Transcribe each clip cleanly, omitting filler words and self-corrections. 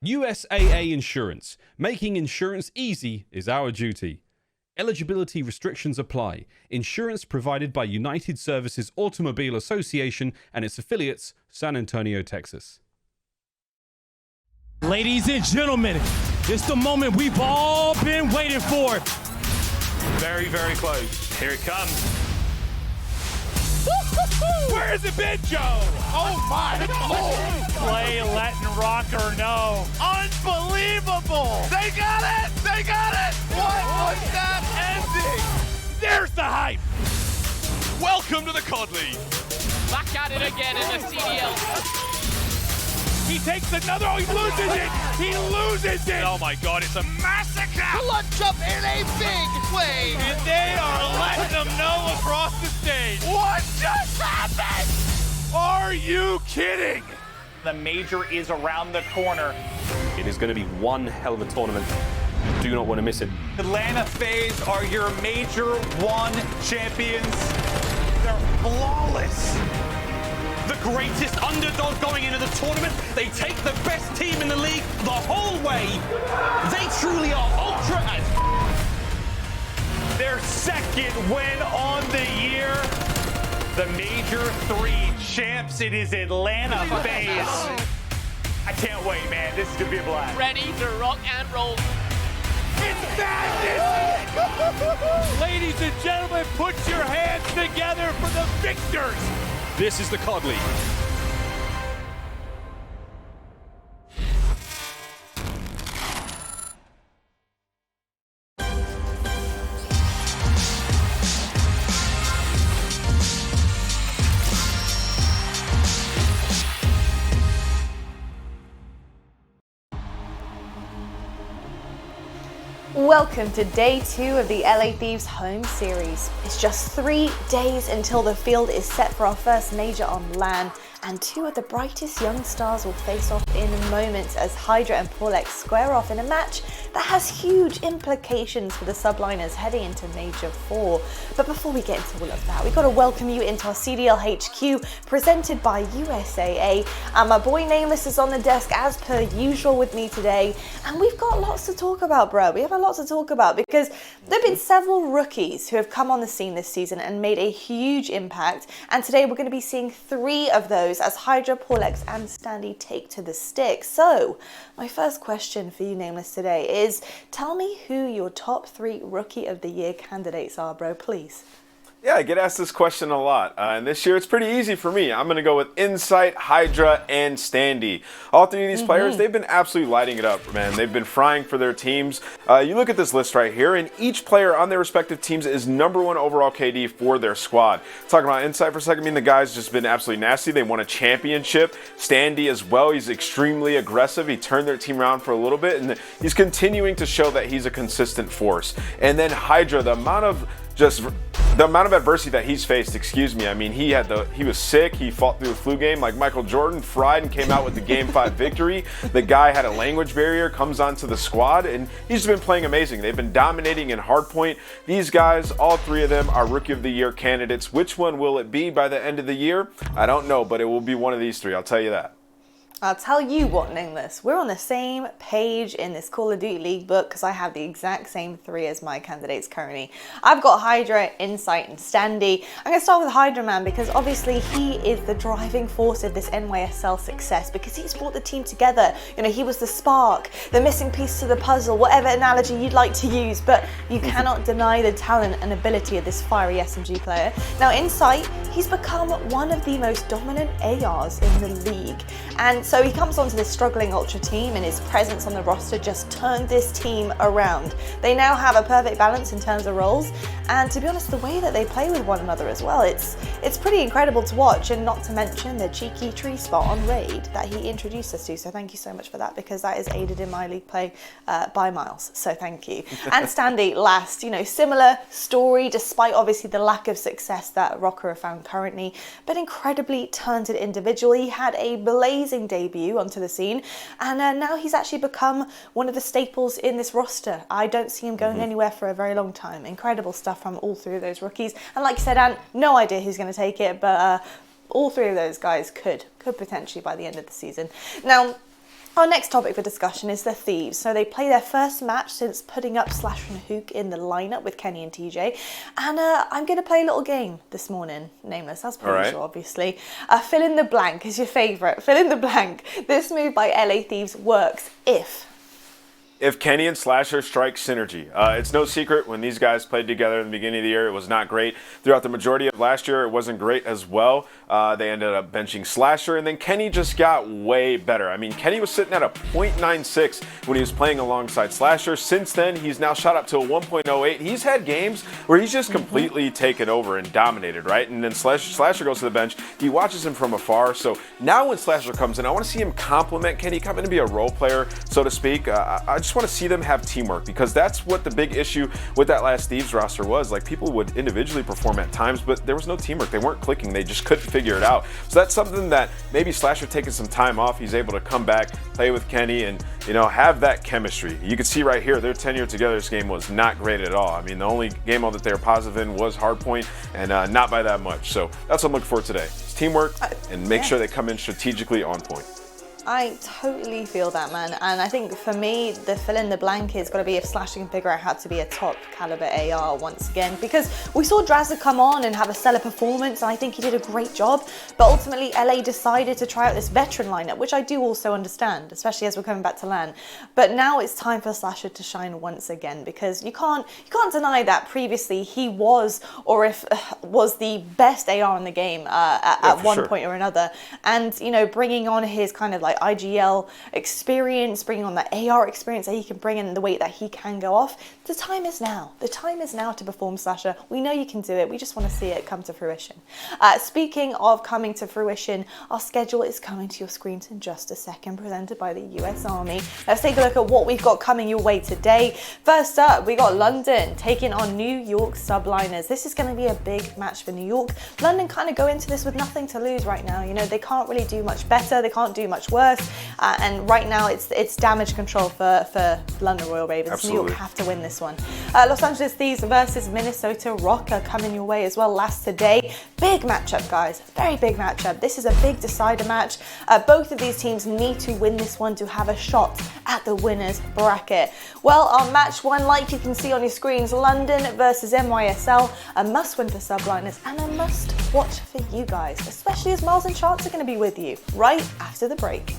USAA Insurance. Making insurance easy is our duty. Eligibility restrictions apply. Insurance provided by United Services Automobile Association and its affiliates, San Antonio, Texas. Ladies and gentlemen, it's the moment we've all been waiting for. Very, very close. Here it comes. Where has it been, Joe? Oh my Lord! Play letting Røkkr know. Unbelievable! They got it! They got it! What was that ending? There's the hype. Welcome to the COD League. Back at it again in the CDL. He takes another, oh, he loses it! He loses it! Oh my God, it's a massacre! Clutch up in a big way. And they are letting them know across the stage. What just happened? Are you kidding? The major is around the corner. It is going to be one hell of a tournament. Do not want to miss it. Atlanta FaZe are your major one champions. They're flawless. The greatest underdog going into the tournament. They take the best team in the league the whole way. They truly are ultra as Their second win on the year. The major 3 champs. It is Atlanta FaZe. I can't wait, man. This is going to be a blast. Ready to rock and roll. It's madness! Ladies and gentlemen, put your hands together for the victors. This is the COD League. Welcome to day 2 of the LA Thieves Home Series. It's just 3 days until the field is set for our first major on LAN, and 2 of the brightest young stars will face off in moments as HyDra and Porlex square off in a match that has huge implications for the Subliners heading into Major 4. But before we get into all of that, we've got to welcome you into our CDL HQ presented by USAA. And my boy Nameless is on the desk as per usual with me today, and we've got lots to talk about, bro. We have a lot to talk about because there have been several rookies who have come on the scene this season and made a huge impact, and today we're going to be seeing 3 of those as HyDra, Porlex and Standy take to the stick. So my first question for you, Nameless, today is tell me who your top 3 Rookie of the Year candidates are, bro, please. Yeah, I get asked this question a lot, and this year it's pretty easy for me. I'm going to go with Insight, HyDra, and Standy. All 3 of these players, they've been absolutely lighting it up, man. They've been frying for their teams. You look at this list right here, and each player on their respective teams is #1 overall KD for their squad. Talking about Insight for a second, I mean, the guy's just been absolutely nasty. They won a championship. Standy as well, he's extremely aggressive. He turned their team around for a little bit, and he's continuing to show that he's a consistent force. And then HyDra, the amount of adversity that he's faced, I mean, he was sick, he fought through the flu game like Michael Jordan, fried and came out with the Game 5 victory. The guy had a language barrier, comes onto the squad, and he's been playing amazing. They've been dominating in hardpoint. These guys, all 3 of them are Rookie of the Year candidates. Which one will it be by the end of the year? I don't know, but it will be one of these 3, I'll tell you that. I'll tell you what, Nameless, we're on the same page in this Call of Duty League book because I have the exact same 3 as my candidates currently. I've got HyDra, Insight, and Standy. I'm going to start with HyDra, man, because obviously he is the driving force of this NYSL success because he's brought the team together. You know, he was the spark, the missing piece to the puzzle, whatever analogy you'd like to use, but you cannot deny the talent and ability of this fiery SMG player. Now, Insight, he's become one of the most dominant ARs in the league, and so he comes onto this struggling Ultra team, and his presence on the roster just turned this team around. They now have a perfect balance in terms of roles, and to be honest, the way that they play with one another as well, it's pretty incredible to watch, and not to mention the cheeky tree spot on Raid that he introduced us to, so thank you so much for that, because that is aided in my league play by miles, so thank you. And Standy last, you know, similar story, despite obviously the lack of success that Røkkr have found currently, but incredibly talented individual. He had a blazing debut onto the scene, and now he's actually become one of the staples in this roster. I don't see him going anywhere for a very long time. Incredible stuff from all 3 of those rookies, and like you said, Ant, no idea who's going to take it, but all 3 of those guys could potentially by the end of the season. Now, Our next topic for discussion is the Thieves. So they play their first match since putting up Slash and Huke in the lineup with Kenny and TJ. And I'm going to play a little game this morning. Nameless, as per usual, obviously. Fill in the blank is your favourite. Fill in the blank. This move by LA Thieves works if Kenny and Slasher strike synergy. It's no secret when these guys played together in the beginning of the year, it was not great. Throughout the majority of last year, it wasn't great as well. They ended up benching Slasher, and then Kenny just got way better. I mean, Kenny was sitting at a 0.96 when he was playing alongside Slasher. Since then, he's now shot up to a 1.08. He's had games where he's just completely taken over and dominated, right? And then Slasher goes to the bench. He watches him from afar. So now when Slasher comes in, I want to see him complement Kenny, come in and be a role player, so to speak. I just want to see them have teamwork, because that's what the big issue with that last Thieves roster was. Like, people would individually perform at times, but there was no teamwork. They weren't clicking. They just couldn't figure it out. So that's something that maybe Slasher taking some time off, he's able to come back, play with Kenny, and, you know, have that chemistry. You can see right here, their tenure together this game was not great at all. I mean, the only game mode that they were positive in was Hardpoint, and not by that much. So that's what I'm looking for today. It's teamwork, and make sure they come in strategically on point. I totally feel that, man. And I think for me, the fill in the blank is got to be if Slasher can figure out how to be a top caliber AR once again, because we saw Drazza come on and have a stellar performance, and I think he did a great job. But ultimately, LA decided to try out this veteran lineup, which I do also understand, especially as we're coming back to LAN. But now it's time for Slasher to shine once again, because you can't deny that previously he was, or if was the best AR in the game at one point or another. And, you know, bringing on his kind of like IGL experience, bringing on the AR experience that he can bring in, the weight that he can go off. The time is now. The time is now to perform, Slasher. We know you can do it. We just want to see it come to fruition. Speaking of coming to fruition, our schedule is coming to your screens in just a second, presented by the US Army. Let's take a look at what we've got coming your way today. First up, we got London taking on New York Subliners. This is going to be a big match for New York. London kind of go into this with nothing to lose right now. You know, they can't really do much better. They can't do much worse. And right now it's damage control for London Royal Ravens. Absolutely. New York have to win this one. Los Angeles Thieves versus Minnesota Røkkr coming your way as well last today. Big matchup, guys. Very big matchup. This is a big decider match. Both of these teams need to win this one to have a shot at the winner's bracket. Well, our match one, like you can see on your screens, London versus NYSL, a must win for Subliners and a must watch for you guys, especially as Miles and Chance are going to be with you right after the break.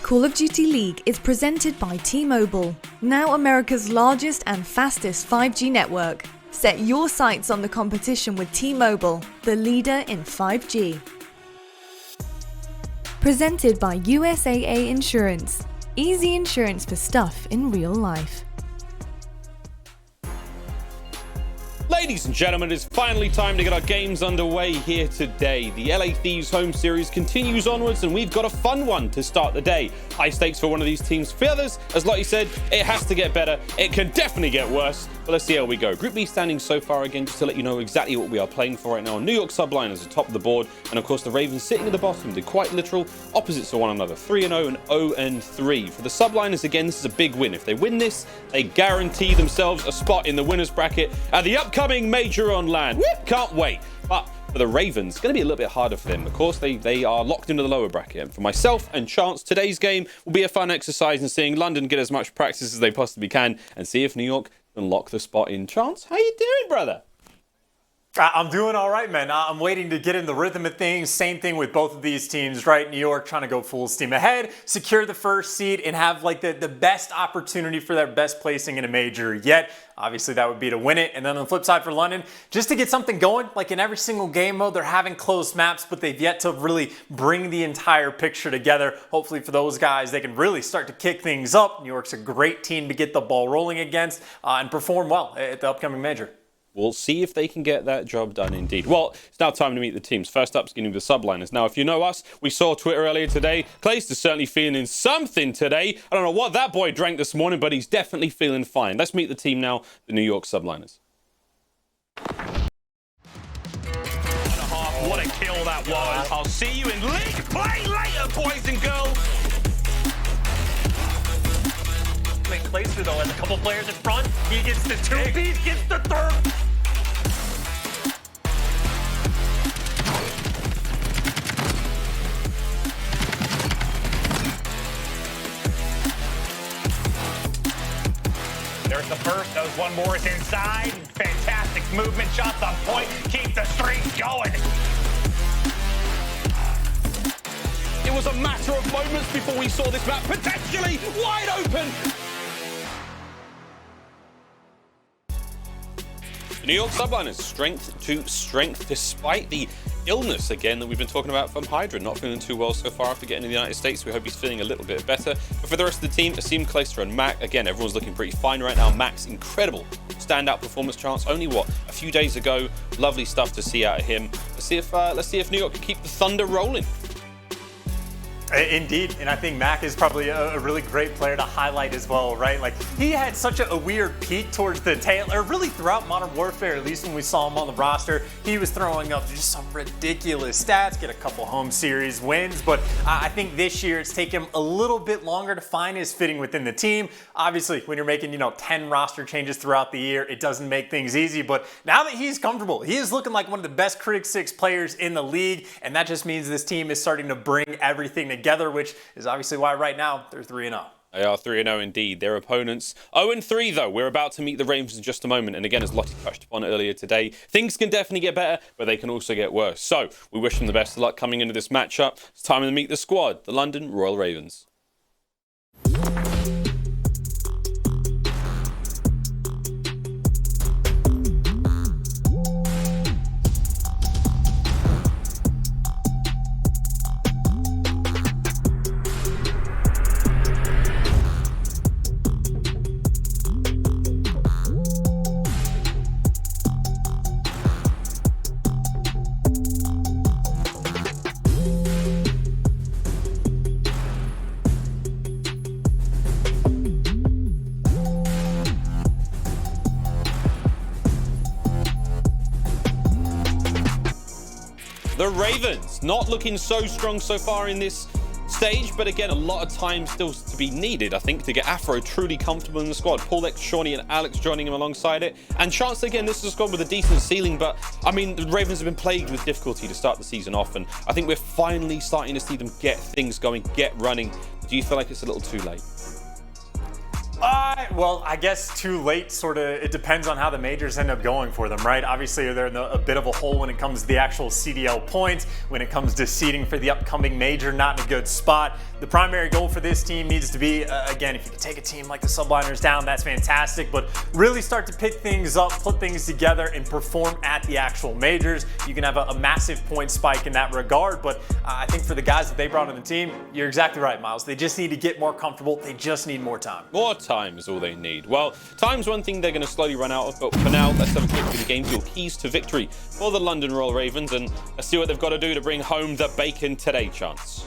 Call of Duty League is presented by T-Mobile, now America's largest and fastest 5G network. Set your sights on the competition with T-Mobile, the leader in 5G. Presented by USAA Insurance, easy insurance for stuff in real life. Ladies Ladies and gentlemen, it's finally time to get our games underway here today. The LA Thieves Home Series continues onwards, and we've got a fun one to start the day. High stakes for one of these teams. For the others, as Lottie said, it has to get better. It can definitely get worse, but let's see how we go. Group B standing so far, again, just to let you know exactly what we are playing for right now. New York Subliners atop of the board, and of course the Ravens sitting at the bottom. They're quite literal opposites of one another, 3-0 and 0-3. For the Subliners, again, this is a big win. If they win this, they guarantee themselves a spot in the winners bracket at the upcoming major on land. Whoop, can't wait. But for the Ravens, it's going to be a little bit harder for them. Of course, they are locked into the lower bracket. And for myself and Chance, today's game will be a fun exercise in seeing London get as much practice as they possibly can and see if New York can lock the spot in. Chance, how you doing, brother? I'm doing all right, man. I'm waiting to get in the rhythm of things. Same thing with both of these teams, right? New York trying to go full steam ahead, secure the first seed, and have like the best opportunity for their best placing in a major yet. Obviously, that would be to win it. And then on the flip side for London, just to get something going, like in every single game mode, they're having close maps, but they've yet to really bring the entire picture together. Hopefully for those guys, they can really start to kick things up. New York's a great team to get the ball rolling against and perform well at the upcoming major. We'll see if they can get that job done indeed. Well, it's now time to meet the teams. First up is going to be the Subliners. Now, if you know us, we saw Twitter earlier today. Clayster's certainly feeling something today. I don't know what that boy drank this morning, but he's definitely feeling fine. Let's meet the team now, the New York Subliners. What a kill that was. I'll see you in league play later, boys and girls. Clayster though has a couple players in front. He gets the two-piece, gets the third. There's the first. Those one more is inside. Fantastic movement. Shots on point. Keep the streak going. It was a matter of moments before we saw this map potentially wide open. The New York Subliners, strength to strength, despite the illness, again, that we've been talking about from HyDra. Not feeling too well so far after getting to the United States. We hope he's feeling a little bit better. But for the rest of the team, Asim, Clayster, and Mack, again, everyone's looking pretty fine right now. Mack's incredible standout performance chance. Only, what, a few days ago. Lovely stuff to see out of him. Let's see if New York can keep the thunder rolling. Indeed, and I think Mack is probably a really great player to highlight as well, right? Like, he had such a weird peak towards the tail, or really throughout Modern Warfare, at least when we saw him on the roster. He was throwing up just some ridiculous stats, get a couple home series wins, but I think this year it's taken him a little bit longer to find his fitting within the team. Obviously, when you're making, 10 roster changes throughout the year, it doesn't make things easy, but now that he's comfortable, he is looking like one of the best Crimsix players in the league, and that just means this team is starting to bring everything together, which is obviously why right now they're 3-0. They are 3-0 indeed. Their opponents 0-3 though. We're about to meet the Ravens in just a moment. And again, as Lottie touched upon earlier today, things can definitely get better, but they can also get worse. So we wish them the best of luck coming into this matchup. It's time to meet the squad, the London Royal Ravens. The Ravens, not looking so strong so far in this stage, but again, a lot of time still to be needed, I think, to get Afro truly comfortable in the squad. Paul X, Shawnee, and Alex joining him alongside it. And Chance, again, this is a squad with a decent ceiling, but, I mean, the Ravens have been plagued with difficulty to start the season off, and I think we're finally starting to see them get things going, get running. Do you feel like it's a little too late? Well, I guess too late, sort of, it depends on how the majors end up going for them, right? Obviously, they're in a bit of a hole when it comes to the actual CDL points, when it comes to seeding for the upcoming major, not in a good spot. The primary goal for this team needs to be, again, if you can take a team like the Subliners down, that's fantastic, but really start to pick things up, put things together, and perform at the actual majors. You can have a massive point spike in that regard, but I think for the guys that they brought on the team, you're exactly right, Miles. They just need to get more comfortable. They just need more time. More time is all they need. Well, time's one thing they're going to slowly run out of, but for now, let's have a quick look at the game deal keys to victory for the London Royal Ravens, and let's see what they've got to do to bring home the bacon today, Chance.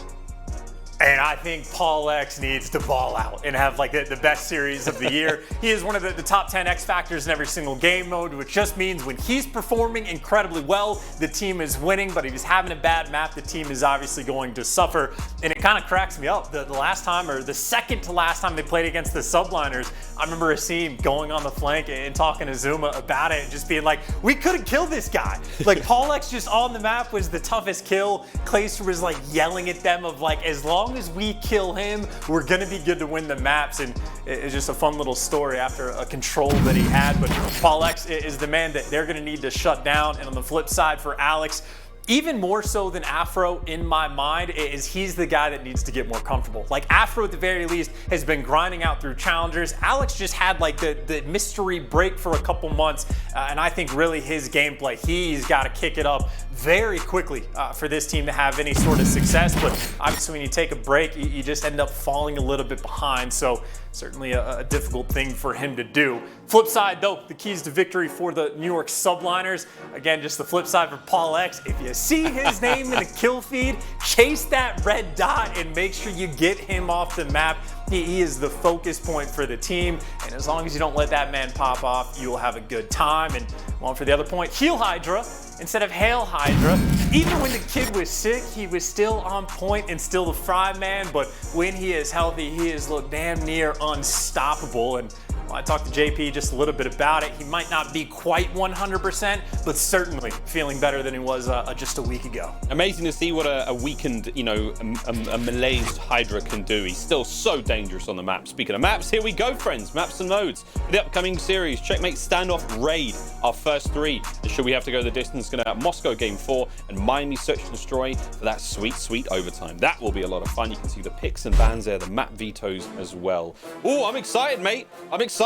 And I think pauLX needs to ball out and have like the best series of the year. He is one of the top 10 X factors in every single game mode, which just means when he's performing incredibly well, the team is winning. But if he's having a bad map, the team is obviously going to suffer. And it kind of cracks me up. The last time, or the second to last time they played against the Subliners, I remember Asim going on the flank and talking to Zuma about it and just being like, we couldn't kill this guy. Like pauLX just on the map was the toughest kill. Clayster was like yelling at them of like, as long as we kill him, we're gonna be good to win the maps. And it's just a fun little story after a control that he had. But pauLX is the man that they're gonna need to shut down. And on the flip side for Alex, even more so than Afro in my mind, is he's the guy that needs to get more comfortable. Like Afro at the very least has been grinding out through challengers. Alex just had like the mystery break for a couple months, and I think really his gameplay, he's got to kick it up very quickly for this team to have any sort of success. But obviously when you take a break, you just end up falling a little bit behind. So certainly a difficult thing for him to do. Flip side though, the keys to victory for the New York Subliners. Again, just the flip side for pauLX. If you see his name in the kill feed, chase that red dot and make sure you get him off the map. He is the focus point for the team, and as long as you don't let that man pop off, you will have a good time. And one for the other point, heal HyDra instead of hail HyDra. Even when the kid was sick, he was still on point and still the fry man, but when he is healthy, he has looked damn near unstoppable. And I talked to JP just a little bit about it. He might not be quite 100%, but certainly feeling better than he was just a week ago. Amazing to see what a weakened, you know, a malaised HyDra can do. He's still so dangerous on the map. Speaking of maps, here we go, friends. Maps and modes for the upcoming series. Checkmate, Standoff, Raid, our first three. And should we have to go the distance, going to have Moscow Game 4 and Miami Search and Destroy for that sweet, sweet overtime. That will be a lot of fun. You can see the picks and bans there, the map vetoes as well. Oh, I'm excited, mate. I'm excited.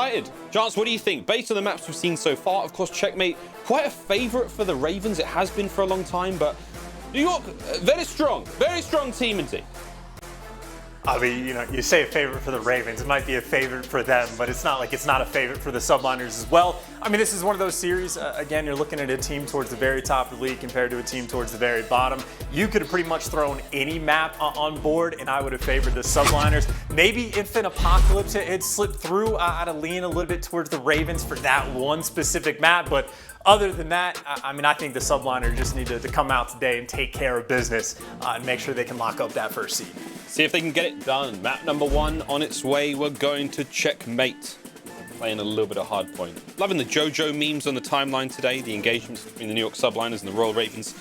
Chance, what do you think? Based on the maps we've seen so far, of course, Checkmate, quite a favorite for the Ravens. It has been for a long time, but New York, very strong team indeed. I mean, you know, you say a favorite for the Ravens, it might be a favorite for them, but it's not like it's not a favorite for the Subliners as well. I mean, this is one of those series, again, you're looking at a team towards the very top of the league compared to a team towards the very bottom. You could have pretty much thrown any map on board, and I would have favored the Subliners. Maybe Infant Apocalypse had slipped through. I'd have leaned a little bit towards the Ravens for that one specific map, but other than that, I mean, I think the Subliners just need to come out today and take care of business and make sure they can lock up that first seed. See if they can get it done. Map number 1 on its way. We're going to Checkmate. Playing a little bit of hardpoint. Loving the JoJo memes on the timeline today. The engagements between the New York Subliners and the Royal Ravens.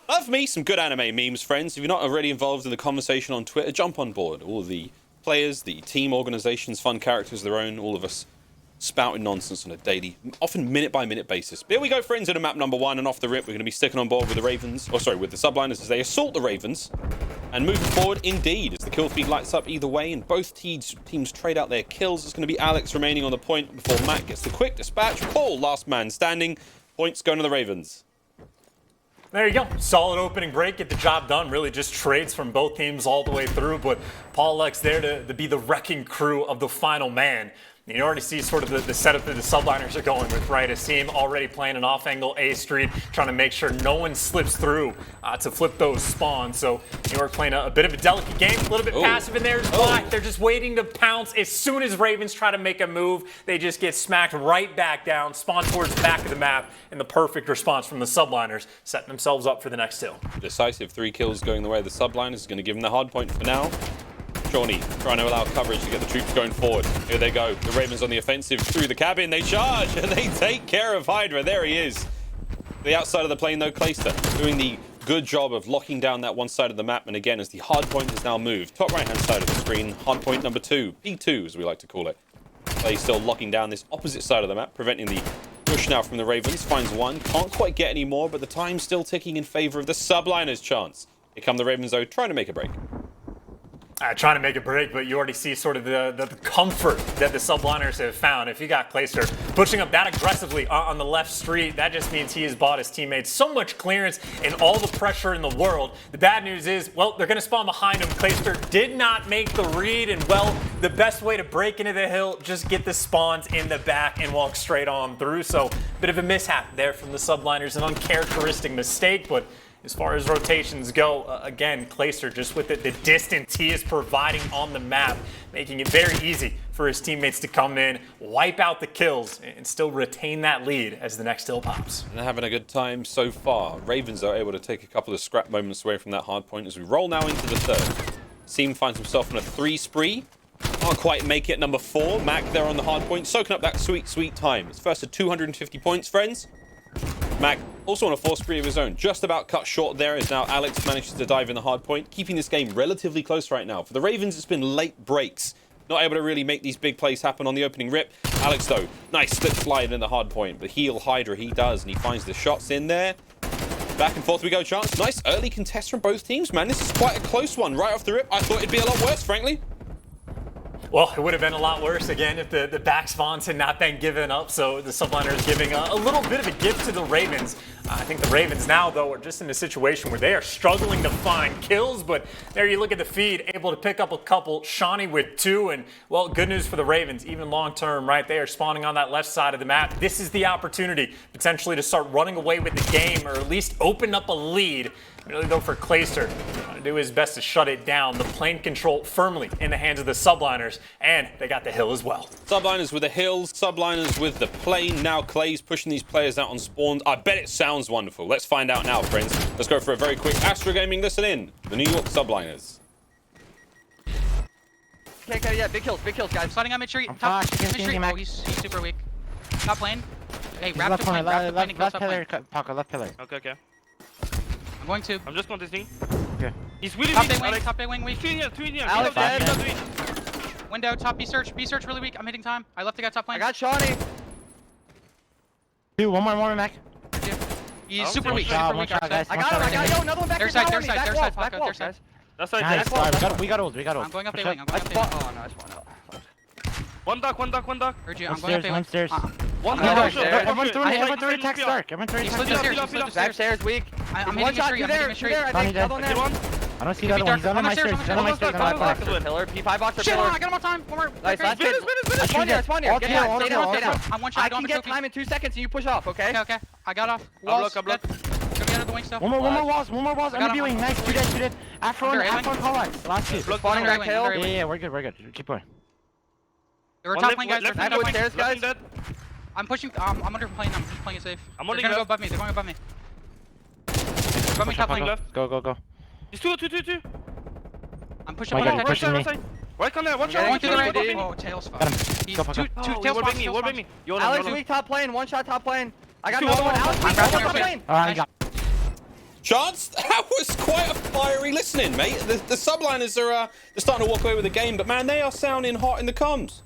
Love me some good anime memes, friends. If you're not already involved in the conversation on Twitter, jump on board. All the players, the team organizations, fun characters of their own, all of us spouting nonsense on a daily, often minute-by-minute basis. But here we go, friends, into map number 1, and off the rip, we're going to be sticking on board with the Ravens, with the Subliners as they assault the Ravens, and moving forward indeed, as the kill feed lights up either way, and both teams trade out their kills. It's going to be Alex remaining on the point before Mack gets the quick dispatch. Paul, last man standing. Points going to the Ravens. There you go. Solid opening break. Get the job done. Really just trades from both teams all the way through, but pauLX there to be the wrecking crew of the final man. You already see sort of the setup that the Subliners are going with, right? Asim already playing an off-angle A street, trying to make sure no one slips through to flip those spawns. So New York playing a bit of a delicate game, a little bit passive in there as well. They're just waiting to pounce. As soon as Ravens try to make a move, they just get smacked right back down, spawn towards the back of the map, and the perfect response from the Subliners, setting themselves up for the next hill. Decisive 3 kills going the way of the Subliners is going to give them the hard point for now. Shawnee trying to allow coverage to get the troops going forward. Here they go. The Ravens on the offensive through the cabin. They charge and they take care of HyDra. There he is. The outside of the plane though, Clayster doing the good job of locking down that one side of the map. And again, as the hard point has now moved, top right hand side of the screen, hard point number 2, P2 as we like to call it. Clay still locking down this opposite side of the map, preventing the push now from the Ravens. Finds one, can't quite get any more, but the time's still ticking in favor of the Subliners. Chance. Here come the Ravens though, trying to make a break. Trying to make a break, but you already see sort of the comfort that the Subliners have found. If you got Clayster pushing up that aggressively on the left street, that just means he has bought his teammates so much clearance and all the pressure in the world. The bad news is, well, they're going to spawn behind him. Clayster did not make the read, and well, the best way to break into the hill, just get the spawns in the back and walk straight on through. So, bit of a mishap there from the Subliners, an uncharacteristic mistake, but as far as rotations go, again, Clayster just with the distance he is providing on the map, making it very easy for his teammates to come in, wipe out the kills, and still retain that lead as the next hill pops. And they're having a good time so far. Ravens are able to take a couple of scrap moments away from that hard point as we roll now into the third. Asim finds himself on a 3 spree. Can't quite make it number 4. Mack there on the hard point, soaking up that sweet, sweet time. It's first to 250 points, friends. Mack also on a 4 spree of his own, just about cut short there as now Alex manages to dive in the hard point, keeping this game relatively close right now. For the Ravens, it's been late breaks, not able to really make these big plays happen on the opening rip. Alex though, nice slip slide in the hard point, but heal HyDra he does, and he finds the shots in there. Back and forth we go, Chance. Nice early contest from both teams, man. This is quite a close one right off the rip. I thought it'd be a lot worse, frankly. Well, it would have been a lot worse, again, if the back spawns had not been given up. So the Subliners giving a little bit of a gift to the Ravens. I think the Ravens now, though, are just in a situation where they are struggling to find kills. But there you look at the feed, able to pick up a couple. Seany with 2. And, well, good news for the Ravens, even long term, right? They are spawning on that left side of the map. This is the opportunity, potentially, to start running away with the game, or at least open up a lead. Really, though, for Clayster, trying to do his best to shut it down. The plane control firmly in the hands of the Subliners, and they got the hill as well. Subliners with the hills, Subliners with the plane. Now Clay's pushing these players out on spawn. I bet it sounds wonderful. Let's find out now, friends. Let's go for a very quick Astro Gaming listen in. The New York Subliners. Okay, yeah, big kills, guys. Sliding on mid-street, top mid-street. Oh, he's super weak. Top lane. Hey, wrap the plane, left pillar, Paco, left pillar. Okay. I'm going to. I'm just going this thing. Okay. He's really weak. Top A wing weak. Two in here. Alex dead. Window, top B search really weak. I'm hitting time. I left the guy top lane. I got Seany. 2, one more, Mack. He's super weak. Guys. I got him. Yo, another one back. Their side, Paco, their side. That's right. Nice. We got ult. I'm going up A wing. Oh, no, I spawned out. One duck. Heard you. I'm going up A wing. Downstairs. Everyone through attack Stark. Back stairs weak. I'm hitting mid-street. I think. Another one there. I don't see the other one. He's on my stairs. Pillar. P5 box or Shit, pillar. I got him on time. One more. Nice. I spawned here. Get down. Stay down. I'm one shot. I can get time in 2 seconds and you push off, okay? Okay. I got off. Walls. I'm blocked. Go get out of the wing stuff. One more walls. I'm viewing. Nice. 2 dead. Afro and Pollux. Last 2. Spawning back hill. Yeah, we're good. Keep going. We're top lane, guys. I'm going stairs, guys. I'm pushing. I'm under plane. I'm just playing it safe. I'm They're gonna go above me. They're going above me. Above me, top lane. Go. He's two. I'm pushing. Pushing me. Right on there. Watch Going out. to the right. Oh, tails. Got him. He's Go, two tails. What bring me? Alex weak top plane. One shot top plane. I got another one. Alex I'm top grabbing plane. Alright, got. Chance, that was quite a fiery listening, mate. The Subliners are they're starting to walk away with the game, but man, they are sounding hot in the comms.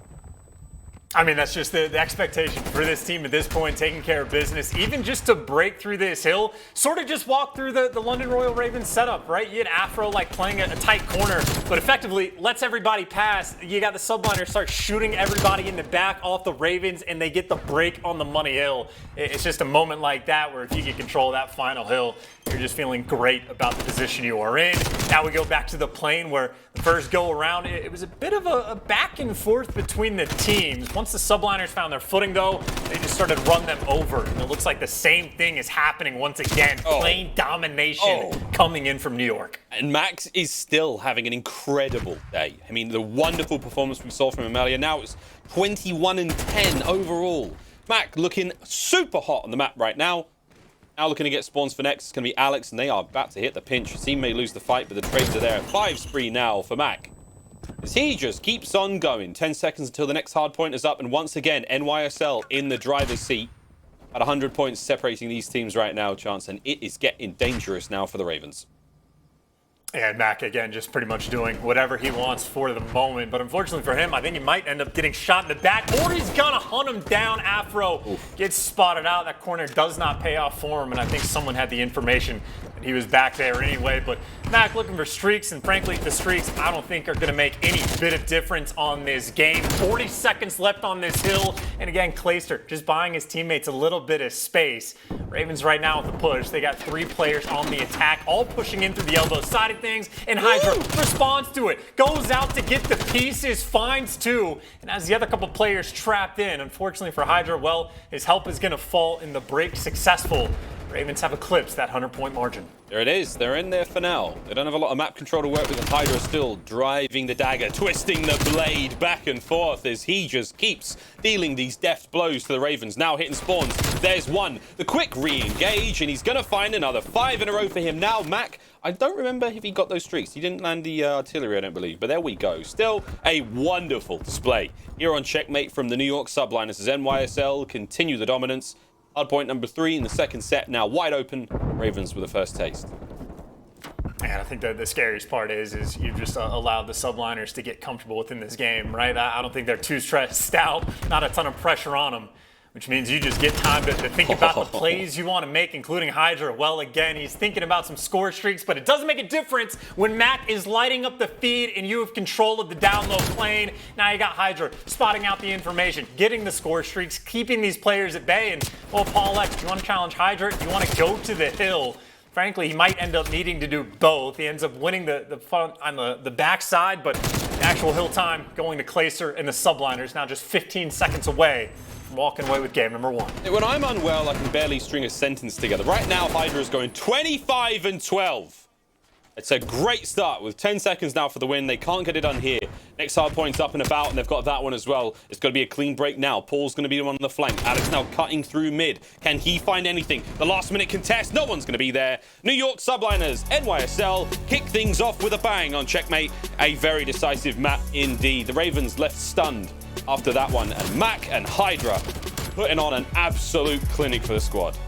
I mean, that's just the expectation for this team at this point, taking care of business, even just to break through this hill, sort of just walk through the London Royal Ravens setup, right? You had Afro like playing a tight corner, but effectively lets everybody pass. You got the Subliners start shooting everybody in the back off the Ravens, and they get the break on the money hill. It's just a moment like that where if you get control of that final hill, you're just feeling great about the position you are in. Now we go back to the plane where the first go around, it was a bit of a back and forth between the teams. Once the Subliners found their footing, though, they just started to run them over. And it looks like the same thing is happening once again. Plane domination coming in from New York. And Max is still having an incredible day. I mean, the wonderful performance we saw from him earlier. Now it's 21-10 overall. Mack looking super hot on the map right now. Now looking to get spawns for next. It's going to be Alex, and they are about to hit the pinch. Asim may lose the fight, but the trades are there. 5 spree now for Mack, as he just keeps on going. 10 seconds until the next hard point is up, and once again, NYSL in the driver's seat. At 100 points separating these teams right now, Chance, and it is getting dangerous now for the Ravens. And Mack, again, just pretty much doing whatever he wants for the moment. But unfortunately for him, I think he might end up getting shot in the back, or he's gonna hunt him down. Afro gets spotted out. That corner does not pay off for him, and I think someone had the information that he was back there anyway. But Mack looking for streaks, and frankly, the streaks I don't think are going to make any bit of difference on this game. 40 seconds left on this hill, and again, Clayster just buying his teammates a little bit of space. Ravens right now with the push. They got 3 players on the attack, all pushing in through the elbow side of things, and HyDra responds to it, goes out to get the pieces, finds 2, and has the other couple players trapped in. Unfortunately for HyDra, well, his help is going to fall in the break successful. Ravens have eclipsed that 100-point margin. There it is. They're in there for now. They don't have a lot of map control to work with. HyDra still driving the dagger, twisting the blade back and forth as he just keeps dealing these deft blows to the Ravens. Now hitting spawns. There's one. The quick re-engage, and he's going to find another 5 in a row for him now. Mack, I don't remember if he got those streaks. He didn't land the artillery, I don't believe. But there we go. Still a wonderful display here on Checkmate from the New York Subliners as NYSL continue the dominance. Hardpoint number 3 in the second set, now wide open. Ravens with a first taste. And I think that the scariest part is you've just allowed the Subliners to get comfortable within this game, right? I don't think they're too stressed out, not a ton of pressure on them, which means you just get time to think about the plays you want to make, including HyDra. Well, again, he's thinking about some score streaks, but it doesn't make a difference when Mack is lighting up the feed and you have control of the down-low plane. Now you got HyDra spotting out the information, getting the score streaks, keeping these players at bay. And, well, Paul X, you want to challenge HyDra? You want to go to the hill? Frankly, he might end up needing to do both. He ends up winning the front on the backside, but the actual hill time going to Clayster and the Subliners now just 15 seconds away from walking away with game number 1. When I'm unwell, I can barely string a sentence together. Right now, HyDra is going 25-12. It's a great start with 10 seconds now for the win. They can't get it done here. Next hard point's up and about, and they've got that one as well. It's going to be a clean break now. Paul's going to be the one on the flank. Alex now cutting through mid. Can he find anything? The last minute contest. No one's going to be there. New York Subliners, NYSL, kick things off with a bang on Checkmate. A very decisive map indeed. The Ravens left stunned after that one, and Mack and HyDra putting on an absolute clinic for the squad.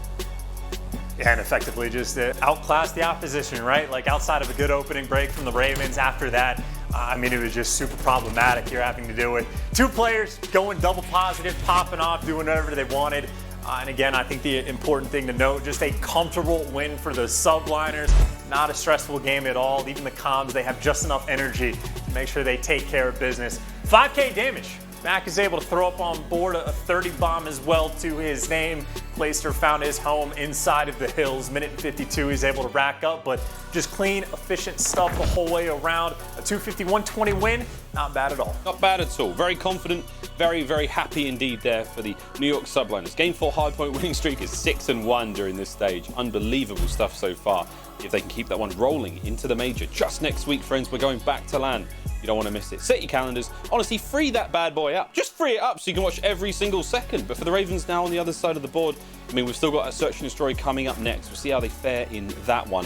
Yeah, and effectively just outclass the opposition, right? Like outside of a good opening break from the Ravens, after that, I mean, it was just super problematic here having to do with 2 players going double positive, popping off, doing whatever they wanted. And again, I think the important thing to note, just a comfortable win for the Subliners. Not a stressful game at all. Even the comms, they have just enough energy to make sure they take care of business. 5K damage. Mack is able to throw up on board a 30 bomb as well to his name. Clayster found his home inside of the hills. Minute 52, he's able to rack up, but just clean, efficient stuff the whole way around. A 250-120 win, not bad at all. Not bad at all. Very confident, very, very happy indeed there for the New York Subliners. Game 4 hardpoint winning streak is 6-1 during this stage. Unbelievable stuff so far. If they can keep that one rolling into the major. Just next week, friends, we're going back to LAN. You don't want to miss it. Set your calendars. Honestly, free that bad boy up. Just free it up so you can watch every single second. But for the Ravens now on the other side of the board, I mean, we've still got a Search and Destroy coming up next. We'll see how they fare in that one.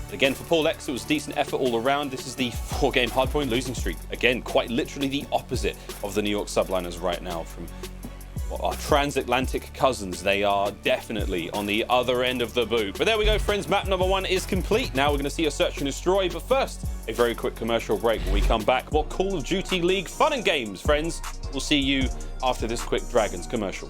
But again, for Paul X, it was decent effort all around. This is the 4-game hardpoint losing streak. Again, quite literally the opposite of the New York Subliners right now from our transatlantic cousins. They are definitely on the other end of the boot. But there we go, friends. Map number 1 is complete. Now we're going to see a Search and Destroy. But first, a very quick commercial break. When we come back, more Call of Duty League fun and games, friends. We'll see you after this quick Dragons commercial.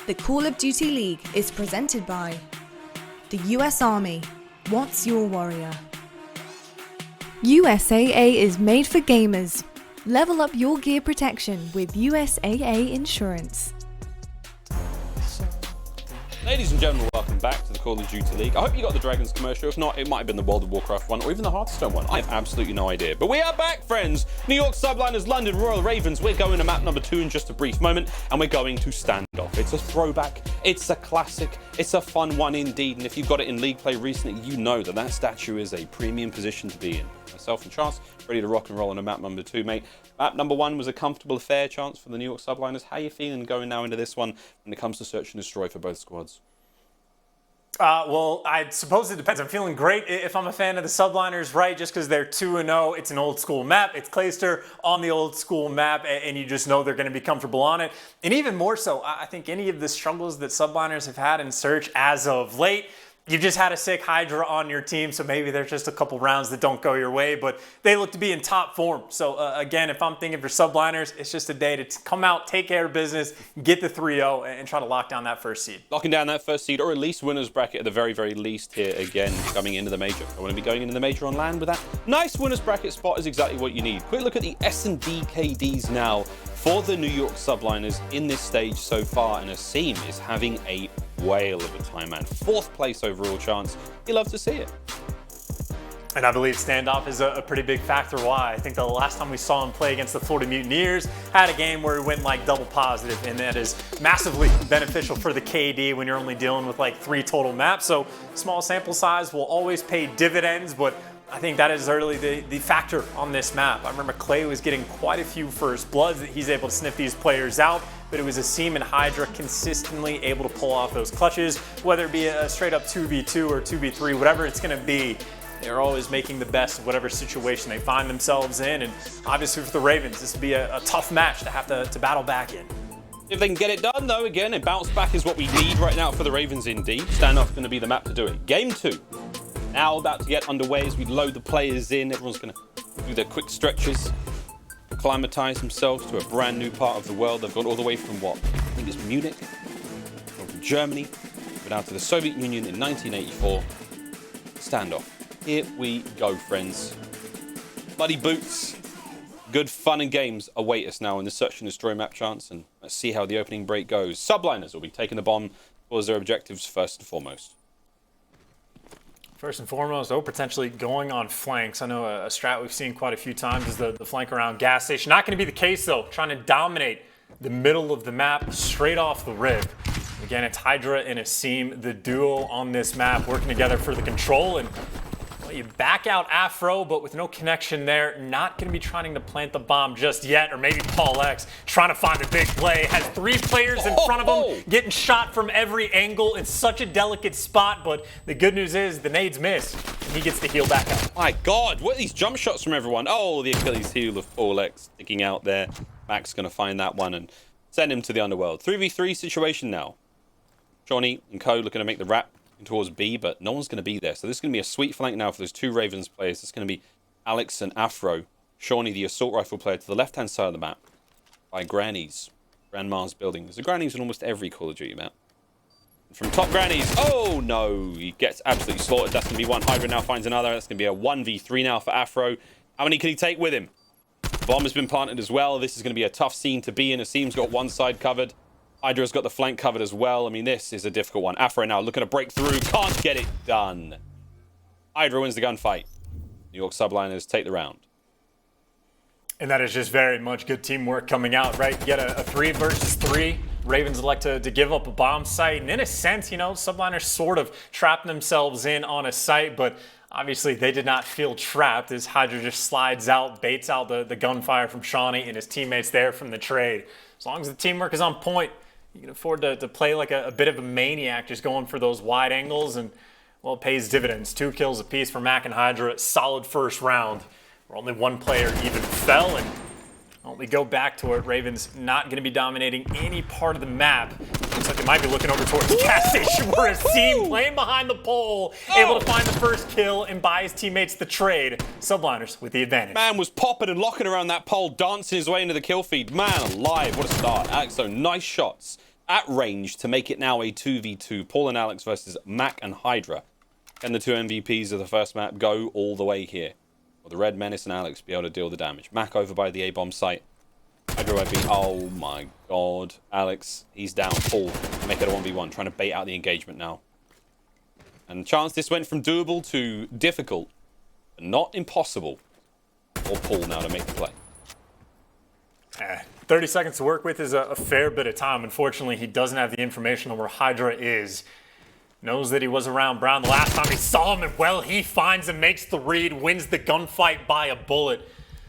The Call of Duty League is presented by the US Army. What's your warrior? USAA is made for gamers. Level up your gear protection with USAA Insurance. Ladies and gentlemen, welcome back to the Call of Duty League. I hope you got the Dragons commercial. If not, it might have been the World of Warcraft one or even the Hearthstone one. I have absolutely no idea. But we are back, friends. New York Subliners, London Royal Ravens. We're going to map number 2 in just a brief moment, and we're going to Standoff. It's a throwback. It's a classic. It's a fun one indeed. And if you've got it in League play recently, you know that that statue is a premium position to be in. Myself and Chance, ready to rock and roll on a map number 2, mate. Map number 1 was a comfortable affair, Chance, for the New York Subliners. How are you feeling going now into this one when it comes to search and destroy for both squads? Well, I suppose it depends. I'm feeling great if I'm a fan of the Subliners, right? Just because they're 2-0. It's an old school map. It's Clayster on the old school map, and you just know they're going to be comfortable on it. And even more so, I think any of the struggles that Subliners have had in search as of late, you've just had a sick HyDra on your team, so maybe there's just a couple rounds that don't go your way, but they look to be in top form. So again, if I'm thinking for Subliners, it's just a day to come out, take care of business, get the 3-0, and try to lock down that first seed. Locking down that first seed, or at least winner's bracket at the very, very least here again, coming into the major. I want to be going into the major on land with that. Nice winner's bracket spot is exactly what you need. Quick look at the S&D KDs now for the New York Subliners in this stage so far, and Asim is having a whale of a time, man. 4th place overall, Chance. You love to see it. And I believe standoff is a pretty big factor why. I think the last time we saw him play against the Florida Mutineers had a game where he went like double positive, and that is massively beneficial for the KD when you're only dealing with like 3 total maps. So small sample size will always pay dividends, but I think that is early the factor on this map. I remember Clay was getting quite a few first bloods that he's able to sniff these players out, but it was Asim and HyDra consistently able to pull off those clutches, whether it be a straight up 2v2 or 2v3, whatever it's going to be. They're always making the best of whatever situation they find themselves in, and obviously for the Ravens, this would be a tough match to have to battle back in. If they can get it done, though, again, a bounce back is what we need right now for the Ravens indeed. Standoff's going to be the map to do it. Game 2. Now about to get underway as we load the players in. Everyone's going to do their quick stretches, acclimatize themselves to a brand new part of the world. They've gone all the way from what? I think it's Munich, from Germany, but down to the Soviet Union in 1984. Standoff. Here we go, friends. Muddy boots. Good fun and games await us now in the search and destroy map, Chance, and let's see how the opening break goes. Subliners will be taking the bomb towards their objectives first and foremost. First and foremost, potentially going on flanks. I know a strat we've seen quite a few times is the flank around gas station. Not going to be the case, though. Trying to dominate the middle of the map straight off the rip. Again, it's HyDra and Asim, the duo on this map, working together for the control. And well, you back out Afro, but with no connection there. Not going to be trying to plant the bomb just yet. Or maybe Paul X trying to find a big play. Has 3 players in front of him, getting shot from every angle. It's such a delicate spot, but the good news is the nades miss. And he gets to heal back out. My God, what are these jump shots from everyone? Oh, the Achilles heel of Paul X sticking out there. Mack's going to find that one and send him to the underworld. 3v3 situation now. Johnny and Co looking to make the wrap towards B, but no one's going to be there. So this is going to be a sweet flank now for those 2 Ravens players. It's going to be Alex and Afro. Shawnee, the assault rifle player, to the left-hand side of the map by Granny's. Grandma's building. There's a Granny's in almost every Call of Duty map. From top Granny's. Oh, no. He gets absolutely slaughtered. That's going to be one. HyDra now finds another. That's going to be a 1v3 now for Afro. How many can he take with him? Bomb has been planted as well. This is going to be a tough scene to be in. Asim's got one side covered. HyDra's got the flank covered as well. I mean, this is a difficult one. Afro now looking to break through. Can't get it done. HyDra wins the gunfight. New York Subliners take the round. And that is just very much good teamwork coming out, right? You get a 3 versus 3. Ravens elect to give up a bomb site. And in a sense, you know, Subliners sort of trapped themselves in on a site, but obviously they did not feel trapped as HyDra just slides out, baits out the gunfire from Shawnee and his teammates there from the trade. As long as the teamwork is on point, you can afford to play like a bit of a maniac, just going for those wide angles, and, well, it pays dividends. 2 kills apiece for Mack and HyDra. Solid first round, where only 1 player even fell, and well, we go back to it. Ravens not going to be dominating any part of the map. Looks like they might be looking over towards the gas station, where Asim playing behind the pole, able to find the first kill and buy his teammates the trade. Subliners with the advantage. Man was popping and locking around that pole, dancing his way into the kill feed. Man alive, what a start. Alex, though, nice shots at range to make it now a 2v2. Paul and Alex versus Mack and HyDra. Can the two MVPs of the first map go all the way here? Will the Red Menace and Alex be able to deal the damage? Mack over by the A-bomb site. HyDra might be... Oh my god. Alex, he's down. Paul, make it a 1v1. Trying to bait out the engagement now. And chance this went from doable to difficult. But not impossible. For Paul now to make the play. 30 seconds to work with is a fair bit of time. Unfortunately, he doesn't have the information on where HyDra is. Knows that he was around Brown the last time he saw him, and well, he finds and makes the read, wins the gunfight by a bullet.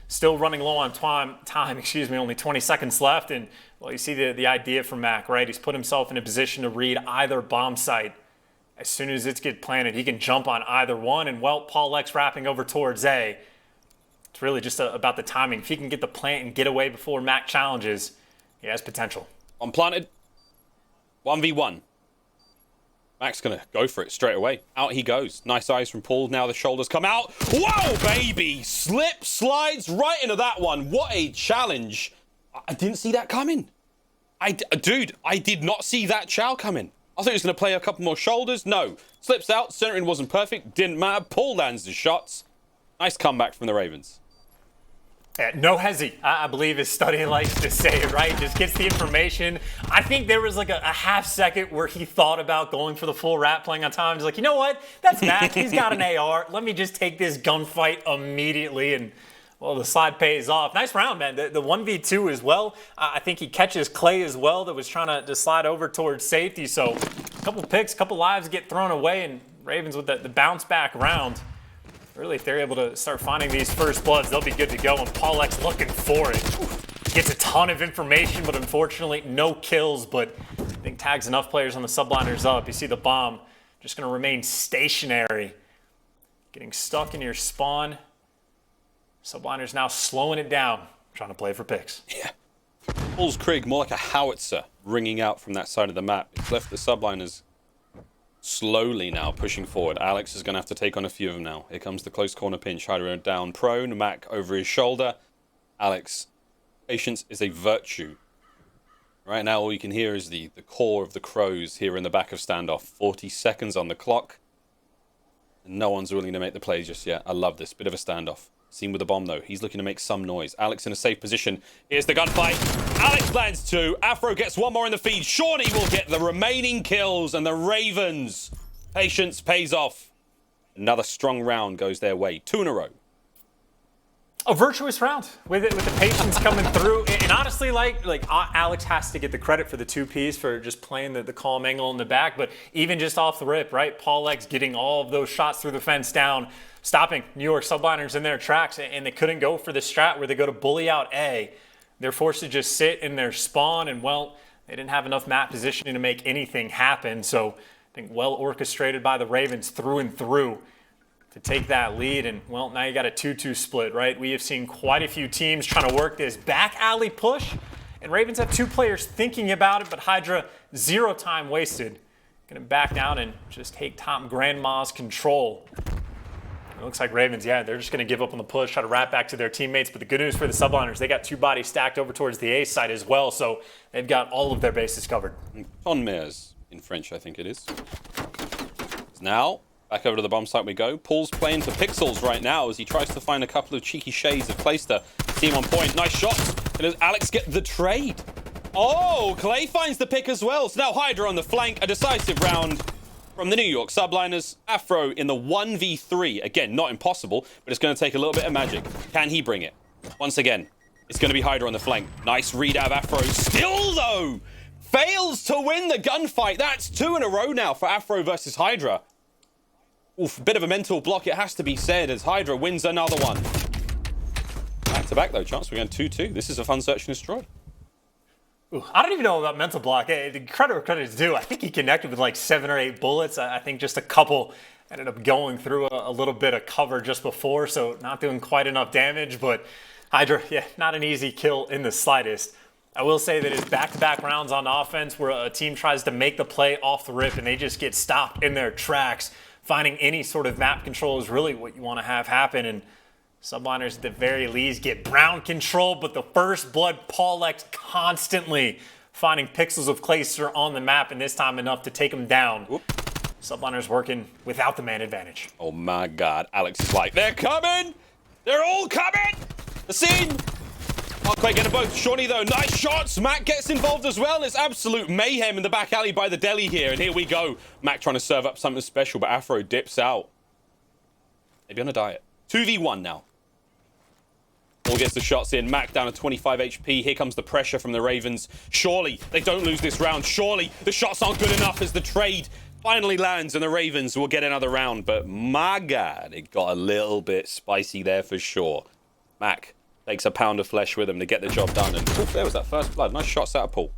Still running low on time, only 20 seconds left, and well, you see the idea from Mack, right? He's put himself in a position to read either bomb site. As soon as it gets planted, he can jump on either one, and well, PaulX wrapping over towards A. It's really just about the timing. If he can get the plant and get away before Mack challenges, he has potential. Unplanted. 1v1. Mack's going to go for it straight away. Out he goes. Nice eyes from Paul. Now the shoulders come out. Whoa, baby! Slip, slides right into that one. What a challenge. I didn't see that coming. Dude, I did not see that chow coming. I thought he was going to play a couple more shoulders. No. Slips out. Centering wasn't perfect. Didn't matter. Paul lands the shots. Nice comeback from the Ravens. No hesi, I believe his study likes to say, right? Just gets the information. I think there was like a half second where he thought about going for the full wrap, playing on time. He's like, you know what? That's Mack. He's got an AR. Let me just take this gunfight immediately. And, well, the slide pays off. Nice round, man. The 1v2 as well. I think he catches Clay as well that was trying to slide over towards safety. So a couple picks, a couple lives get thrown away, and Ravens with the bounce back round. Really, if they're able to start finding these first bloods, they'll be good to go, and PaulX looking for it. Gets a ton of information, but unfortunately, no kills, but I think tags enough players on the subliners up. You see the bomb just going to remain stationary. Getting stuck in your spawn. Subliners now slowing it down, trying to play for picks. Yeah. Paul's Krieg, more like a howitzer, ringing out from that side of the map. It's left the subliners slowly now pushing forward. Alex is going to have to take on a few of them now. Here comes the close corner pinch. HyDra down prone. Mack over his shoulder. Alex, patience is a virtue. Right now, all you can hear is the core of the crows here in the back of standoff. 40 seconds on the clock. And no one's willing to make the play just yet. I love this. Bit of a standoff. Seen with the bomb, though. He's looking to make some noise. Alex in a safe position. Here's the gunfight. Alex lands two. Afro gets one more in the feed. Seany will get the remaining kills, and the Ravens' patience pays off. Another strong round goes their way. 2 in a row. A virtuous round with the patience coming through. And honestly, like Alex has to get the credit for the 2Ps for just playing the calm angle in the back. But even just off the rip, right? PaulX getting all of those shots through the fence down, stopping New York Subliners in their tracks, and they couldn't go for the strat where they go to bully out A. They're forced to just sit in their spawn, and well, they didn't have enough map positioning to make anything happen. So I think well orchestrated by the Ravens through and through to take that lead. And well, now you got a 2-2 split, right? We have seen quite a few teams trying to work this back alley push, and Ravens have 2 players thinking about it, but HyDra 0 time wasted. Gonna back down and just take top Grandma's control. It looks like Ravens, yeah, they're just going to give up on the push, try to wrap back to their teammates. But the good news for the subliners, they got 2 bodies stacked over towards the A side as well, so they've got all of their bases covered. Tonmers in French, I think it is. Now, back over to the bomb site we go. Paul's playing to pixels right now as he tries to find a couple of cheeky shades of Clayster. Team on point, nice shots. And does Alex get the trade? Oh, Clay finds the pick as well. So now HyDra on the flank, a decisive round from the New York Subliners. Afro in the 1v3. Again, not impossible, but it's going to take a little bit of magic. Can he bring it? Once again, it's going to be HyDra on the flank. Nice read out of Afro. Still, though, fails to win the gunfight. That's 2 in a row now for Afro versus HyDra. Oof, bit of a mental block, it has to be said, as HyDra wins another one. Back to back, though, Chance. We're going 2-2. This is a fun search and destroy. I don't even know about mental block. The credit where credit is due. I think he connected with like 7 or 8 bullets. I think just a couple ended up going through a little bit of cover just before, so not doing quite enough damage. But HyDra, yeah, not an easy kill in the slightest. I will say that it's back-to-back rounds on offense where a team tries to make the play off the rip and they just get stopped in their tracks. Finding any sort of map control is really what you want to have happen. And Subliners at the very least get Brown control, but the first blood, PaulX constantly finding pixels of Clayster on the map, and this time enough to take him down. Whoop. Subliners working without the man advantage. Oh my God, Alex is like, they're coming! They're all coming! The scene! Not quite getting both. Seany though, nice shots. Mack gets involved as well. It's absolute mayhem in the back alley by the deli here. And here we go. Mack trying to serve up something special, but Afro dips out. Maybe on a diet. 2v1 now. All gets the shots in. Mack down to 25 HP. Here comes the pressure from the Ravens. Surely they don't lose this round. Surely the shots aren't good enough as the trade finally lands and the Ravens will get another round. But my God, it got a little bit spicy there for sure. Mack takes a pound of flesh with him to get the job done. And oof, there was that first blood. Nice shots out of Paul.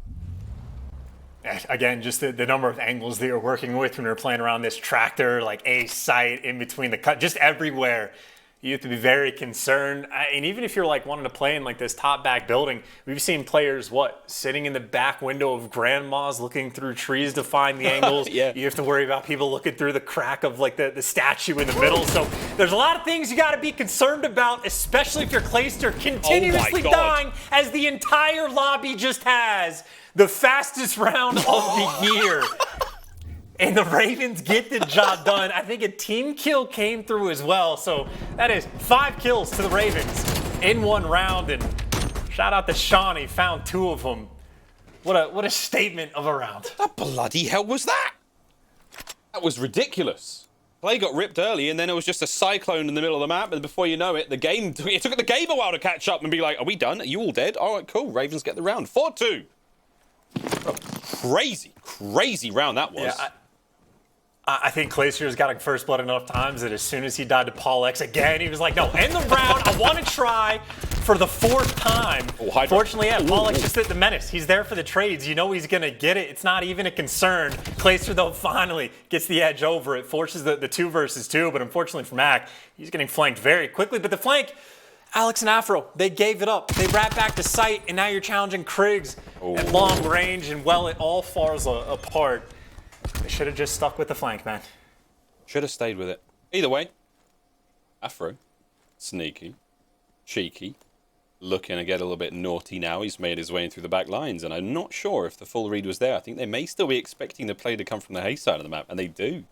Again, just the number of angles that you're working with when you're playing around this tractor, like a site in between the cut, just everywhere. You have to be very concerned. And even if you're like wanting to play in like this top back building, we've seen players, sitting in the back window of grandmas looking through trees to find the angles. Yeah. You have to worry about people looking through the crack of like the statue in the middle. So there's a lot of things you got to be concerned about, especially if your Clayster continuously dying as the entire lobby just has the fastest round of the year. And the Ravens get the job done. I think a team kill came through as well. So that is 5 kills to the Ravens in one round. And shout out to Seany, found 2 of them. What a statement of a round. What the bloody hell was that? That was ridiculous. Play got ripped early, and then it was just a cyclone in the middle of the map. And before you know it, it took the game a while to catch up and be like, are we done? Are you all dead? All right, cool. Ravens get the round. 4-2. Crazy round that was. Yeah, I think Clayster's got first blood enough times that as soon as he died to Paul X again, he was like, no, end the round. I want to try for the 4th time. Oh, Fortunately, yeah, Paul X just hit the menace. He's there for the trades. You know he's going to get it. It's not even a concern. Clayster, though, finally gets the edge over it, forces the 2 versus 2. But unfortunately for Mack, he's getting flanked very quickly. But the flank, Alex and Afro, they gave it up. They ran back to site, and now you're challenging Kriggs at long range, and well, it all falls apart. They should have just stuck with the flank, man. Should have stayed with it. Either way, Afro, sneaky, cheeky, looking to get a little bit naughty now. He's made his way in through the back lines, and I'm not sure if the full read was there. I think they may still be expecting the play to come from the hay side of the map, and they do.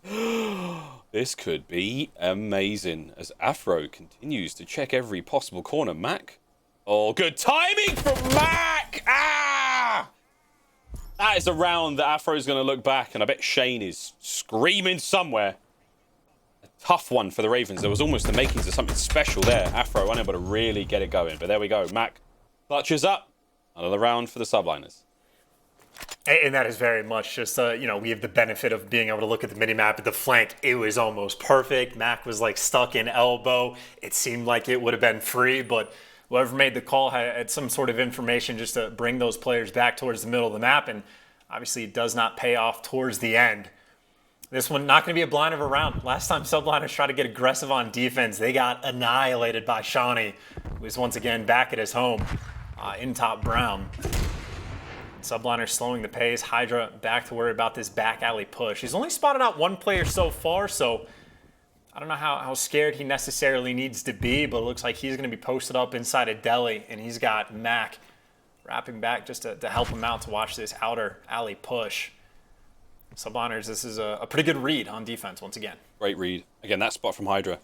This could be amazing as Afro continues to check every possible corner. Mack. Oh, good timing from Mack! Ah! That is a round that Afro's going to look back, and I bet Shane is screaming somewhere. A tough one for the Ravens. There was almost the makings of something special there. Afro unable to really get it going, but there we go. Mack clutches up. Another round for the Subliners. And that is very much just, we have the benefit of being able to look at the mini-map at the flank. It was almost perfect. Mack was like stuck in elbow. It seemed like it would have been free, but whoever made the call had some sort of information just to bring those players back towards the middle of the map, and obviously it does not pay off towards the end. This one not going to be a blind of a round. Last time Subliners tried to get aggressive on defense, they got annihilated by Seany, who is once again back at his home in top brown. Subliners slowing the pace. HyDra back to worry about this back alley push. He's only spotted out 1 player so far, so I don't know how scared he necessarily needs to be, but it looks like he's going to be posted up inside a deli, and he's got Mack wrapping back just to help him out to watch this outer alley push. Subliners, this is a pretty good read on defense once again. Great read. Again, that spot from HyDra.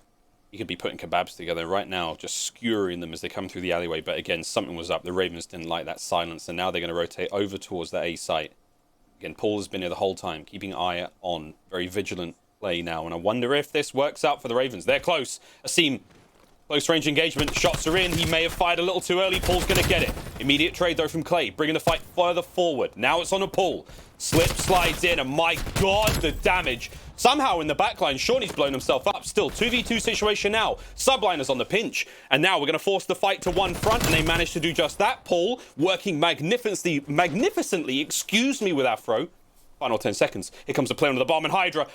He could be putting kebabs together right now, just skewering them as they come through the alleyway. But again, something was up. The Ravens didn't like that silence, and now they're going to rotate over towards the A site. Again, Paul has been here the whole time, keeping an eye on. Very vigilant play now, and I wonder if this works out for the Ravens. They're close. Asim, close range engagement. Shots are in. He may have fired a little too early. Paul's going to get it. Immediate trade, though, from Clay, bringing the fight further forward. Now it's on a Paul. Slip slides in, and my God, the damage. Somehow in the backline, Seany's blown himself up. Still, 2v2 situation now. Subliners on the pinch. And now we're going to force the fight to one front, and they managed to do just that. Paul working magnificently, excuse me, with Afro. Final 10 seconds. Here comes the play under the bomb, and HyDra.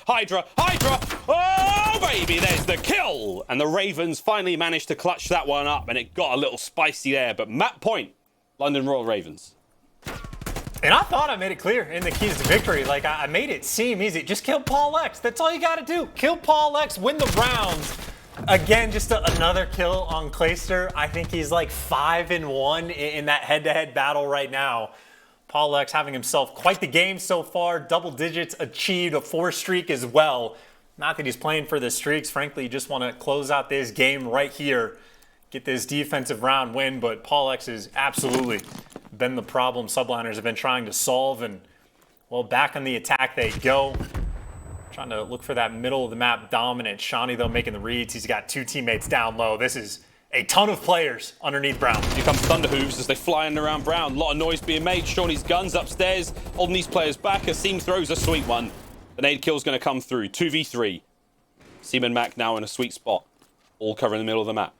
Oh, baby, there's the kill. And the Ravens finally managed to clutch that one up, and it got a little spicy there. But map point, London Royal Ravens. And I thought I made it clear in the keys to victory. Like, I made it seem easy. Just kill Paul X. That's all you got to do. Kill Paul X, win the rounds. Again, just another kill on Clayster. I think he's like 5-1 in that head-to-head battle right now. PaulX having himself quite the game so far. Double digits achieved, a 4 streak as well. Not that he's playing for the streaks. Frankly, you just want to close out this game right here. Get this defensive round win. But PaulX has absolutely been the problem Subliners have been trying to solve. And, well, back on the attack they go. Trying to look for that middle of the map dominant. Seany, though, making the reads. He's got 2 teammates down low. This is a ton of players underneath Brown. Here comes Thunderhooves as they fly in around Brown. A lot of noise being made. Seany's guns upstairs, holding these players back. Asim throws a sweet one. The nade kill's going to come through. 2v3. Asim and Mack now in a sweet spot. All covering the middle of the map.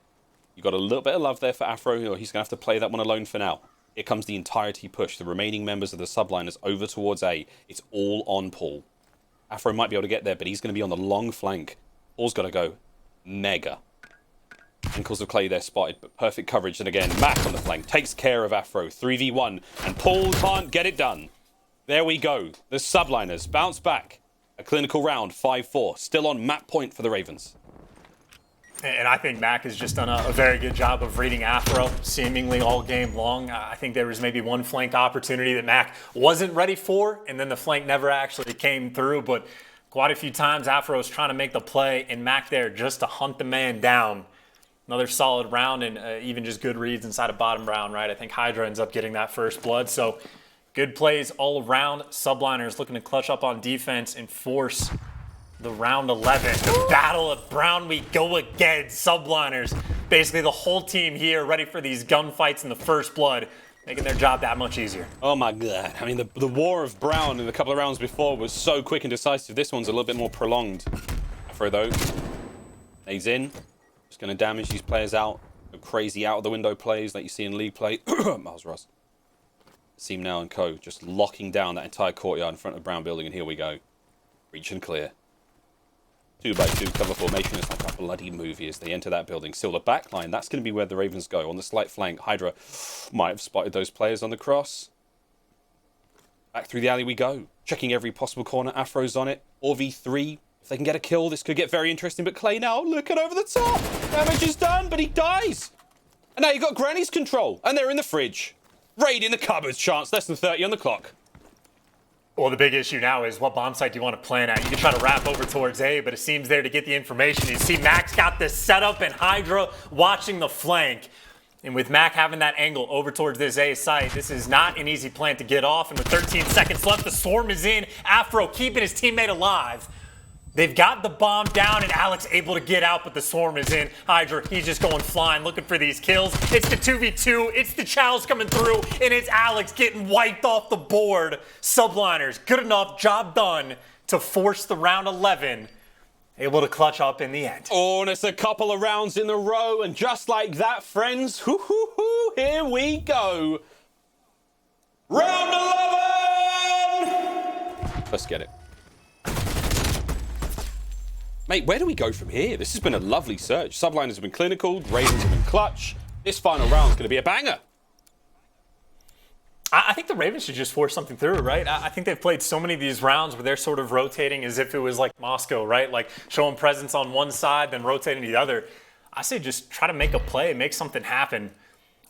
You got a little bit of love there for Afro. He's going to have to play that one alone for now. Here comes the entirety push. The remaining members of the Subliners over towards A. It's all on Paul. Afro might be able to get there, but he's going to be on the long flank. Paul's got to go mega. Ankles of Clay there spotted, but perfect coverage. And again, Mack on the flank takes care of Afro. 3v1, and Paul can't get it done. There we go. The Subliners bounce back. A clinical round, 5-4. Still on map point for the Ravens. And I think Mack has just done a very good job of reading Afro seemingly all game long. I think there was maybe one flank opportunity that Mack wasn't ready for, and then the flank never actually came through. But quite a few times Afro was trying to make the play, and Mack there just to hunt the man down. Another solid round, and even just good reads inside of bottom round, right? I think HyDra ends up getting that first blood. So good plays all around. Subliners looking to clutch up on defense and force the round 11. The battle of Brown we go again. Subliners, basically the whole team here ready for these gunfights in the first blood, making their job that much easier. Oh my god. I mean, the war of Brown in a couple of rounds before was so quick and decisive. This one's a little bit more prolonged. Afro though, nades in. Just going to damage these players out. No crazy out-of-the-window plays like you see in League play. Miles Ross. Asim now and co. Just locking down that entire courtyard in front of the Brown building, and here we go. Reach and clear. 2x2 cover formation is like a bloody movie as they enter that building. Still the back line, that's going to be where the Ravens go. On the slight flank, HyDra might have spotted those players on the cross. Back through the alley we go. Checking every possible corner. Afro's on it. 4v3. If they can get a kill, this could get very interesting. But Clay now looking over the top. Damage is done, but he dies. And now you've got Granny's control. And they're in the fridge. Raid in the cupboards. Chance less than 30 on the clock. Well, the big issue now is what bomb site do you want to plan at? You can try to wrap over towards A, but it seems there to get the information. You see Mack's got this setup and HyDra watching the flank. And with Mack having that angle over towards this A site, this is not an easy plan to get off. And with 13 seconds left, the swarm is in. Afro keeping his teammate alive. They've got the bomb down, and Alex able to get out, but the swarm is in. HyDra, he's just going flying, looking for these kills. It's the 2v2, it's the Chows coming through, and it's Alex getting wiped off the board. Subliners, good enough, job done to force the round 11. Able to clutch up in the end. Oh, and it's a couple of rounds in a row, and just like that, friends, here we go. Round 11! Let's get it. Mate, where do we go from here? This has been a lovely search. Subliners have been clinical, Ravens have been clutch. This final round is going to be a banger. I think the Ravens should just force something through, right? I think they've played so many of these rounds where they're sort of rotating as if it was like Moscow, right? Like showing presence on one side, then rotating to the other. I say just try to make a play, make something happen.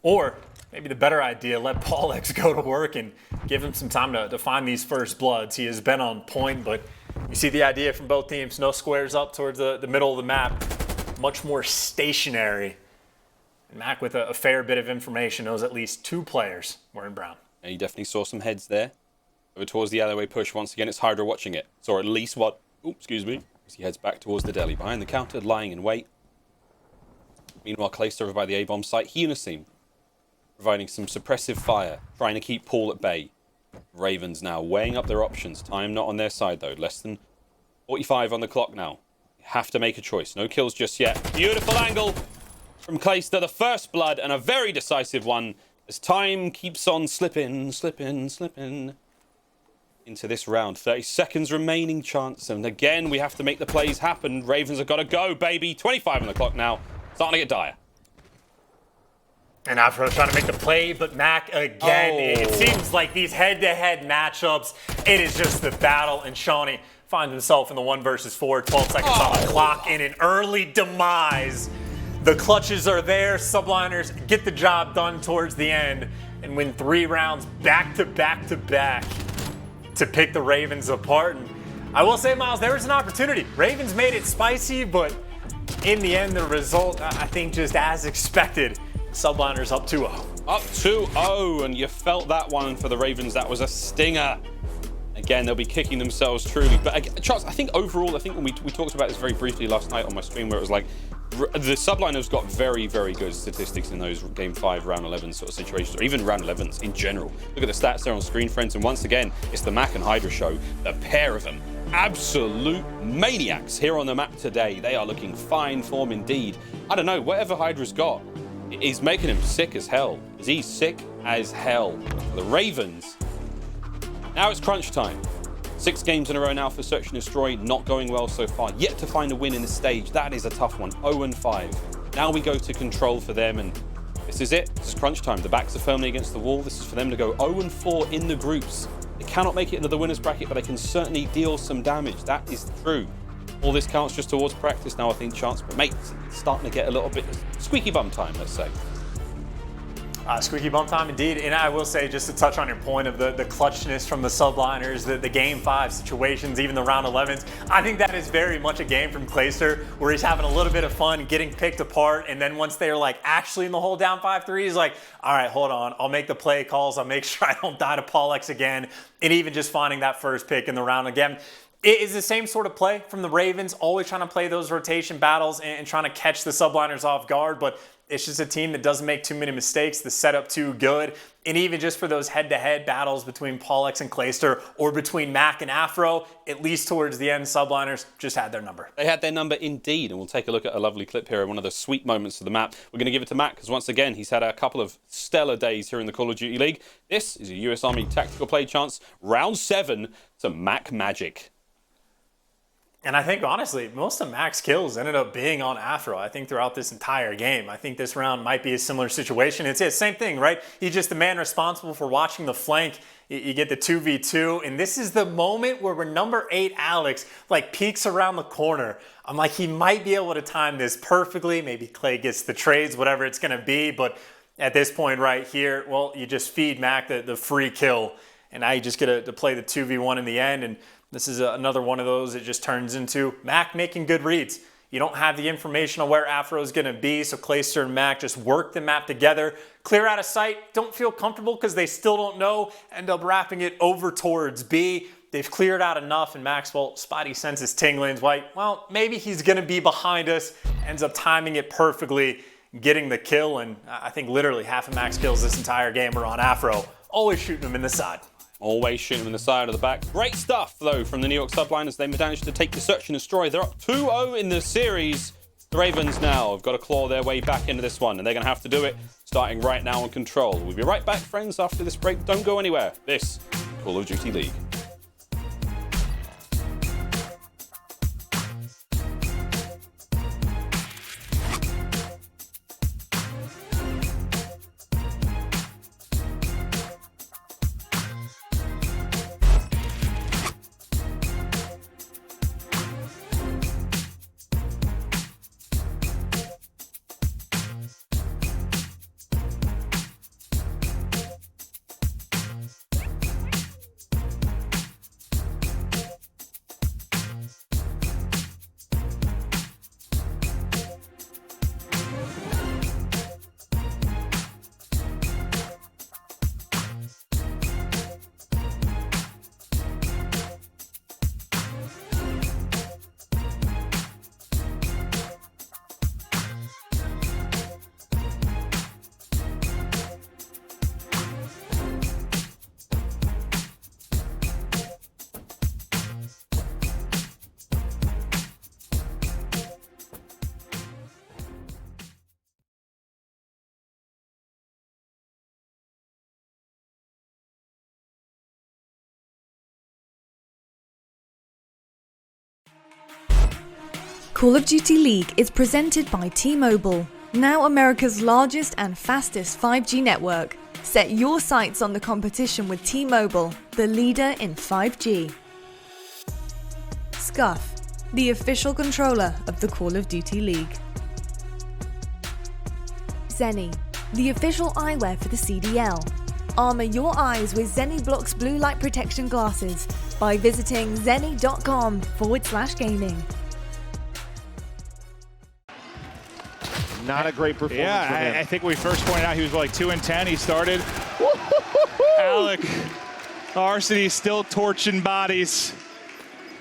Or maybe the better idea, let PaulX go to work and give him some time to find these first bloods. He has been on point, but you see the idea from both teams. No squares up towards the middle of the map. Much more stationary. And Mack with a fair bit of information knows at least 2 players were in Brown. And you definitely saw some heads there. Over towards the alleyway push. Once again, it's HyDra watching it. Saw at least one. Oh, excuse me. As he heads back towards the deli. Behind the counter, lying in wait. Meanwhile, Clayster over by the A-bomb site. He and Asim providing some suppressive fire. Trying to keep Paul at bay. Ravens now weighing up their options. Time not on their side, though. Less than 45 on the clock now. Have to make a choice. No kills just yet. Beautiful angle from Clayster. The first blood and a very decisive one. As time keeps on slipping into this round. 30 seconds remaining, Chance. And again, we have to make the plays happen. Ravens have got to go, baby. 25 on the clock now. Starting to get dire. And Afro trying to make the play, but Mack again. Oh. It seems like these head-to-head matchups, it is just the battle. And Seany finds himself in the 1 versus 4. 12 seconds on the clock in an early demise. The clutches are there. Subliners get the job done towards the end and win 3 rounds back to back to back to pick the Ravens apart. And I will say, Miles, there was an opportunity. Ravens made it spicy, but in the end, the result, I think, just as expected. Subliners up 2-0. Up 2-0, and you felt that one for the Ravens. That was a stinger. Again, they'll be kicking themselves truly. But Charles, I think overall, I think when we talked about this very briefly last night on my stream, where it was like, the Subliners got very, very good statistics in those Game 5, Round 11 sort of situations, or even Round 11s in general. Look at the stats there on screen, friends, and once again, it's the Mack and HyDra show. The pair of them, absolute maniacs here on the map today. They are looking fine form indeed. I don't know, whatever HyDra's got is making him sick as hell. He's sick as hell. The Ravens, now it's crunch time. 6 games in a row now for Search and Destroy, not going well so far. Yet to find a win in this stage. That is a tough one. 0-5. Now we go to Control for them, and this is it. This is crunch time. The backs are firmly against the wall. This is for them to go 0-4 in the groups. They cannot make it into the winner's bracket, but they can certainly deal some damage. That is true. All this counts just towards practice now, I think, Chance. But mate, it's starting to get a little bit squeaky bum time, let's say. Squeaky bum time indeed. And I will say, just to touch on your point of the clutchness from the Subliners, the Game 5 situations, even the Round 11s, I think that is very much a game from Clayster where he's having a little bit of fun getting picked apart. And then once they're like actually in the hole down 5-3, he's like, all right, hold on. I'll make the play calls. I'll make sure I don't die to Pollux again. And even just finding that first pick in the round again. It is the same sort of play from the Ravens, always trying to play those rotation battles and trying to catch the Subliners off guard. But it's just a team that doesn't make too many mistakes. The setup too good. And even just for those head-to-head battles between Pollux and Clayster or between Mack and Afro, at least towards the end, Subliners just had their number. They had their number indeed. And we'll take a look at a lovely clip here, one of the sweet moments of the map. We're going to give it to Mack because once again, he's had a couple of stellar days here in the Call of Duty League. This is a US Army tactical play chance. Round 7 to Mack Magic. And I think, honestly, most of Mack's kills ended up being on Afro, I think, throughout this entire game. I think this round might be a similar situation. It's the same thing, right? He's just the man responsible for watching the flank. You get the 2v2, and this is the moment where number 8, Alex, like, peeks around the corner. I'm like, he might be able to time this perfectly. Maybe Clay gets the trades, whatever it's going to be. But at this point right here, well, you just feed Mack the free kill. And now you just get to play the 2v1 in the end. And this is another one of those it just turns into Mack making good reads. You don't have the information on where Afro is going to be, so Clayster and Mack just work the map together, clear out of sight, don't feel comfortable because they still don't know, end up wrapping it over towards B. They've cleared out enough, and Maxwell, Spotty senses tinglings, like, well, maybe he's going to be behind us, ends up timing it perfectly, getting the kill, and I think literally half of Mack's kills this entire game are on Afro, always shooting him in the side. Always shooting them in the side of the back. Great stuff, though, from the New York Subliners. They managed to take the Search and Destroy. They're up 2-0 in the series. The Ravens now have got to claw their way back into this one, and they're going to have to do it starting right now on Control. We'll be right back, friends, after this break. Don't go anywhere. This is Call of Duty League. Call of Duty League is presented by T-Mobile, now America's largest and fastest 5G network. Set your sights on the competition with T-Mobile, the leader in 5G. Scuf, the official controller of the Call of Duty League. Seany, the official eyewear for the CDL. Armor your eyes with Zenny Blocks blue light protection glasses by visiting zenny.com/gaming. Not a great performance from him. I think we first pointed out he was like 2 and 10. He started. Alec, Arcitys still torching bodies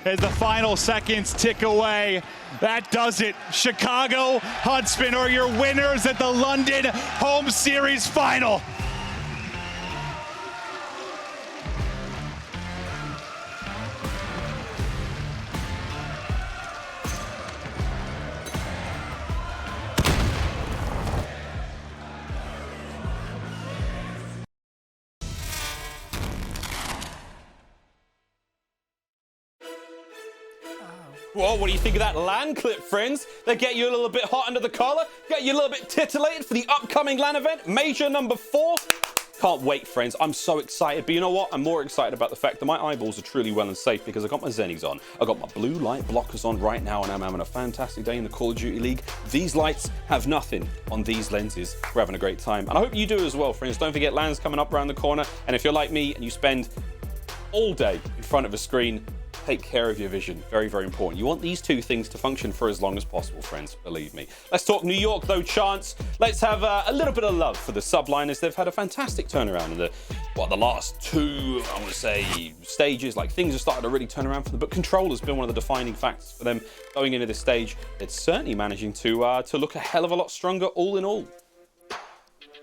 as the final seconds tick away. That does it. Chicago Huntsmen are your winners at the London Home Series final. Well, what do you think of that LAN clip, friends? They get you a little bit hot under the collar, get you a little bit titillated for the upcoming LAN event, Major number 4. Can't wait, friends. I'm so excited. But you know what? I'm more excited about the fact that my eyeballs are truly well and safe because I got my Zennies on. I got my blue light blockers on right now, and I'm having a fantastic day in the Call of Duty League. These lights have nothing on these lenses. We're having a great time. And I hope you do as well, friends. Don't forget LAN's coming up around the corner. And if you're like me and you spend all day in front of a screen, take care of your vision. Very, very important. You want these two things to function for as long as possible, friends. Believe me. Let's talk New York, though, Chance. Let's have a little bit of love for the Subliners. They've had a fantastic turnaround in the last 2, I want to say, stages. Like, things have started to really turn around for them. But control has been one of the defining factors for them going into this stage. It's certainly managing to look a hell of a lot stronger all in all.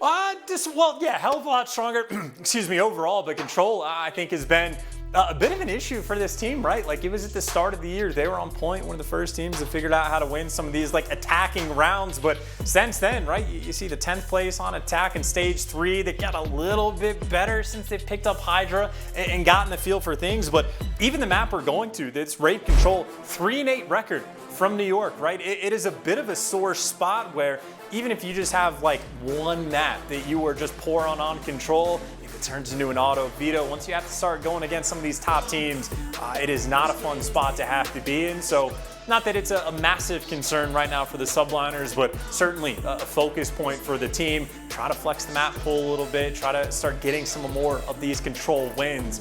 Hell of a lot stronger, excuse me, overall, but control, I think, has been a bit of an issue for this team, right? Like, it was at the start of the year, they were on point, one of the first teams that figured out how to win some of these, like, attacking rounds, but since then, right, you see the 10th place on attack in stage 3, they got a little bit better since they picked up HyDra and gotten the feel for things, but even the map we're going to, this raid control, 3-8 record from New York, right? It is a bit of a sore spot where even if you just have like one map that you were just poor on control, if it turns into an auto veto, once you have to start going against some of these top teams, it is not a fun spot to have to be in. So not that it's a massive concern right now for the Subliners, but certainly a focus point for the team. Try to flex the map pool a little bit, try to start getting some more of these control wins.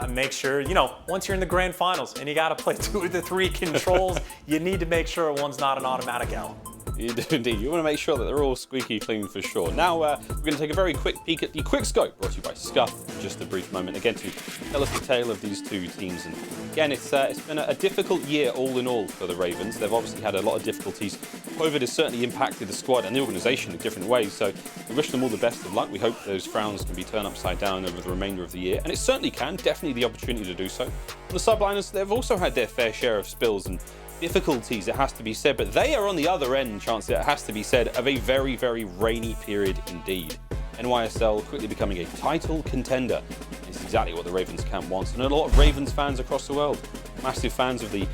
Make sure, once you're in the grand finals and you got to play 2 of the 3 controls, you need to make sure one's not an automatic L. You do indeed. You want to make sure that they're all squeaky clean for sure. Now, we're going to take a very quick peek at the quick scope brought to you by Scump for just a brief moment. Again, to tell us the tale of these two teams. And again, it's been a difficult year all in all for the Ravens. They've obviously had a lot of difficulties. COVID has certainly impacted the squad and the organization in different ways. So we wish them all the best of luck. We hope those frowns can be turned upside down over the remainder of the year. And it certainly can. Definitely the opportunity to do so. And the Subliners, they've also had their fair share of spills and difficulties, it has to be said, but they are on the other end, Chance, it has to be said, of a very, very rainy period indeed. NYSL quickly becoming a title contender. It's exactly what the Ravens camp wants, and a lot of Ravens fans across the world, massive fans of the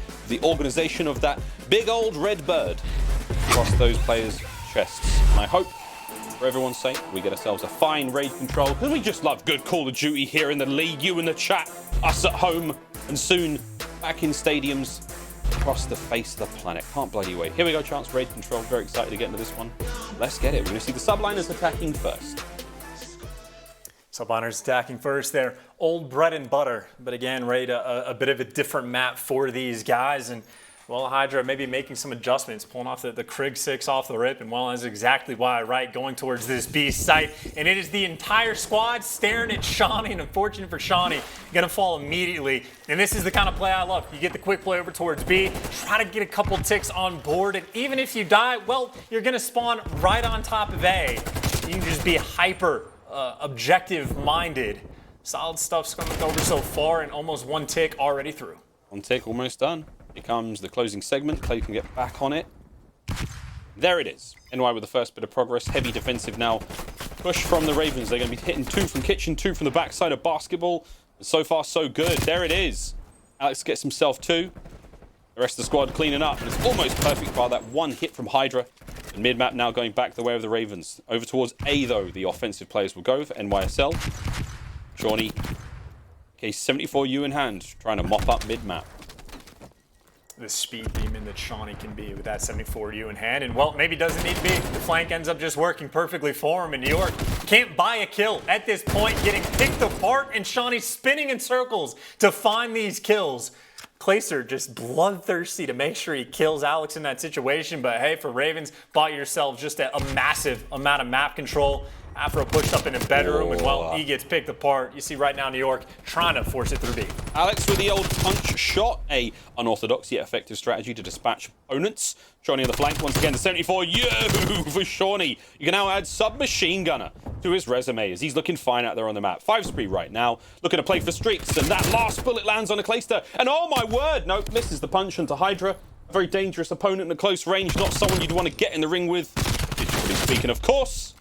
organization of that big old red bird across those players' chests. And I hope, for everyone's sake, we get ourselves a fine raid control, because we just love good Call of Duty here in the league, you in the chat, us at home, and soon back in stadiums across the face of the planet. Can't bloody wait. Here we go, Chance, raid control. Very excited to get into this one. Let's get it. We're going to see the Subliners attacking first. Subliners attacking first. They're old bread and butter, but again, raid a bit of a different map for these guys. And well, HyDra maybe making some adjustments, pulling off the Crimsix off the rip, and well, that's exactly why, right, going towards this B site. And it is the entire squad staring at Seany, and unfortunate for Seany, gonna fall immediately. And this is the kind of play I love. You get the quick play over towards B, try to get a couple ticks on board, and even if you die, well, you're gonna spawn right on top of A. You can just be hyper objective-minded. Solid stuff's coming over so far, and almost 1 tick already through. 1 tick almost done. Here comes the closing segment. Clay can get back on it. There it is. NY with the first bit of progress. Heavy defensive now. Push from the Ravens. They're going to be hitting 2 from kitchen, 2 from the backside of basketball. And so far, so good. There it is. Alex gets himself 2. The rest of the squad cleaning up. And it's almost perfect by that 1 hit from HyDra. And mid-map now going back the way of the Ravens. Over towards A, though, the offensive players will go for NYSL. Shawnee, K74U in hand, trying to mop up mid-map. the speed demon that Seany can be with that 74U in hand. And, well, maybe doesn't need to be. The flank ends up just working perfectly for him. And New York can't buy a kill at this point, getting picked apart, and Seany spinning in circles to find these kills. Clayster just bloodthirsty to make sure he kills Alex in that situation. But, hey, for Ravens, bought yourself just a massive amount of map control. Afro pushed up in a bedroom, and, well, he gets picked apart. You see right now New York trying to force it through B. Alex with the old punch shot, a unorthodox yet effective strategy to dispatch opponents. Seany on the flank once again, the 74U for Seany. You can now add submachine gunner to his resume as he's looking fine out there on the map. 5 spree right now, looking to play for streaks, and that last bullet lands on a Clayster, and oh my word, nope, misses the punch onto HyDra. A very dangerous opponent at close range, not someone you'd want to get in the ring with, digitally speaking, of course.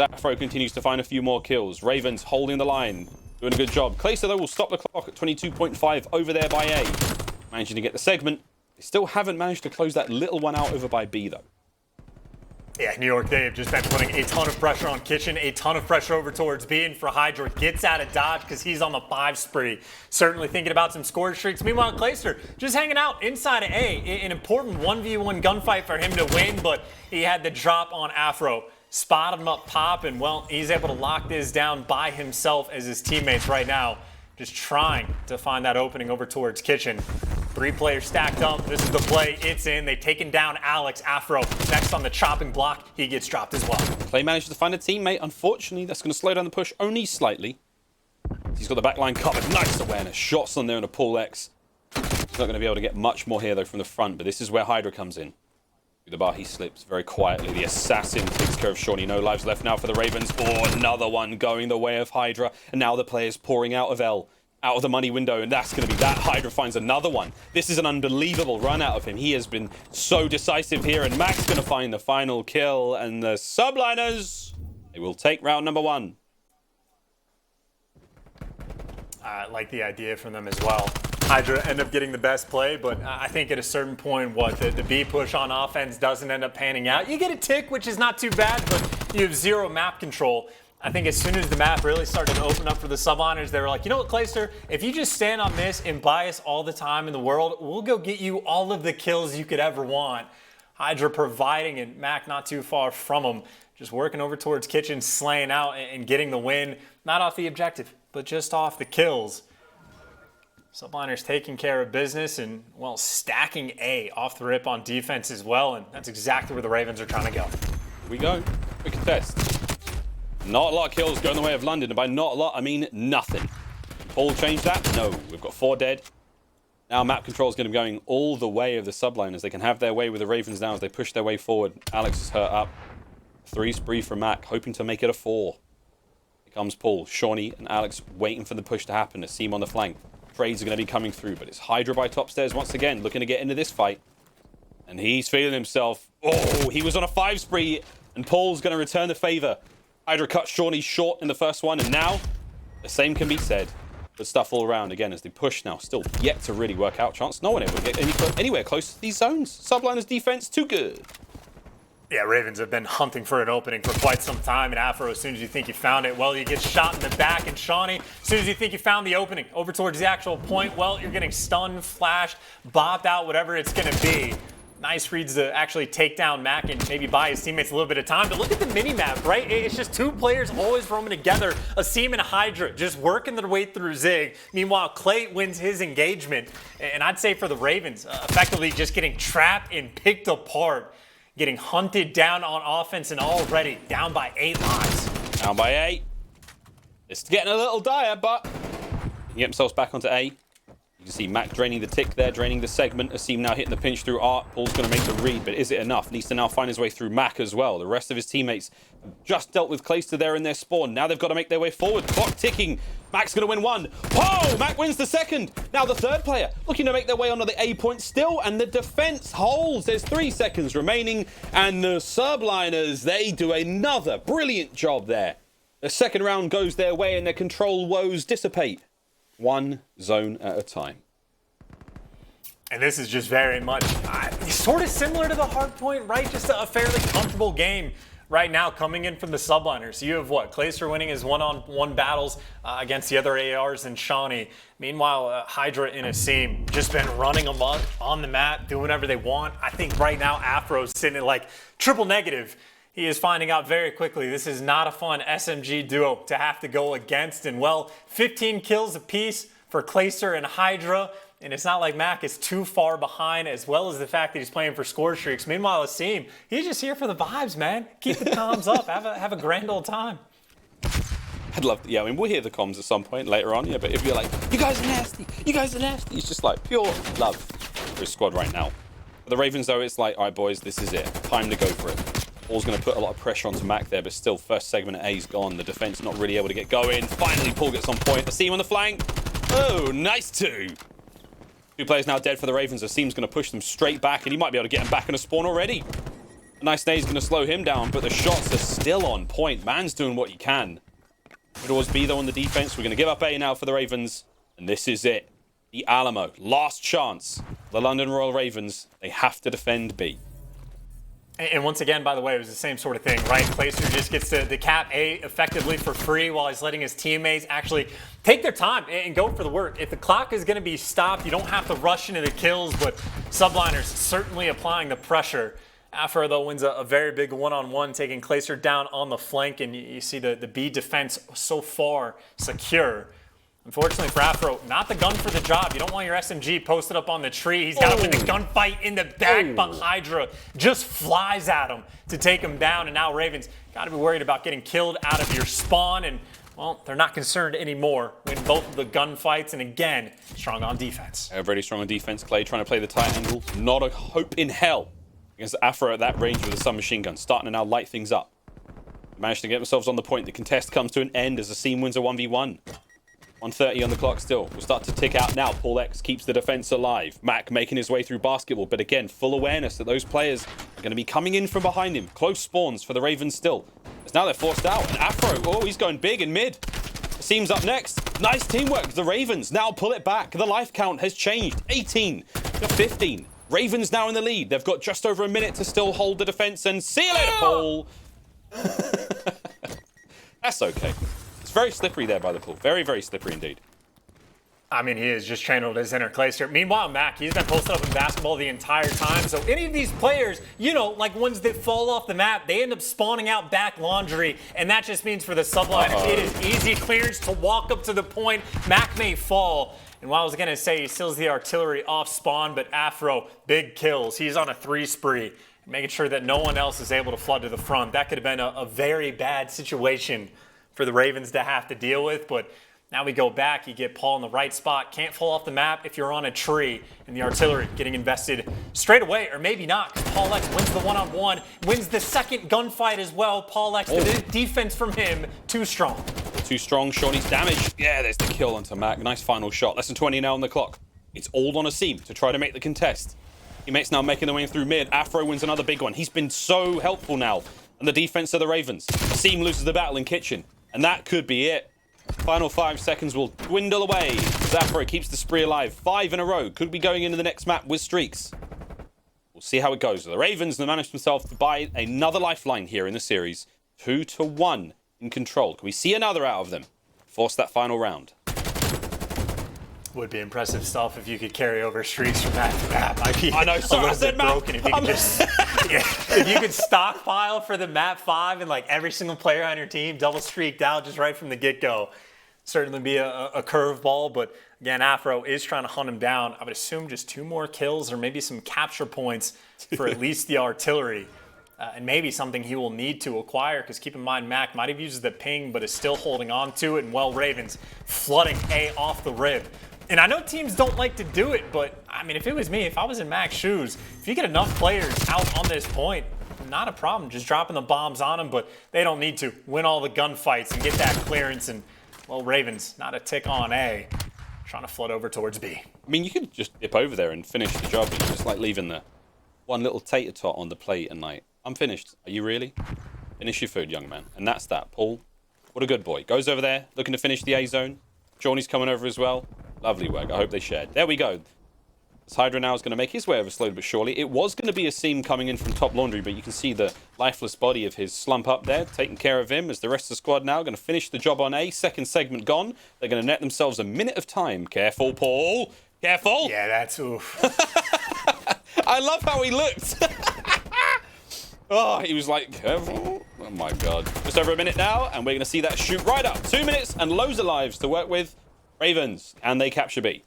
Afro continues to find a few more kills. Ravens holding the line, doing a good job. Clayster, though, will stop the clock at 22.5 over there by A. Managing to get the segment. They still haven't managed to close that little one out over by B, though. Yeah, New York, they have just been putting a ton of pressure on Kitchen, a ton of pressure over towards B, and for HyDra, gets out of dodge because he's on the 5 spree. Certainly thinking about some score streaks. Meanwhile, Clayster just hanging out inside of A. An important 1v1 gunfight for him to win, but he had the drop on Afro. Spotted him up pop, and, well, he's able to lock this down by himself as his teammates right now just trying to find that opening over towards Kitchen. 3 players stacked up. This is the play. It's in. They've taken down Alex. Afro next on the chopping block. He gets dropped as well. Clay manages to find a teammate. Unfortunately, that's going to slow down the push only slightly. He's got the backline covered. Nice awareness. Shots on there in a pull X. He's not going to be able to get much more here, though, from the front, but this is where HyDra comes in. Through the bar, he slips very quietly. The assassin takes care of Seany. No lives left now for the Ravens. Oh, another one going the way of HyDra. And now the players pouring out of L, out of the money window, and that's going to be that. HyDra finds another one. This is an unbelievable run out of him. He has been so decisive here, and Mack's going to find the final kill. And the Subliners, they will take round number 1. I like the idea from them as well. HyDra end up getting the best play, but I think at a certain point, the B push on offense doesn't end up panning out. You get a tick, which is not too bad, but you have 0 map control. I think as soon as the map really started to open up for the Subliners, they were like, you know what, Clayster, if you just stand on this and buy us all the time in the world, we'll go get you all of the kills you could ever want. HyDra providing, and Mack not too far from him, just working over towards Kitchen, slaying out and getting the win, not off the objective, but just off the kills. Subliners taking care of business and, well, stacking A off the rip on defense as well, and that's exactly where the Ravens are trying to go. Here we go. Quick test. Not a lot of kills going the way of London, and by not a lot, I mean nothing. Paul change that? No. We've got 4 dead. Now map control is going to be going all the way of the Subliners. They can have their way with the Ravens now as they push their way forward. Alex is hurt up. 3 spree from Mack, hoping to make it a 4. Here comes Paul, Seany, and Alex waiting for the push to happen. Asim on the flank. Trades are going to be coming through, but it's HyDra by top stairs once again, looking to get into this fight. And he's feeling himself. Oh, he was on a 5 spree, and Paul's going to return the favor. HyDra cut Seany short in the first one, and now the same can be said. Good stuff all around again as they push now. Still yet to really work out chance. No one able to get anywhere close to these zones. Subliners defense too good. Yeah, Ravens have been hunting for an opening for quite some time, and Afro, as soon as you think you found it, well, you get shot in the back, and Seany, as soon as you think you found the opening, over towards the actual point, well, you're getting stunned, flashed, bopped out, whatever it's going to be. Nice reads to actually take down Mack and maybe buy his teammates a little bit of time. But look at the mini-map, right? It's just 2 players always roaming together. Asim and HyDra just working their way through Zig. Meanwhile, Clay wins his engagement. And I'd say for the Ravens, effectively just getting trapped and picked apart. Getting hunted down on offense and already down by 8 lives. Down by 8. It's getting a little dire, but he can get themselves back onto A. You can see Mack draining the tick there, draining the segment. Asim now hitting the pinch through Art. Paul's going to make the read, but is it enough? Needs to now find his way through Mack as well. The rest of his teammates have just dealt with Clayster there in their spawn. Now they've got to make their way forward. Clock ticking. Mack's going to win 1. Oh, Mack wins the 2nd. Now the 3rd player looking to make their way onto the A point still, and the defense holds. There's 3 seconds remaining, and the Subliners, they do another brilliant job there. The 2nd round goes their way, and their control woes dissipate. 1 zone at a time. And this is just very much sort of similar to the hard point, right? Just a fairly comfortable game. right now coming in from the Subliners. You have what? Clayster winning his one-on-one battles against the other ARs and Seany. Meanwhile, HyDra and Asim just been running amok on the map, doing whatever they want. I think right now Afro's sitting at like triple negative. He is finding out very quickly this is not a fun SMG duo to have to go against. And well, 15 kills apiece for Clayster and HyDra. And it's not like Mack is too far behind, as well as the fact that he's playing for score streaks. Meanwhile, Asim, he's just here for the vibes, man. Keep the comms up. Have a grand old time. I'd love to, yeah, I mean, we'll hear the comms at some point later on, yeah, but if you're like, you guys are nasty, you guys are nasty, it's just like pure love for his squad right now. For the Ravens, though, it's like, all right, boys, this is it. Time to go for it. Paul's going to put a lot of pressure onto Mack there, but still, first segment of A's gone. The defense not really able to get going. Finally, Paul gets on point. Asim on the flank. Oh, nice two. Two players now dead for the Ravens. Asim's going to push them straight back, and he might be able to get him back in a spawn already. A nice nade's going to slow him down, but the shots are still on point. Man's doing what he can. It always be, though, on the defense. We're going to give up A now for the Ravens, and this is it. The Alamo, last chance. The London Royal Ravens, they have to defend B. And once again, by the way, it was the same sort of thing, right? Clayster just gets to cap A effectively for free while he's letting his teammates actually take their time and go for the work. If the clock is going to be stopped, you don't have to rush into the kills, but Subliners certainly applying the pressure. Afro, though, wins a very big one-on-one, taking Clayster down on the flank, and you see the B defense so far secure. Unfortunately for Afro, not the gun for the job. You don't want your SMG posted up on the tree. He's got to win the gunfight in the back, but HyDra just flies at him to take him down. And now Ravens got to be worried about getting killed out of your spawn. And, well, they're not concerned anymore. Win both of the gunfights, and again, strong on defense. Very strong on defense. Clay trying to play the tight angle. Not a hope in hell against Afro at that range with a submachine gun. Starting to now light things up. Managed to get themselves on the point. The contest comes to an end as Asim wins a 1v1. 1:30 on the clock still. We'll start to tick out now. Paul X keeps the defense alive. Mack making his way through basketball, but again, full awareness that those players are going to be coming in from behind him. Close spawns for the Ravens still. As now they're forced out. And Afro, oh, he's going big in mid. Asim's up next. Nice teamwork. The Ravens now pull it back. The life count has changed. 18 to 15. Ravens now in the lead. They've got just over a minute to still hold the defense and see you later, Paul. That's okay. Very slippery there by the pool. Very slippery indeed. I mean, he is just channeled his inner Clayster. Meanwhile, Mack, he's been posted up in basketball the entire time. So any of these players, you know, like ones that fall off the map, they end up spawning out back laundry. And that just means for the subliners, it is easy clearance to walk up to the point. Mack may fall. And while I was going to say he steals the artillery off spawn, but Afro, big kills. He's on a 3 spree, making sure that no one else is able to flood to the front. That could have been a very bad situation for the Ravens to have to deal with, but now we go back, you get Paul in the right spot, can't fall off the map if you're on a tree, and the artillery getting invested straight away, or maybe not, because Paul X wins the one-on-one, wins the second gunfight as well. Paul X, the defense from him, too strong. Too strong, Seany's damage. Yeah, there's the kill onto Mack. Nice final shot. Less than 20 now on the clock. It's all on Asim to try to make the contest. Teammates now making their way through mid. Afro wins another big one. He's been so helpful now on the defense of the Ravens. Asim loses the battle in kitchen. And that could be it. Final 5 seconds will dwindle away. Afro keeps the spree alive. 5 in a row. Could be going into the next map with streaks. We'll see how it goes. The Ravens have managed themselves to buy another lifeline here in the series. 2-1 in control. Can we see another out of them? Force that final round. Would be impressive stuff if you could carry over streaks from map to map. I know, sorry, I said map. Broken if you could just, if you could stockpile for the map 5 and like every single player on your team double streaked out just right from the get-go. Certainly be a curveball, but again, Afro is trying to hunt him down. I would assume just 2 more kills or maybe some capture points for at least the artillery. And maybe something he will need to acquire, because keep in mind, Mack might have used the ping, but is still holding on to it. And well, Ravens flooding A off the rib. And I know teams don't like to do it, but I mean, if it was me, if I was in Mack's shoes, if you get enough players out on this point, not a problem, just dropping the bombs on them, but they don't need to. Win all the gunfights and get that clearance, and, well, Ravens, not a tick on A, trying to flood over towards B. I mean, you could just dip over there and finish the job, and just like leaving the one little tater tot on the plate and like, I'm finished. Are you really? Finish your food, young man. And that's that. Paul, what a good boy. Goes over there, looking to finish the A zone. Seany's coming over as well. Lovely work. I hope they shared. There we go. HyDra now is going to make his way over slowly but surely. It was going to be Asim coming in from top laundry, but you can see the lifeless body of his slump up there, taking care of him as the rest of the squad now going to finish the job on A. Second segment gone. They're going to net themselves a minute of time. Careful, Paul. Careful. Yeah, that's oof. I love how he looked. Oh, he was like, careful. Oh my God. Just over a minute now, and we're going to see that shoot right up. 2 minutes and loads of lives to work with. Ravens, and they capture B.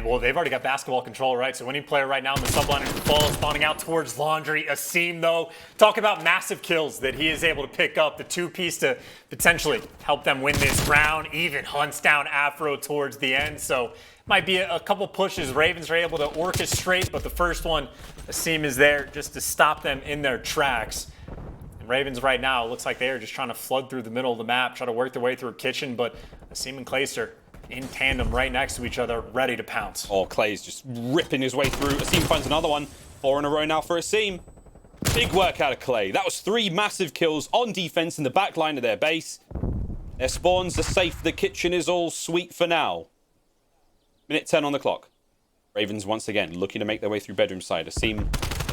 Well, they've already got basketball control, right? So winning player right now in the Subliners ball spawning out towards laundry. Asim, though, talk about massive kills that he is able to pick up. The two-piece to potentially help them win this round. Even hunts down Afro towards the end. So might be a couple pushes Ravens are able to orchestrate, but the first one, Asim is there just to stop them in their tracks. And Ravens right now, looks like they are just trying to flood through the middle of the map, try to work their way through a kitchen, but Asim and Clayster in tandem right next to each other, ready to pounce. Oh, Clay's just ripping his way through. Asim finds another one. 4 in a row now for Asim. Big work out of Clay. That was 3 massive kills on defense in the back line of their base. Their spawns are safe. The kitchen is all sweet for now. Minute 10 on the clock. Ravens once again looking to make their way through bedroom side. Asim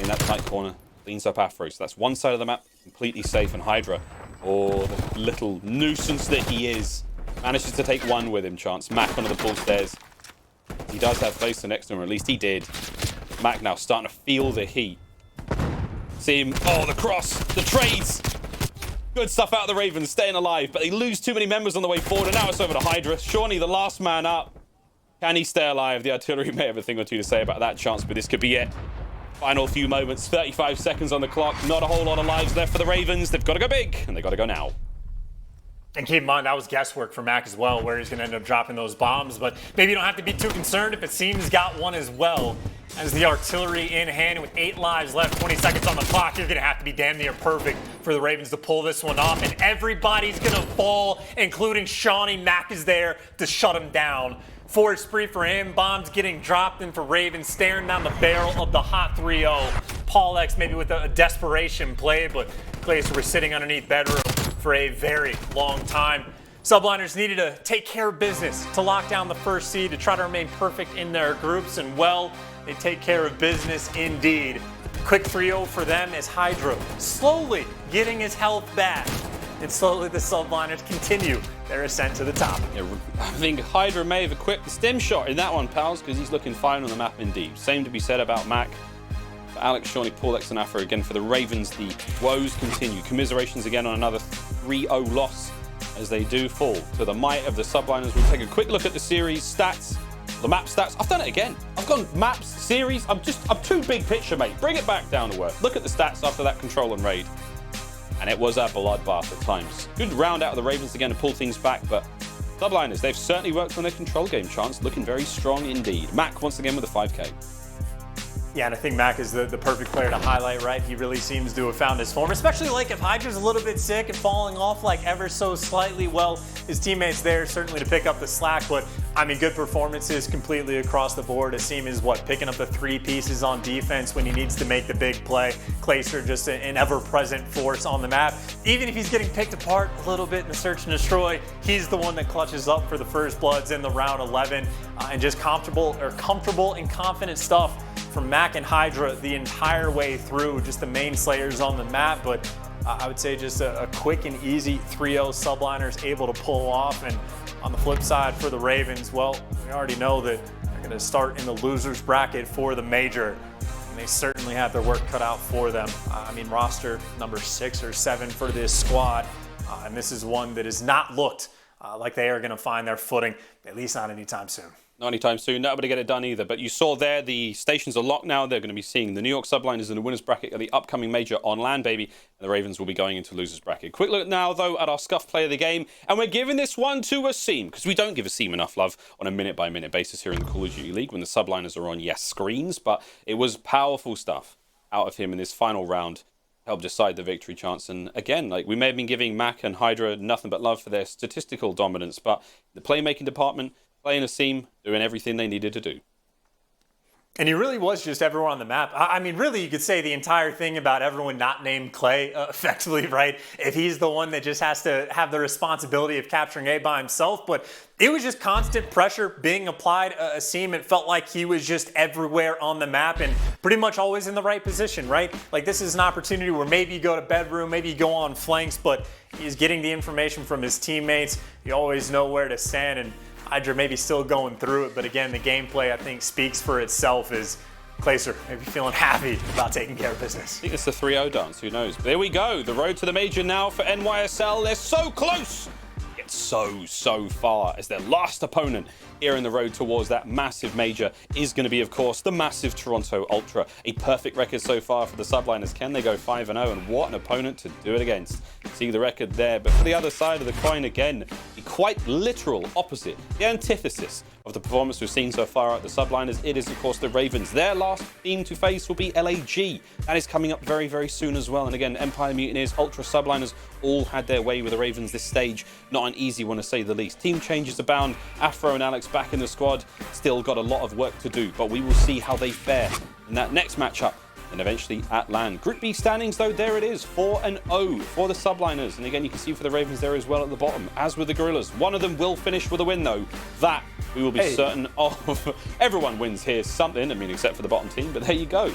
in that tight corner. Cleans up Afro. So that's one side of the map completely safe. And HyDra, oh, the little nuisance that he is, manages to take one with him, chance. Mack onto the pool stairs. He does have Clayster next to him, or at least he did. Mack now starting to feel the heat. See him. Oh, the cross. The trades. Good stuff out of the Ravens, staying alive, but they lose too many members on the way forward, and now it's over to HyDra. Seany, the last man up. Can he stay alive? The artillery may have a thing or two to say about that chance, but this could be it. Final few moments, 35 seconds on the clock. Not a whole lot of lives left for the Ravens. They've got to go big, and they've got to go now. And keep in mind, that was guesswork for Mack as well, where he's going to end up dropping those bombs. But maybe you don't have to be too concerned if Asim's got one as well. As the artillery in hand with 8 lives left, 20 seconds on the clock, you're going to have to be damn near perfect for the Ravens to pull this one off. And everybody's going to fall, including Seany. Mack is there to shut him down. Forward spree for him, bombs getting dropped in for Ravens, staring down the barrel of the hot 3-0. Paul X maybe with a desperation play, but Clayster was sitting underneath bedroom for a very long time. Subliners needed to take care of business to lock down the first seed, to try to remain perfect in their groups, and well, they take care of business indeed. Quick 3-0 for them as HyDra slowly getting his health back. And slowly the Subliners continue their ascent to the top. Yeah, I think HyDra may have equipped the stem shot in that one, pals, because he's looking fine on the map indeed. Same to be said about Mack. For Alex, Seany, Paul X, and Afro again for the Ravens. The woes continue. Commiserations again on another 3-0 loss as they do fall to the might of the Subliners. We'll take a quick look at the series stats, the map stats. I've done it again. I've gone maps, series. I'm too big picture, mate. Bring it back down to earth. Look at the stats after that control and raid. And it was a bloodbath at times. Good round out of the Ravens again to pull things back, but Subliners, they've certainly worked on their control game chance, looking very strong indeed. Mack once again with a 5K. Yeah, and I think Mack is the perfect player to highlight, right? He really seems to have found his form, especially like if HyDra's a little bit sick and falling off like ever so slightly. Well, his teammates there certainly to pick up the slack, but I mean, good performances completely across the board. Asim is picking up the 3 pieces on defense when he needs to make the big play. Clayster just an ever-present force on the map. Even if he's getting picked apart a little bit in the search and destroy, he's the one that clutches up for the first bloods in the round 11, and just comfortable and confident stuff from Mack and HyDra the entire way through, just the main slayers on the map. But I would say just a quick and easy 3-0 Subliners able to pull off. And on the flip side for the Ravens, well, we already know that they're going to start in the losers bracket for the major, and they certainly have their work cut out for them. I mean, roster number 6 or 7 for this squad, and this is one that has not looked like they are going to find their footing, at least not anytime soon. Not anytime soon. Not able to get it done either. But you saw there, the stations are locked now. They're going to be seeing the New York Subliners in the winners bracket at the upcoming major on land, baby. And the Ravens will be going into losers bracket. Quick look now, though, at our scuff play of the game. And we're giving this one to Asim, because we don't give Asim enough love on a minute-by-minute basis here in the Call of Duty League when the Subliners are on, yes, screens. But it was powerful stuff out of him in this final round. Helped decide the victory chance. And again, we may have been giving Mack and HyDra nothing but love for their statistical dominance. But the playmaking department, playing Asim, doing everything they needed to do. And he really was just everyone on the map. I mean, really, you could say the entire thing about everyone not named Clay, effectively, right? If he's the one that just has to have the responsibility of capturing A by himself. But it was just constant pressure being applied. Asim, it felt like he was just everywhere on the map and pretty much always in the right position, right? Like, this is an opportunity where maybe you go to bedroom, maybe you go on flanks, but he's getting the information from his teammates. You always know where to stand, and HyDra maybe still going through it, but again, the gameplay I think speaks for itself. Is Clayster maybe feeling happy about taking care of business. I think it's the 3-0 dance, who knows? But there we go, the road to the major now for NYSL. They're so close, yet so far, as their last opponent here in the road towards that massive major is going to be, of course, the massive Toronto Ultra. A perfect record so far for the Subliners. Can they go 5-0? And what an opponent to do it against. See the record there. But for the other side of the coin, again, the quite literal opposite, the antithesis of the performance we've seen so far at the Subliners. It is, of course, the Ravens. Their last team to face will be LAG. That is coming up very soon as well. And again, Empire Mutineers, Ultra Subliners all had their way with the Ravens this stage. Not an easy one, to say the least. Team changes abound. Afro and Alex back in the squad. Still got a lot of work to do, but we will see how they fare in that next matchup and eventually at LAN. Group B standings, though, there it is, 4-0 for the Subliners. And again, you can see for the Ravens there as well at the bottom, as with the Guerrillas. One of them will finish with a win, though. That we will be certain of. Everyone wins here something, I mean, except for the bottom team, but there you go.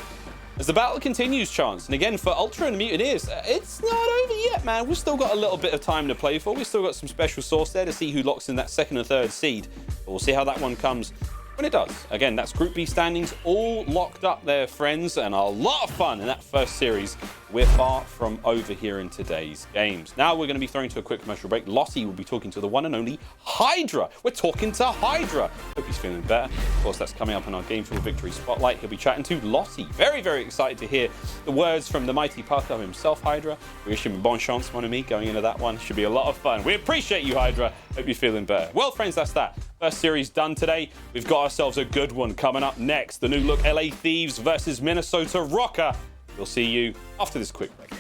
As the battle continues, Chance, and again, for Ultra and Mutineers, it's not over yet, man. We've still got a little bit of time to play for. We've still got some special sauce there to see who locks in that second and third seed. But we'll see how that one comes when it does. Again, that's Group B standings all locked up there, friends, and a lot of fun in that first series. We're far from over here in today's games. Now we're going to be throwing to a quick commercial break. Lottie will be talking to the one and only HyDra. We're talking to HyDra. Hope he's feeling better. Of course, that's coming up in our Game Fuel Victory Spotlight. He'll be chatting to Lottie. Very excited to hear the words from the mighty Parker himself, HyDra. We wish him bon chance, mon ami, going into that one. Should be a lot of fun. We appreciate you, HyDra. Hope you're feeling better. Well, friends, that's that. First series done today. We've got ourselves a good one coming up next. The new look LA Thieves versus Minnesota Røkkr. We'll see you after this quick break.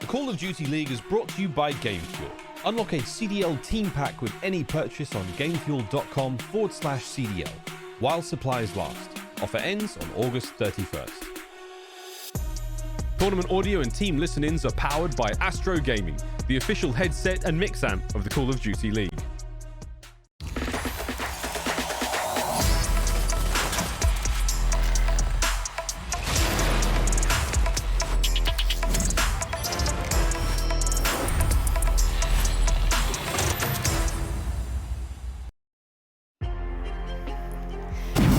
The Call of Duty League is brought to you by GameFuel. Unlock a CDL team pack with any purchase on gamefuel.com/CDL while supplies last. Offer ends on August 31st. Tournament audio and team listen-ins are powered by Astro Gaming, the official headset and mix amp of the Call of Duty League.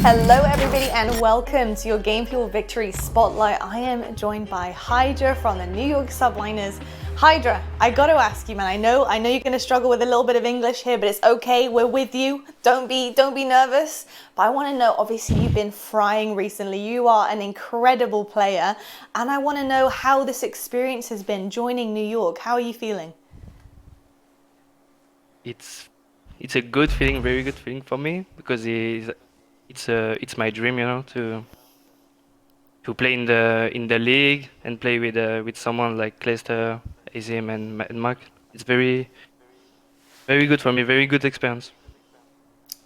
Hello everybody and welcome to your Game Fuel Victory Spotlight. I am joined by HyDra from the New York Subliners. HyDra, I got to ask you, man. I know you're going to struggle with a little bit of English here, but it's okay. We're with you. Don't be nervous. But I want to know, obviously you've been frying recently. You are an incredible player, and I want to know how this experience has been joining New York. How are you feeling? It's a good feeling, very good feeling for me, because it's my dream, you know, to play in the league and play with someone like Clayster, Asim and Mack. It's very good for me, very good experience.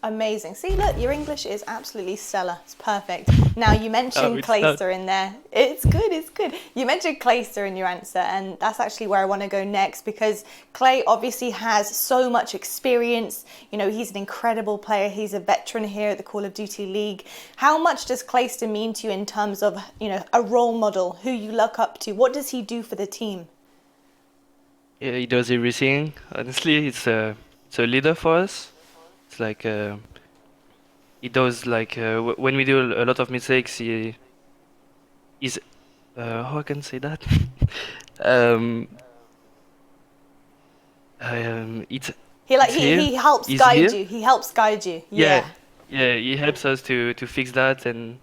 Amazing. See, look, your English is absolutely stellar. It's perfect. Now, you mentioned Clayster in there. It's good, it's good. You mentioned Clayster in your answer, and that's actually where I want to go next, because Clay obviously has so much experience. You know, he's an incredible player. He's a veteran here at the Call of Duty League. How much does Clayster mean to you in terms of, you know, a role model, who you look up to? What does he do for the team? Yeah, he does everything. Honestly, it's a leader for us. It's like he does like when we do a lot of mistakes, he's how I can say that? He helps guide you. He helps guide you. Yeah, he helps us to fix that, and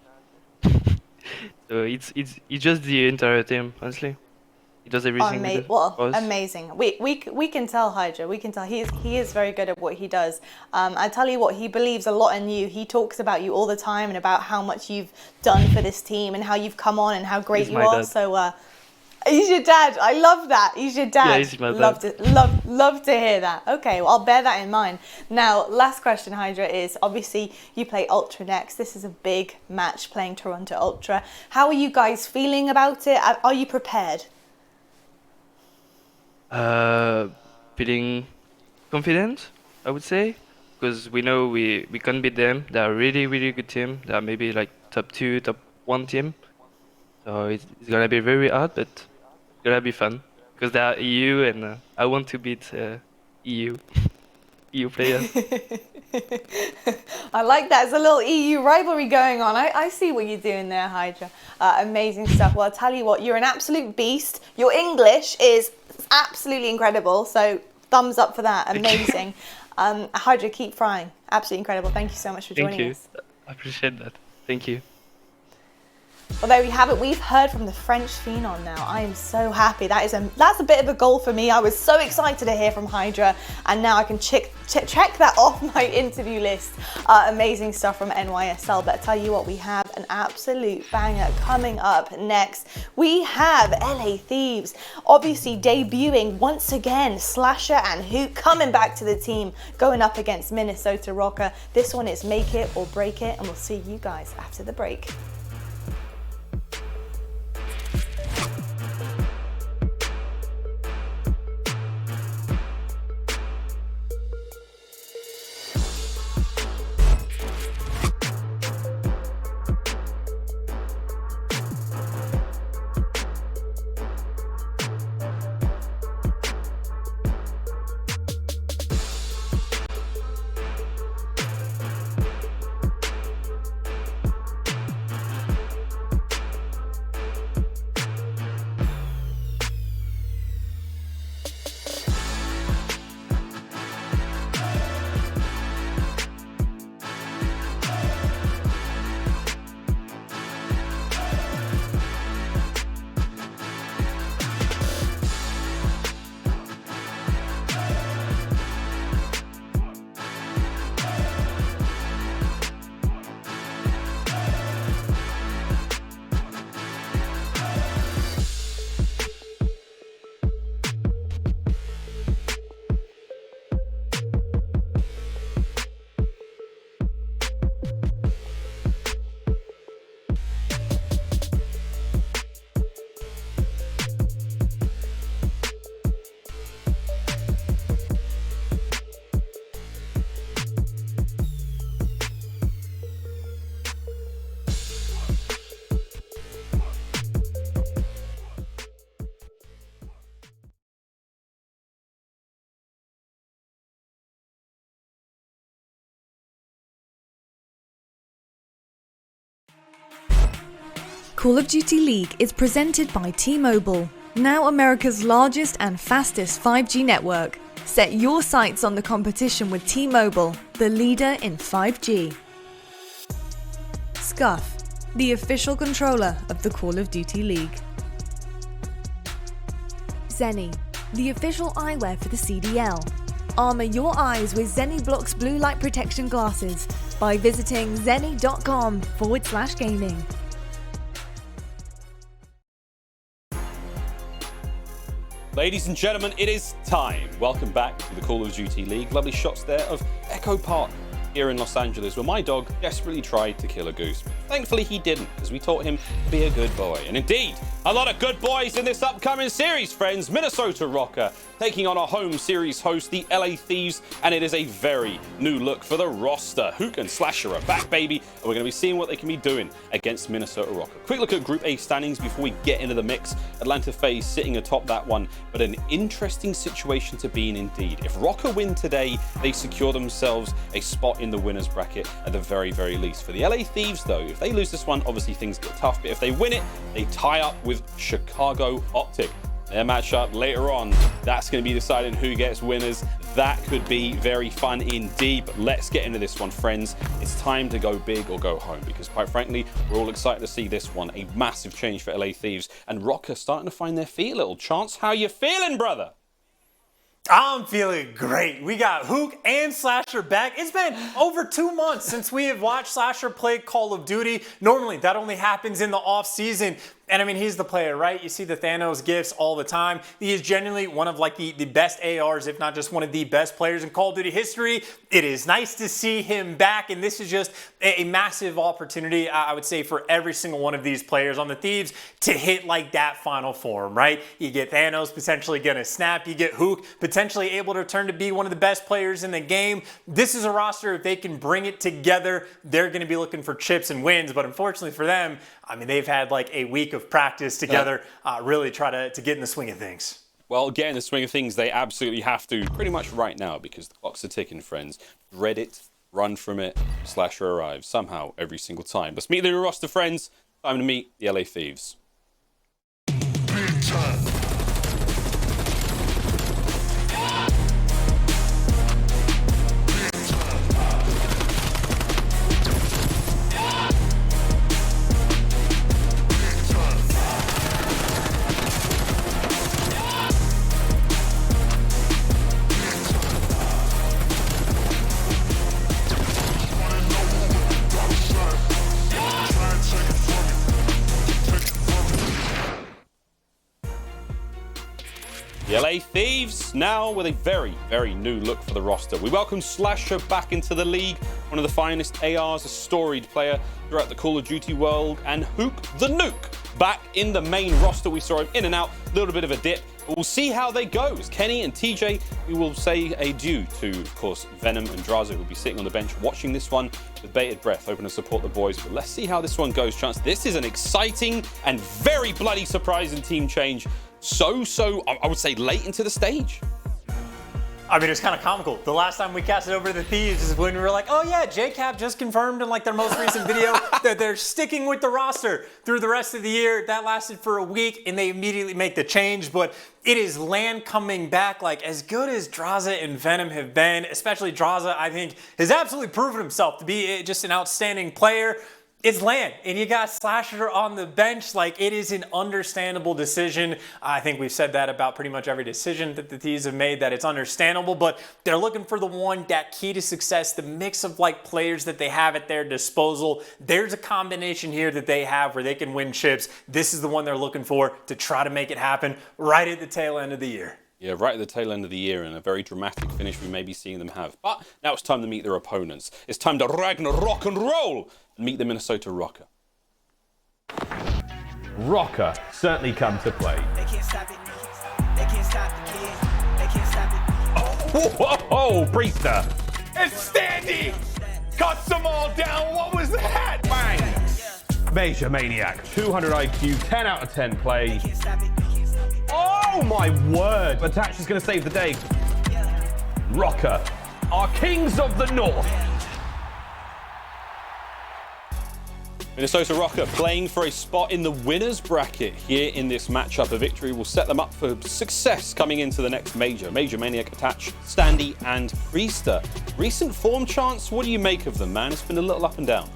so it's just the entire team, honestly. He does everything. Amazing. We can tell, HyDra. We can tell he is very good at what he does. I tell you what, he believes a lot in you. He talks about you all the time and about how much you've done for this team and how you've come on and how great you are. Dad. So he's your dad. I love that. He's your dad. Yeah, he's my dad. Love to hear that. Okay, well, I'll bear that in mind. Now, last question, HyDra, is obviously you play Ultra next. This is a big match, playing Toronto Ultra. How are you guys feeling about it? Are you prepared? Feeling confident, I would say, because we know we can beat them. They are really good team. They are maybe like top 2, top 1 team. So it's gonna be very hard, but it's gonna be fun because they are EU, and I want to beat EU players. I like that. There's a little EU rivalry going on. I see what you're doing there, HyDra. Amazing stuff. Well, I'll tell you what, you're an absolute beast. Your English is absolutely incredible. So thumbs up for that. Amazing. HyDra, keep frying. Absolutely incredible. Thank you so much for joining us. I appreciate that. Thank you. Well, there we have it. We've heard from the French phenom now. I am so happy. That's a bit of a goal for me. I was so excited to hear from HyDra, and now I can check that off my interview list. Amazing stuff from NYSL. But I tell you what, we have an absolute banger coming up next. We have LA Thieves, obviously debuting once again. Slasher and Huke coming back to the team, going up against Minnesota Røkkr. This one is make it or break it, and we'll see you guys after the break. Call of Duty League is presented by T-Mobile, now America's largest and fastest 5G network. Set your sights on the competition with T-Mobile, the leader in 5G. Scuff, the official controller of the Call of Duty League. Seany, the official eyewear for the CDL. Armor your eyes with Seany Blocks blue light protection glasses by visiting seany.com/gaming. Ladies and gentlemen, it is time. Welcome back to the Call of Duty League. Lovely shots there of Echo Park here in Los Angeles, where my dog desperately tried to kill a goose. Thankfully he didn't, as we taught him to be a good boy. And indeed, a lot of good boys in this upcoming series, friends. Minnesota Røkkr taking on our home series host, the LA Thieves, and it is a very new look for the roster. Huke and Slasher are back, baby, and we're going to be seeing what they can be doing against Minnesota Røkkr. Quick look at Group A standings before we get into the mix. Atlanta FaZe sitting atop that one, but an interesting situation to be in indeed. If Røkkr win today, they secure themselves a spot in the winners bracket at the very, very least. For the LA Thieves, though, if they lose this one, obviously things get tough, but if they win it, they tie up with Chicago OpTic. Their matchup later on, that's going to be deciding who gets winners. That could be very fun indeed, but let's get into this one, friends. It's time to go big or go home, because quite frankly, we're all excited to see this one. A massive change for LA Thieves, and Røkkr starting to find their feet a little. Chance, how you feeling, brother? I'm feeling great. We got Huke and Slasher back. It's been over 2 months since we have watched Slasher play Call of Duty. Normally, that only happens in the off season. And I mean, he's the player, right? You see the Thanos gifts all the time. He is genuinely one of like the best ARs, if not just one of the best players in Call of Duty history. It is nice to see him back, and this is just a massive opportunity, I would say, for every single one of these players on the Thieves to hit like that final form, right? You get Thanos potentially gonna snap, you get Huke potentially able to return to be one of the best players in the game. This is a roster, if they can bring it together, they're gonna be looking for chips and wins, but unfortunately for them, I mean, they've had like a week of practice together, really try to get in the swing of things. Well, get in the swing of things, they absolutely have to pretty much right now, because the clocks are ticking, friends. Dread it, run from it, Slasher arrives somehow every single time. Let's meet the new roster, friends. Time to meet the LA Thieves. The LA Thieves now with a very, very new look for the roster. We welcome Slasher back into the league, one of the finest ARs, a storied player throughout the Call of Duty world, and Huke the Nuke back in the main roster. We saw him in and out, a little bit of a dip, but we'll see how they go. As Kenny and TJ, we will say adieu to, of course, Venom and Draza, who will be sitting on the bench watching this one with bated breath, hoping to support the boys. But let's see how this one goes, Chance. This is an exciting and very bloody surprising team change. I would say late into the stage. I mean, it's kind of comical. The last time we casted over to the Thieves is when we were like, oh yeah, JCap just confirmed in like their most recent video that they're sticking with the roster through the rest of the year. That lasted for a week and they immediately make the change, but it is Land coming back. Like, as good as Draza and Venom have been, especially Draza, I think, has absolutely proven himself to be just an outstanding player. It's Land, and you got Slasher on the bench. Like, it is an understandable decision. I think we've said that about pretty much every decision that the Thieves have made, that it's understandable, but they're looking for the one, that key to success, the mix of like players that they have at their disposal. There's a combination here that they have where they can win chips. This is the one they're looking for to try to make it happen right at the tail end of the year. Yeah, right at the tail end of the year, and a very dramatic finish we may be seeing them have. But now it's time to meet their opponents. It's time to rock and roll and meet the Minnesota Røkkr. Røkkr certainly come to play. They can't stop it. They can't stop the kid. They can't stop it. Oh, Priestahh. It's Standy! Cuts them all down. What was that? Bang! MajorManiak, 200 IQ, 10 out of 10 play. Oh my word! But Dashy's going to save the day. Røkkr are kings of the north. Minnesota Røkkr playing for a spot in the winner's bracket here in this matchup. A victory will set them up for success coming into the next major. MajorManiak attach Standy and Priestahh. Recent form chance, what do you make of them, man? It's been a little up and down.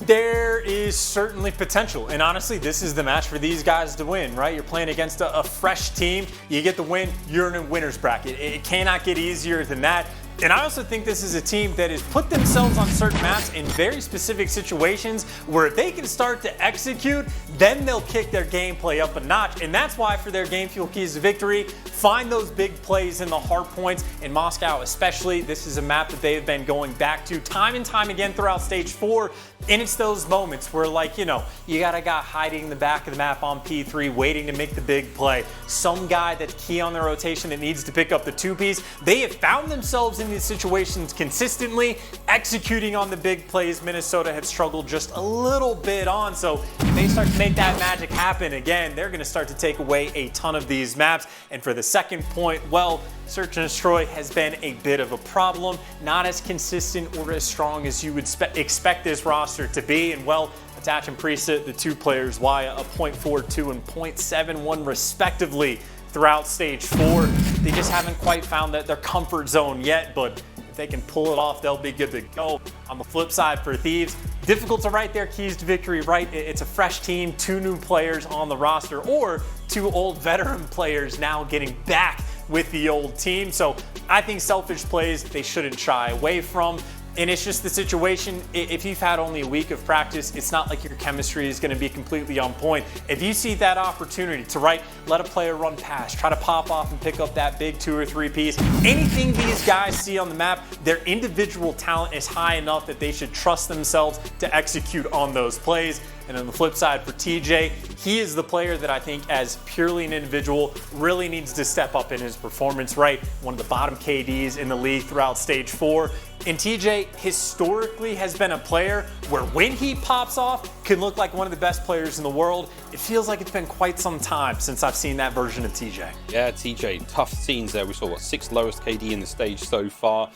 There is certainly potential, and honestly, this is the match for these guys to win, right? You're playing against a fresh team. You get the win, you're in a winner's bracket. It cannot get easier than that. And I also think this is a team that has put themselves on certain maps in very specific situations where if they can start to execute, then they'll kick their gameplay up a notch. And that's why for their game fuel keys to victory, find those big plays in the hard points. In Moscow especially, this is a map that they have been going back to time and time again throughout stage 4. And it's those moments where, like, you know, you got a guy hiding in the back of the map on P3 waiting to make the big play. Some guy that's key on their rotation that needs to pick up the 2-piece. They have found themselves in these situations consistently, executing on the big plays. Minnesota have struggled just a little bit on. So if they start to make that magic happen again, they're going to start to take away a ton of these maps. And for the second point, well, Search and Destroy has been a bit of a problem. Not as consistent or as strong as you would expect this roster to be. And well, Attach and Priestahh, the two players, via a .42 and .71 respectively throughout stage 4. They just haven't quite found their comfort zone yet, but if they can pull it off, they'll be good to go. On the flip side for Thieves, difficult to write their keys to victory, right? It's a fresh team, 2 new players on the roster, or 2 old veteran players now getting back with the old team. So I think selfish plays they shouldn't shy away from. And it's just the situation, if you've had only a week of practice, it's not like your chemistry is going to be completely on point. If you see that opportunity to let a player run past, try to pop off and pick up that big 2 or 3 piece, anything these guys see on the map, their individual talent is high enough that they should trust themselves to execute on those plays. And on the flip side for TJ, he is the player that I think as purely an individual really needs to step up in his performance, right? One of the bottom KDs in the league throughout stage 4. And TJ historically has been a player where when he pops off, can look like one of the best players in the world. It feels like it's been quite some time since I've seen that version of TJ. Yeah, TJ, tough scenes there. We saw, 6th lowest KD in the stage so far.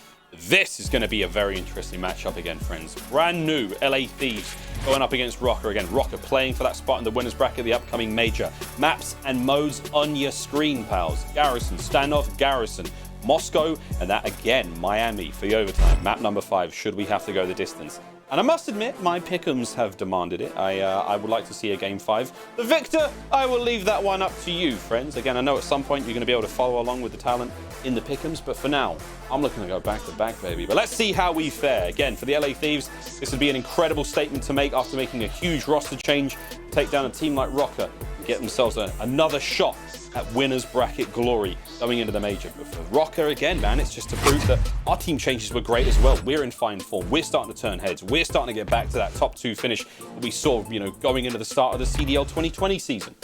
This is going to be a very interesting matchup again, friends. Brand new LA Thieves going up against Rokkr again. Rokkr playing for that spot in the winner's bracket of the upcoming major. Maps and modes on your screen, pals. Garrison, standoff, Garrison. Moscow, and that again, Miami for the overtime. Map number 5, should we have to go the distance. And I must admit, my pick'ems have demanded it. I would like to see a game 5. The victor, I will leave that one up to you, friends. Again, I know at some point you're going to be able to follow along with the talent in the pick'ems, but for now, I'm looking to go back to back, baby. But let's see how we fare. Again, for the LA Thieves, this would be an incredible statement to make after making a huge roster change, take down a team like Rokkr, and get themselves another shot at winner's bracket glory going into the major. But for Rokkr, again, man, it's just to prove that our team changes were great as well. We're in fine form. We're starting to turn heads. We're starting to get back to that top 2 finish that we saw, going into the start of the CDL 2020 season.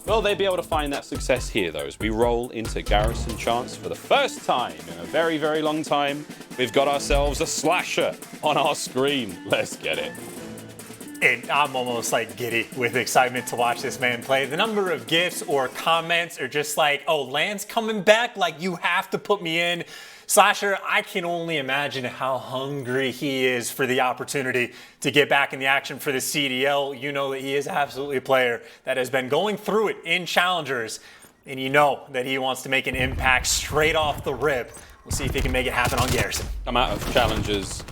Will they be able to find that success here, though, as we roll into Garrison Chance for the first time in a very, very long time? We've got ourselves a slasher on our screen. Let's get it. And I'm almost like giddy with excitement to watch this man play. The number of gifts or comments are just like, oh, Land's coming back, like you have to put me in. Slasher, I can only imagine how hungry he is for the opportunity to get back in the action for the CDL. You know that he is absolutely a player that has been going through it in challengers, and you know that he wants to make an impact straight off the rip. We'll see if he can make it happen on Garrison. Come out of challengers,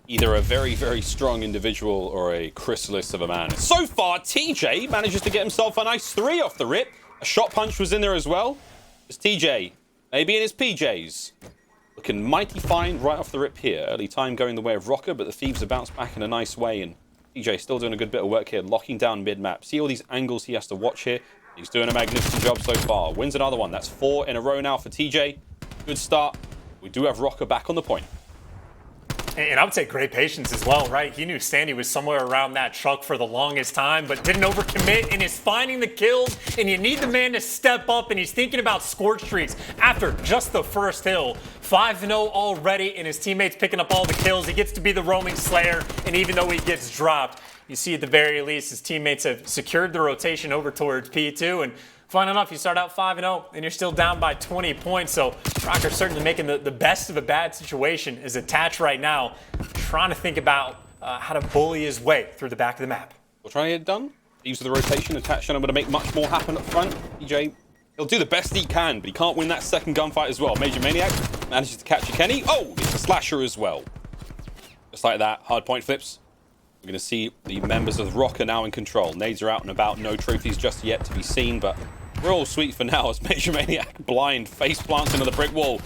either a very, very strong individual or a chrysalis of a man. So far, TJ manages to get himself a nice 3 off the rip. A shot punch was in there as well. It's TJ, maybe in his PJs. Looking mighty fine right off the rip here. Early time going the way of Rokkr, but the Thieves have bounced back in a nice way, and TJ still doing a good bit of work here, locking down mid-map. See all these angles he has to watch here. He's doing a magnificent job so far. Wins another one. That's 4 in a row now for TJ. Good start. We do have Rokkr back on the point. And I would say great patience as well, right? He knew Standy was somewhere around that truck for the longest time, but didn't overcommit and is finding the kills. And you need the man to step up, and he's thinking about score streaks after just the first hill. 5-0 already, and his teammates picking up all the kills. He gets to be the roaming slayer, and even though he gets dropped, you see at the very least his teammates have secured the rotation over towards P2, and fun enough, you start out 5-0 and you're still down by 20 points. So Røkkr certainly making the best of a bad situation is attached right now, trying to think about how to bully his way through the back of the map. We'll try to get it done. Use the rotation, attach, and I'm going to make much more happen up front. TJ, he'll do the best he can, but he can't win that second gunfight as well. MajorManiak manages to catch a Kenny. Oh, it's a slasher as well. Just like that, hard point flips. We're going to see the members of Røkkr now in control. Nades are out and about, no trophies just yet to be seen, but we're all sweet for now as MajorManiak blind face plants into the brick wall.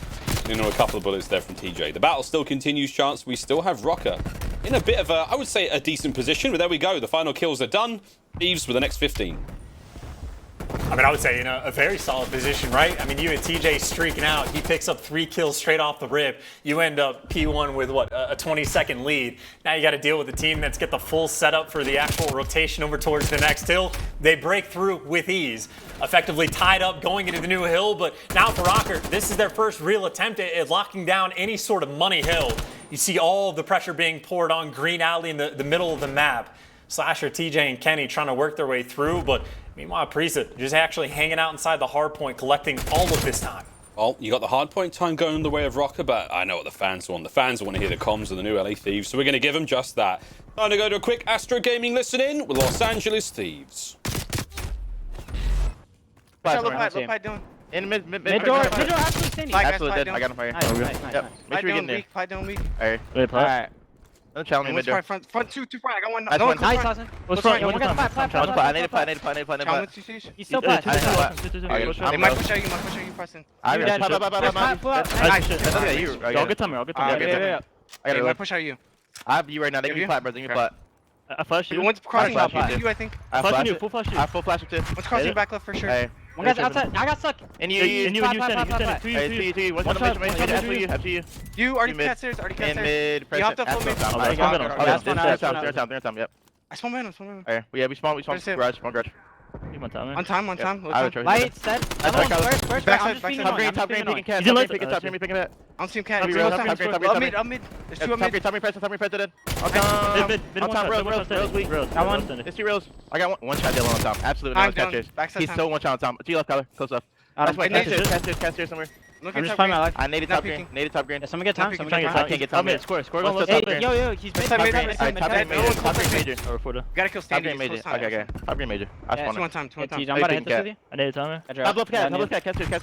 And a couple of bullets there from TJ. The battle still continues, Chance. We still have Røkkr in a bit of a, I would say, a decent position, but there we go. The final kills are done. Thieves with the next 15. I mean, I would say in a very solid position, right? I mean, you had TJ streaking out. He picks up 3 kills straight off the rip. You end up P1 with, what, a 20-second lead. Now you got to deal with the team that's get the full setup for the actual rotation over towards the next hill. They break through with ease. Effectively tied up going into the new hill, but now for Røkkr, this is their first real attempt at locking down any sort of money hill. You see all of the pressure being poured on Green Alley in the middle of the map. Slasher, TJ, and Kenny trying to work their way through, but meanwhile, Priestahh just actually hanging out inside the hard point, collecting all of this time. Well, you got the hard point time going the way of Røkkr, but I know what the fans want. The fans want to hear the comms of the new LA Thieves, so we're going to give them just that. Time to go to a quick Astro Gaming listen-in with Los Angeles Thieves. What's Lopite doing? In mid door, absolutely Seany. Absolutely dead. I got him right here. Nice. Yep. Make sure you get in there. Fight down weak. Alright. Alright. Don't challenge me mid door. Front 2 front. I got one. Nice No, one. nice, Asim. What's front? One I need to play. He's still plat. They might push out you, Preston. I'm dead. Nice. I'll get time. Yeah. They might push out you. I have you right now. They give me plat, bro. They give me plat. I flash you. One's crossing back left you, I think. I flash you. Full flash you. I full flash you too. One's crossing back left for sure. One guy's outside. I got stuck. And you send it. One shot after you. You already cat stairs. In mid. You hopped up full mid. They're time. Yep. I spawn man. Alright. Yeah, we spawn garage. On time. Light, set. First. Top green, picking cat. Top green, picking cat. I don't see him cat. Up mid. There's 2 up mid. Top green, president. On top, rails, weak. Got one. It's 2 rails. I got one shot Dylan on top. Absolutely no catchers. He's so one shot on top. To your left, color. Close up. That's my catcher somewhere. I'm just playing my life. I naded top green. Someone get time. I can't get time. Score going low. Yo, he's mid. Top green major. Gotta kill Standy. Okay. Top green major. I spawned. 2 on time. I'm about to hit this with you. I naded time. Top left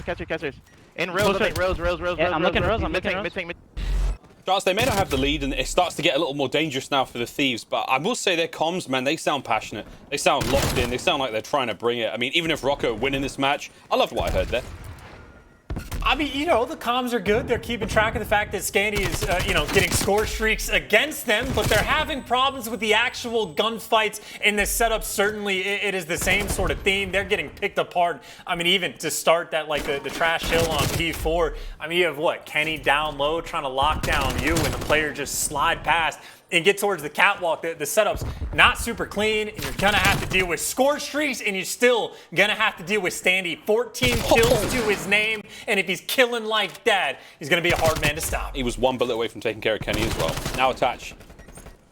cat. Catchers. In rails. I'm looking rails. Charles, they may not have the lead, and it starts to get a little more dangerous now for the Thieves, but I will say their comms, man, they sound passionate. They sound locked in. They sound like they're trying to bring it. I mean, even if Røkkr win in this match, I loved what I heard there. I mean, you know, the comms are good. They're keeping track of the fact that Standy is, getting score streaks against them, but they're having problems with the actual gunfights in this setup. Certainly, it is the same sort of theme. They're getting picked apart. I mean, even to start that, like, the trash hill on P4, I mean, you have, what, Kenny down low trying to lock down you, and the player just slide past and get towards the catwalk. The setup's not super clean, and you're gonna have to deal with score streaks, and you're still gonna have to deal with Standy. 14 kills to his name, and if he's killing like that, he's gonna be a hard man to stop. He was 1 bullet away from taking care of Kenny as well. Now attach.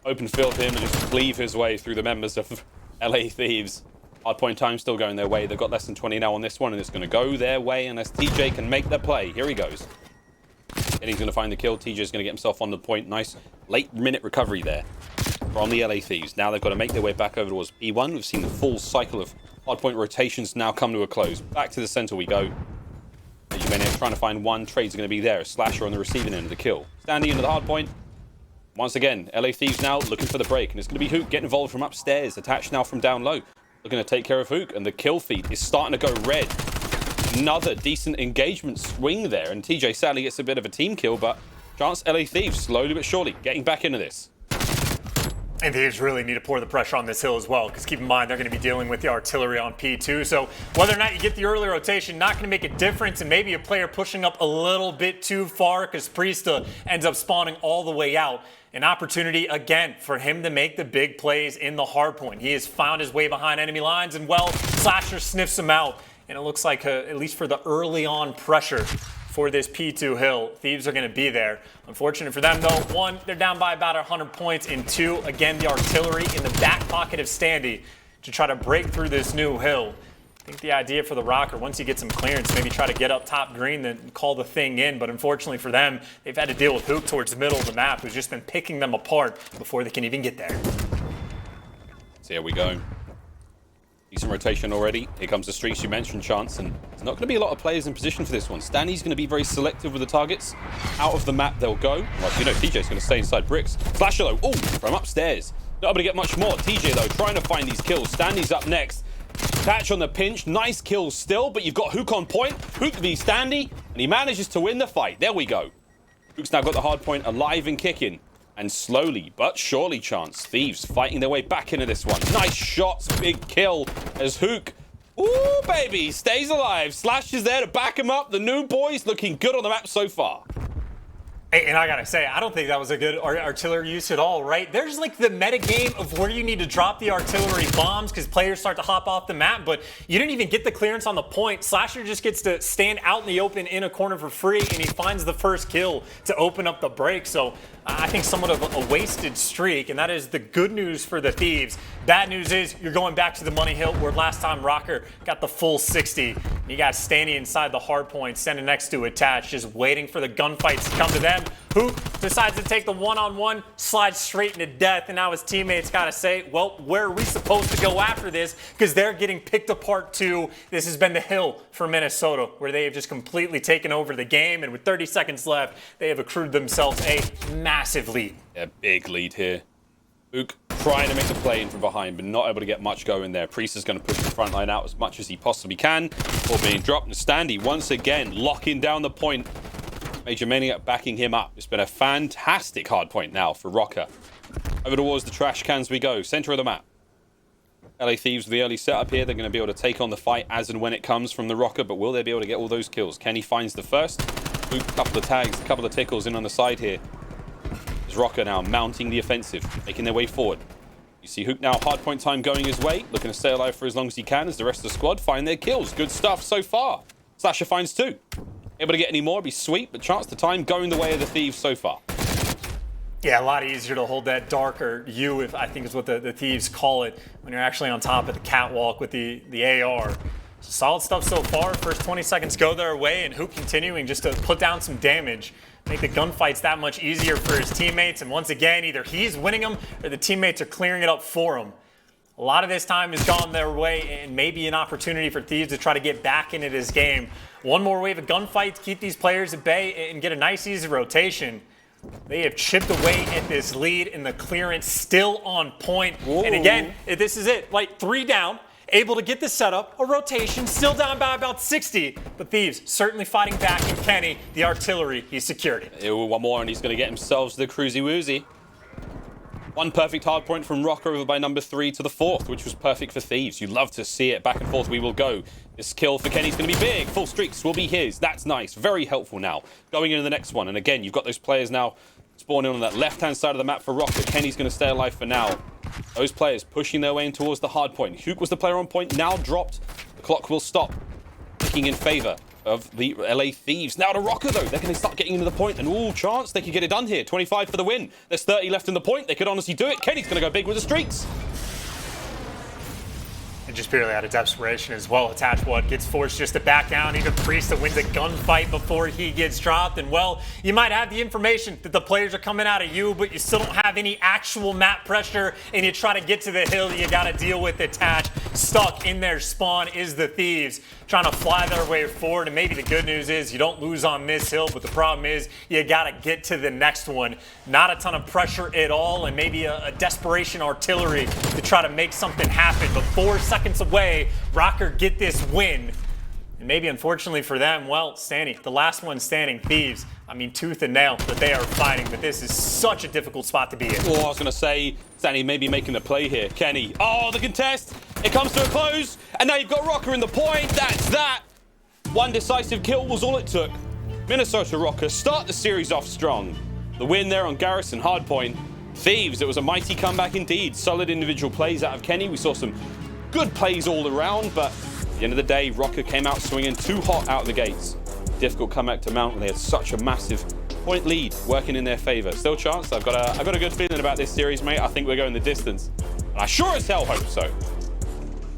Open field him and just cleave his way through the members of LA Thieves. Hard point time still going their way. They've got less than 20 now on this one, and it's gonna go their way unless TJ can make the play. Here he goes. And he's going to find the kill. TJ's going to get himself on the point. Nice late-minute recovery there from the LA Thieves. Now they've got to make their way back over towards B1. We've seen the full cycle of hardpoint rotations now come to a close. Back to the center we go. MajorManiak trying to find one. Trade's going to be there. A slasher on the receiving end of the kill. Standing into the hardpoint. Once again, LA Thieves now looking for the break. And it's going to be Huke getting involved from upstairs. Attached now from down low. Looking to take care of Huke. And the kill feed is starting to go red. Another decent engagement swing there, and TJHaLy gets a bit of a team kill, but Chance LA Thieves slowly but surely getting back into this. And Thieves really need to pour the pressure on this hill as well, because keep in mind they're going to be dealing with the artillery on P2. So whether or not you get the early rotation, not going to make a difference, and maybe a player pushing up a little bit too far because Priestahh ends up spawning all the way out. An opportunity, again, for him to make the big plays in the hardpoint. He has found his way behind enemy lines, and, well, Slasher sniffs him out. And it looks like, at least for the early on pressure for this P2 hill, Thieves are going to be there. Unfortunate for them, though. 1, they're down by about 100 points. And 2, again, the artillery in the back pocket of Standy to try to break through this new hill. I think the idea for the Røkkr, once you get some clearance, maybe try to get up top green, then call the thing in. But unfortunately for them, they've had to deal with Huke towards the middle of the map, who's just been picking them apart before they can even get there. So here we go. Decent rotation already. Here comes the streaks you mentioned, Chance, and there's not going to be a lot of players in position for this one. Standy's going to be very selective with the targets. Out of the map they'll go. Like, you know, TJ's going to stay inside bricks. Slasher though, from upstairs. Not able to get much more. TJ though, trying to find these kills. Standy's up next. Catch on the pinch. Nice kills still, but you've got Huke on point. Huke v Standy, and he manages to win the fight. There we go. Huke's now got the hard point alive and kicking. And slowly but surely, Chance, Thieves fighting their way back into this one. Nice shots, big kill as Huke, ooh, baby, stays alive. Slash is there to back him up. The new boys looking good on the map so far. Hey, and I gotta say, I don't think that was a good artillery use at all, right? There's like the meta game of where you need to drop the artillery bombs because players start to hop off the map, but you didn't even get the clearance on the point. Slasher just gets to stand out in the open in a corner for free, and he finds the first kill to open up the break. So I think somewhat of a wasted streak, and that is the good news for the Thieves. Bad news is you're going back to the money hill where last time Rokkr got the full 60. You got Standy inside the hard point, standing next to Attach, just waiting for the gunfights to come to them. Huke decides to take the one-on-one, slides straight into death, and now his teammates got to say, well, where are we supposed to go after this? Because they're getting picked apart too. This has been the hill for Minnesota, where they have just completely taken over the game, and with 30 seconds left, they have accrued themselves a massive lead. Yeah, big lead here. Huke trying to make a play in from behind, but not able to get much going there. Priestahh's going to push the front line out as much as he possibly can before being dropped. And Standy, once again, locking down the point. MajorManiak backing him up. It's been a fantastic hard point now for Røkkr. Over towards the trash cans we go. Center of the map. LA Thieves with the early setup here. They're going to be able to take on the fight as and when it comes from the Røkkr, but will they be able to get all those kills? Kenny finds the first. Huke, couple of tags, a couple of tickles in on the side here. Røkkr now mounting the offensive, making their way forward. You see Huke now, hard point time going his way, looking to stay alive for as long as he can as the rest of the squad find their kills. Good stuff so far. Slasher finds two. Able to get any more, it'd be sweet, but chance the time going the way of the Thieves so far. Yeah, a lot easier to hold that darker U, if I think is what the Thieves call it, when you're actually on top of the catwalk with the AR. Solid stuff so far. First 20 seconds go their way, and Huke continuing just to put down some damage. Make the gunfights that much easier for his teammates, and once again, either he's winning them or the teammates are clearing it up for him. A lot of this time has gone their way, and maybe an opportunity for Thieves to try to get back into this game. One more wave of gunfight to keep these players at bay and get a nice easy rotation. They have chipped away at this lead, and the clearance still on point. Whoa. And again, this is it, like 3 down. Able to get the setup, a rotation, still down by about 60, but Thieves certainly fighting back, and Kenny, the artillery, he secured it. Ew, one more and he's going to get himself the cruisy woozy. One perfect hard point from Rokkr over by number 3 to the 4th, which was perfect for Thieves. You'd love to see it. Back and forth we will go. This kill for Kenny's going to be big. Full streaks will be his. That's nice. Very helpful now. Going into the next one. And again, you've got those players now spawning on that left-hand side of the map for Rokkr. Kenny's going to stay alive for now. Those players pushing their way in towards the hard point. Huke was the player on point, now dropped. The clock will stop, ticking in favor of the LA Thieves. Now to Rokkr though, they're going to start getting into the point, and all chance they could get it done here. 25 for the win. There's 30 left in the point. They could honestly do it. Kenny's going to go big with the streaks. And just purely out of desperation as well. Attach what gets forced just to back down. Even Priestahh wins a gunfight before he gets dropped. And well, you might have the information that the players are coming out of you, but you still don't have any actual map pressure, and you try to get to the hill, you got to deal with Attach. Stuck in their spawn is the Thieves, trying to fly their way forward. And maybe the good news is you don't lose on this hill, but the problem is you got to get to the next one. Not a ton of pressure at all, and maybe a desperation artillery to try to make something happen. But 4 seconds away, Rokkr get this win. And maybe unfortunately for them, well, Standy, the last one standing, Thieves, I mean, tooth and nail that they are fighting, but this is such a difficult spot to be in. Oh, I was going to say, Standy maybe making the play here. Kenny, oh, the contest. It comes to a close, and now you've got Rokkr in the point. That's that. One decisive kill was all it took. Minnesota Rokkr start the series off strong. The win there on Garrison Hardpoint. Thieves, it was a mighty comeback indeed. Solid individual plays out of Kenny. We saw some good plays all around, but at the end of the day, Rokkr came out swinging too hot out of the gates. Difficult comeback to mount when they had such a massive point lead working in their favor. Still chance, I've got a good feeling about this series, mate. I think we're going the distance, and I sure as hell hope so.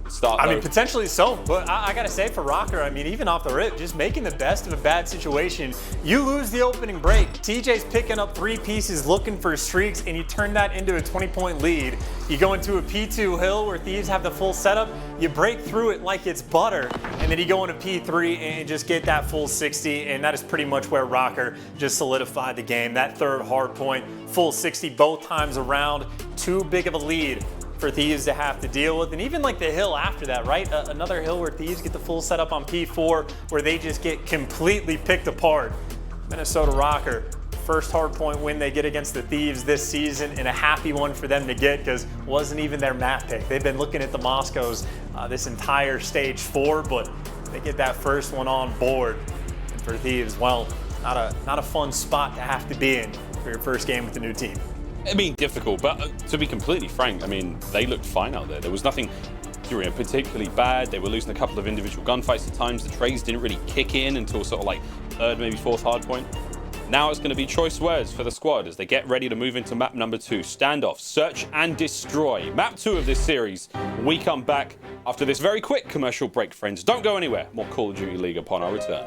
start. I mean, potentially so, but I gotta say for Røkkr, I mean, even off the rip, just making the best of a bad situation. You lose the opening break. TJ's picking up 3 pieces, looking for streaks, and you turn that into a 20-point lead. You go into a P2 hill where Thieves have the full setup. You break through it like it's butter, and then you go into P3 and just get that full 60, and that is pretty much where Røkkr just solidified the game. That third hard point, full 60 both times around. Too big of a lead for Thieves to have to deal with. And even like the hill after that, right? Another hill where Thieves get the full setup on P4 where they just get completely picked apart. Minnesota Røkkr, first hard point win they get against the Thieves this season, and a happy one for them to get because it wasn't even their map pick. They've been looking at the Moscows this entire stage 4, but they get that first one on board. And for Thieves, well, not a fun spot to have to be in for your first game with the new team. I mean, difficult, but to be completely frank, I mean, they looked fine out there. There was nothing particularly bad. They were losing a couple of individual gunfights at times. The trades didn't really kick in until sort of like third, maybe fourth hard point. Now it's going to be choice words for the squad as they get ready to move into map number 2, Standoff, Search and Destroy. Map 2 of this series. We come back after this very quick commercial break, friends. Don't go anywhere. More Call of Duty League upon our return.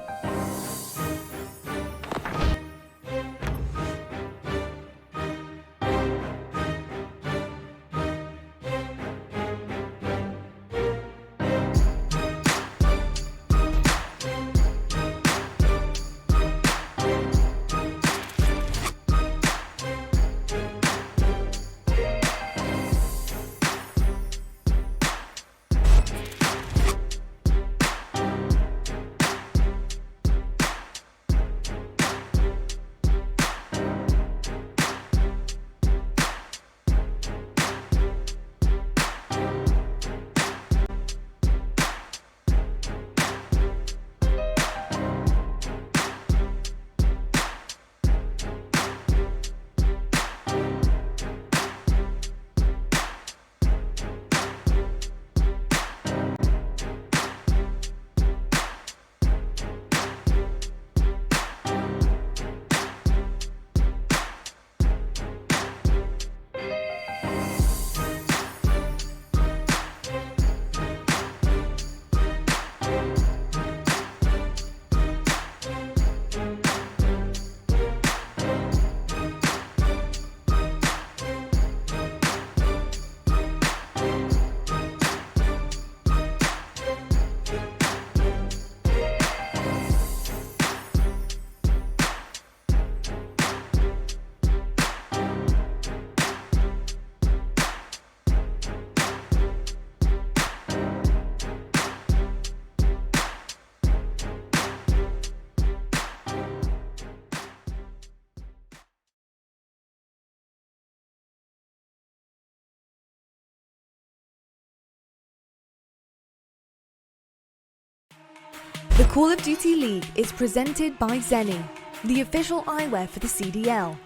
The Call of Duty League is presented by Seany, the official eyewear for the CDL.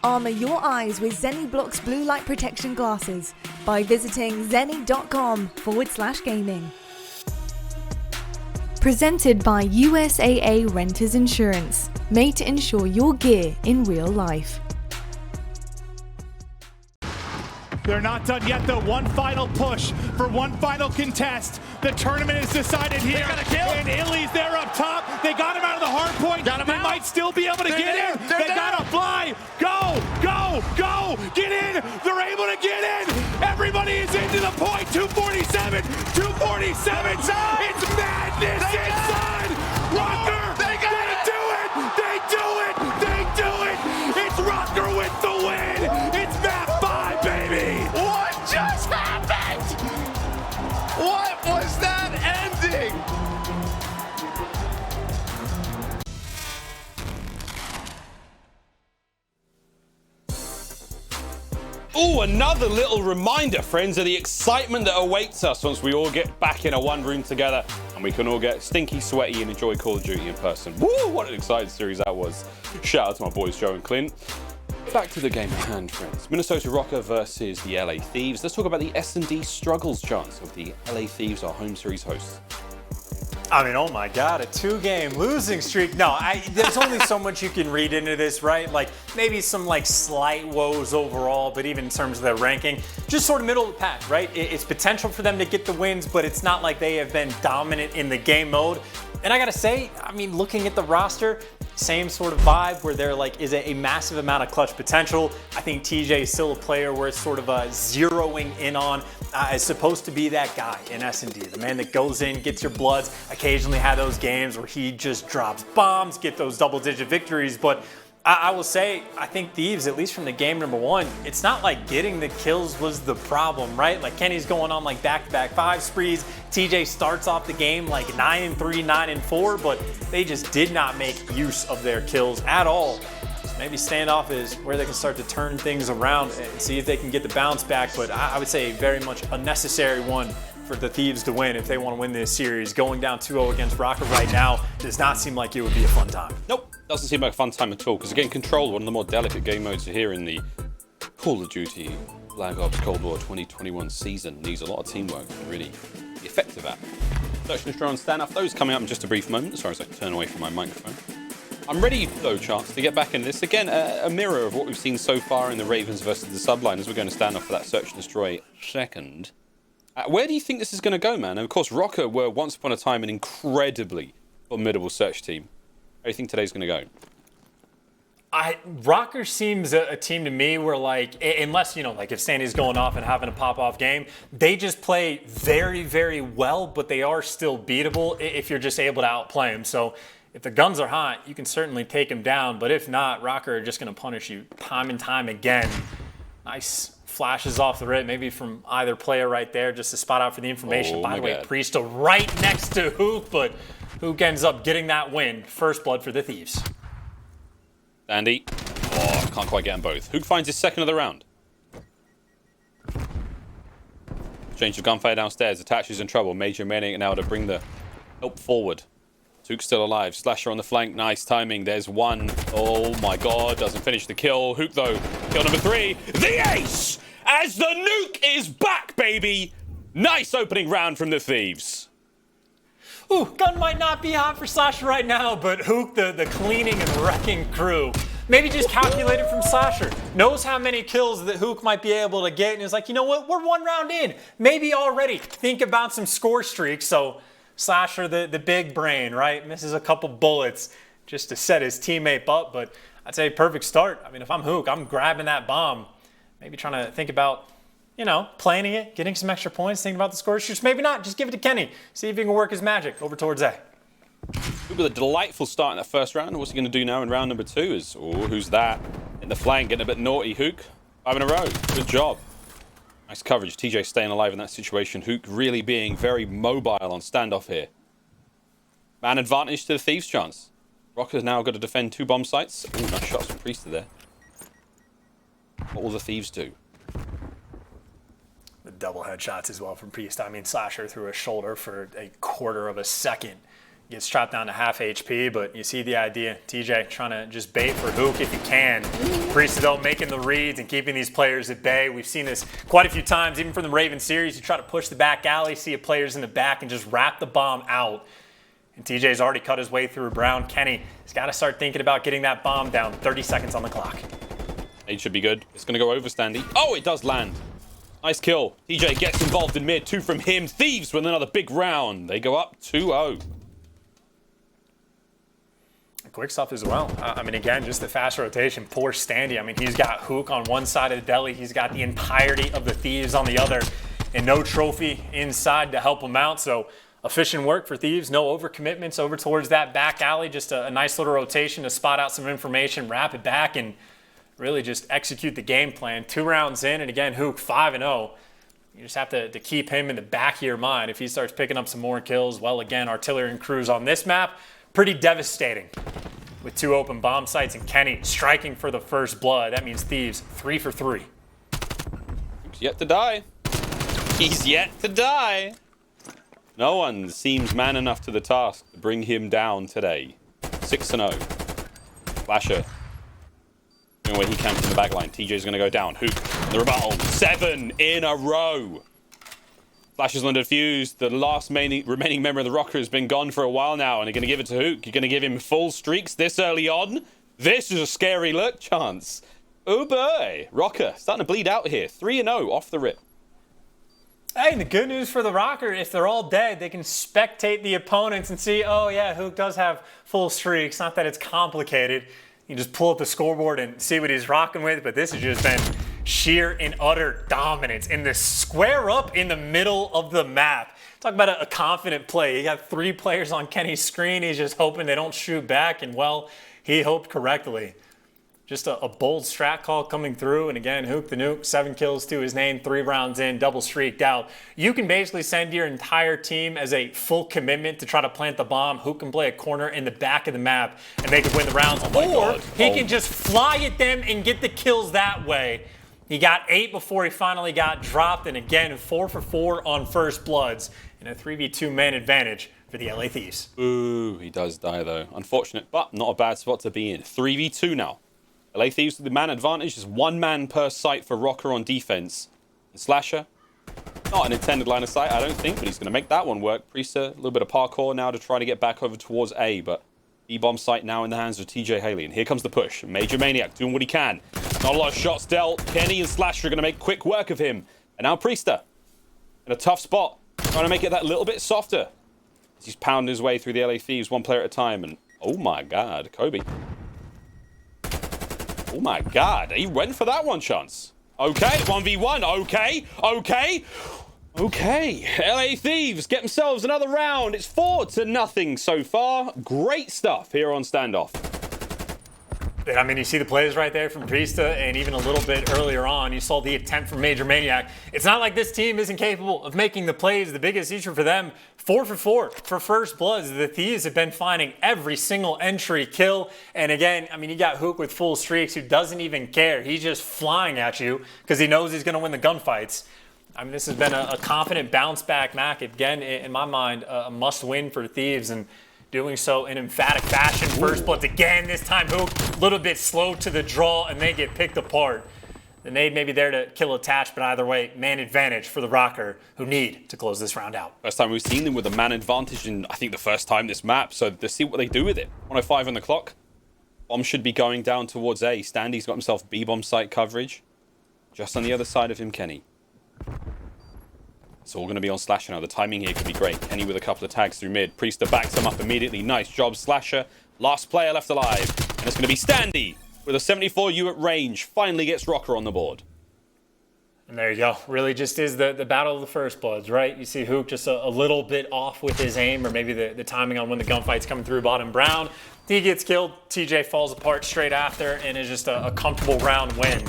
Armor your eyes with Seany Blocks blue light protection glasses by visiting seany.com/gaming. Presented by USAA Renters Insurance, made to insure your gear in real life. They're not done yet though. One final push for one final contest. The tournament is decided here. They got a kill. And iLLeY's there up top. They got him out of the hard point. Got him they out. might still be able to get in. They gotta fly. Go, go, go. Get in. They're able to get in. Everybody is into the point. 247. 247. It's madness inside. Røkkr. They do it. They do it. They do it. It's Røkkr with the win. It's map 5, baby. What just happened? What was that ending? Oh, another little reminder, friends, of the excitement that awaits us once we all get back in a one room together and we can all get stinky, sweaty and enjoy Call of Duty in person. Woo, what an exciting series that was. Shout out to my boys Joe and Clint. Back to the game at hand, friends. Minnesota Røkkr versus the LA Thieves. Let's talk about the S&D struggles chance of the LA Thieves, our home series hosts. I mean, oh my God, a 2-game losing streak. No, there's only so much you can read into this, right? Like maybe some like slight woes overall, but even in terms of their ranking, just sort of middle of the pack, right? It's potential for them to get the wins, but it's not like they have been dominant in the game mode. And I gotta say, I mean, looking at the roster, same sort of vibe where there like is a massive amount of clutch potential. I think TJ is still a player where it's sort of zeroing in on is supposed to be that guy in S&D, the man that goes in, gets your bloods, occasionally have those games where he just drops bombs, get those double-digit victories, but I will say, I think Thieves, at least from the game number 1, it's not like getting the kills was the problem, right? Like Kenny's going on like back-to-back 5 sprees. TJ starts off the game like 9-3, 9-4, but they just did not make use of their kills at all. So maybe standoff is where they can start to turn things around and see if they can get the bounce back, but I would say very much a necessary one for the Thieves to win if they want to win this series. Going down 2-0 against Rokkr right now does not seem like it would be a fun time. Nope. Doesn't seem like a fun time at all, because again, Control, one of the more delicate game modes here in the Call of Duty Black Ops Cold War 2021 season, needs a lot of teamwork to really be effective at. Search and Destroy on standoff, those coming up in just a brief moment, as far as I turn away from my microphone. I'm ready, though, Chance, to get back in this. Again, a mirror of what we've seen so far in the Ravens versus the Subliners. We're going to stand off for that Search and Destroy second. Where do you think this is going to go, man? And of course, Rokkr were once upon a time an incredibly formidable search team. How do you think today's going to go? Rokkr seems a team to me where, like, unless, you know, like if Standy's going off and having a pop-off game, they just play very, very well, but they are still beatable if you're just able to outplay them. So if the guns are hot, you can certainly take them down, but if not, Rokkr are just going to punish you time and time again. Nice flashes off the rip, maybe from either player right there, just to spot out for the information. By the way, Priestahh right next to Huke, but Huke ends up getting that win. First blood for the Thieves. Standy. Oh, can't quite get them both. Huke finds his second of the round. Change of gunfire downstairs. Attaches in trouble. MajorManiak now to bring the help forward. Huke's still alive. Slasher on the flank. Nice timing. There's one. Oh my God. Doesn't finish the kill. Huke though. Kill number 3. The ace! As the nuke is back, baby! Nice opening round from the Thieves. Ooh, gun might not be hot for Slasher right now, but Huke, the cleaning and wrecking crew, maybe just calculated from Slasher. Knows how many kills that Huke might be able to get, and is like, you know what, we're 1 round in. Maybe already think about some score streaks. So Slasher, the big brain, right? Misses a couple bullets just to set his teammate up, but I'd say perfect start. I mean, if I'm Huke, I'm grabbing that bomb. Maybe trying to think about, you know, planning it, getting some extra points, thinking about the score shoots. Maybe not, just give it to Kenny. See if he can work his magic over towards A. Huke with a delightful start in that first round. What's he going to do now in round number 2 is, oh, who's that? In the flank, getting a bit naughty. Huke, 5 in a row. Good job. Nice coverage. TJ staying alive in that situation. Huke really being very mobile on standoff here. Man advantage to the Thieves' chance. Rokkr's now got to defend 2 bomb sites. Ooh, nice shots from Priestahh there. What will the Thieves do? The double headshots as well from Priestahh. I mean, Slasher through a shoulder for a quarter of a second. Gets chopped down to half HP, but you see the idea. TJ trying to just bait for Huke if he can. Priestahh, though, making the reads and keeping these players at bay. We've seen this quite a few times, even from the Raven series. You try to push the back alley, see players in the back, and just wrap the bomb out. And TJ's already cut his way through Brown. Kenny has got to start thinking about getting that bomb down. 30 seconds on the clock. It should be good. It's going to go over Standy. Oh, it does land. Nice kill. TJ gets involved in mid. 2 from him. Thieves with another big round. They go up 2-0. Quick stuff as well. I mean, again, just the fast rotation. Poor Standy. I mean, he's got Huke on one side of the deli. He's got the entirety of the Thieves on the other. And no trophy inside to help him out. So efficient work for Thieves. No overcommitments over towards that back alley. Just a nice little rotation to spot out some information, wrap it back, and really just execute the game plan. 2 rounds in, and again, Huke 5-0. You just have to keep him in the back of your mind. If he starts picking up some more kills, well, again, artillery and crews on this map, pretty devastating. With 2 open bomb sites and Kenny striking for the first blood. That means Thieves 3 for 3. He's yet to die. He's yet to die. No one seems man enough to the task to bring him down today. 6-0. Flasher. Doing where he camps in the back line. TJ's going to go down. Huke, the rebuttal. 7 in a row. Flash is on defuse. The last remaining member of the Røkkr has been gone for a while now, and they're going to give it to Huke. You're going to give him full streaks this early on. This is a scary look, Chance. Oh boy. Røkkr starting to bleed out here. 3-0 off the rip. Hey, the good news for the Røkkr, if they're all dead, they can spectate the opponents and see, oh yeah, Huke does have full streaks. Not that it's complicated. You can just pull up the scoreboard and see what he's rocking with, but this has just been sheer and utter dominance in the square up in the middle of the map. Talk about a confident play. You got 3 players on Kenny's screen. He's just hoping they don't shoot back, and well, he hoped correctly. Just a bold strat call coming through, and again, Huke the Nuke, 7 kills to his name, 3 rounds in, double streaked out. You can basically send your entire team as a full commitment to try to plant the bomb. Huke can play a corner in the back of the map, and they can win the rounds. Or he can just fly at them and get the kills that way. He got 8 before he finally got dropped, and again, 4 for 4 on first bloods, and a 3v2 man advantage for the LA Thieves. Ooh, he does die though. Unfortunate, but not a bad spot to be in. 3v2 now. LA Thieves with the man advantage, just 1 man per site for Røkkr on defense. And Slasher, not an intended line of sight, I don't think, but he's going to make that one work. Priestahh, a little bit of parkour now to try to get back over towards A, but B-bomb site now in the hands of TJHaLy. And here comes the push. MajorManiak doing what he can. Not a lot of shots dealt. Kenny and Slasher are going to make quick work of him. And now Priestahh in a tough spot, trying to make it that little bit softer. As he's pounding his way through the LA Thieves, 1 player at a time. And oh my god, Kobe. Oh my god, he went for that one, Chance. Okay, 1v1, okay. LA Thieves get themselves another round. It's 4-0 so far. Great stuff here on Standoff. I mean, you see the plays right there from Priestahh, and even a little bit earlier on, you saw the attempt from MajorManiak. It's not like this team isn't capable of making the plays. The biggest issue for them, 4 for 4 for first bloods. The Thieves have been finding every single entry kill. And again, I mean, you got Huke with full streaks who doesn't even care. He's just flying at you because he knows he's going to win the gunfights. I mean, this has been a confident bounce back Mack. Again, in my mind, a must win for Thieves, and doing so in emphatic fashion. First bloods again, this time Huke a little bit slow to the draw, and they get picked apart. The nade may be there to kill attach, but either way, man advantage for the Røkkr, who need to close this round out. First time we've seen them with a man advantage in, I think, the first time this map, so let's see what they do with it. 105 on the clock. Bomb should be going down towards A. Standy's got himself B-bomb site coverage. Just on the other side of him, Kenny. It's all going to be on Slasher now. The timing here could be great. Kenny with a couple of tags through mid. Priestahh backs him up immediately. Nice job, Slasher. Last player left alive. And it's going to be Standy with a 74U at range. Finally gets Røkkr on the board. And there you go. Really just is the battle of the first bloods, right? You see Huke just a little bit off with his aim, or maybe the timing on when the gunfight's coming through bottom brown. He gets killed. TJ falls apart straight after, and is just a comfortable round win.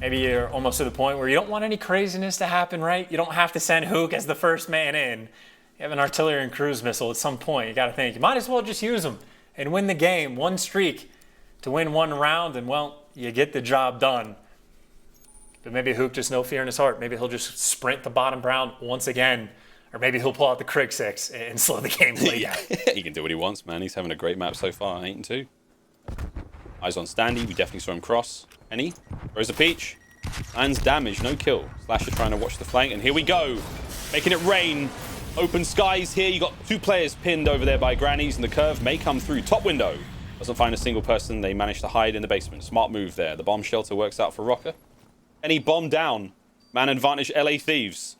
Maybe you're almost to the point where you don't want any craziness to happen, right? You don't have to send Huke as the first man in. You have an artillery and cruise missile at some point. You got to think, you might as well just use them and win the game. 1 streak to win 1 round, and well, you get the job done. But maybe Huke just no fear in his heart. Maybe he'll just sprint the bottom brown once again. Or maybe he'll pull out the Crimsix and slow the gameplay down. He can do what he wants, man. He's having a great map so far, 8-2. Eyes on Standy. We definitely saw him cross. Penny throws a peach. Lands damage, no kill. Slasher trying to watch the flank, and here we go. Making it rain. Open skies here. You got 2 players pinned over there by grannies, and the curve may come through. Top window. Doesn't find a single person. They manage to hide in the basement. Smart move there. The bomb shelter works out for Røkkr. Any bomb down. Man advantage LA Thieves.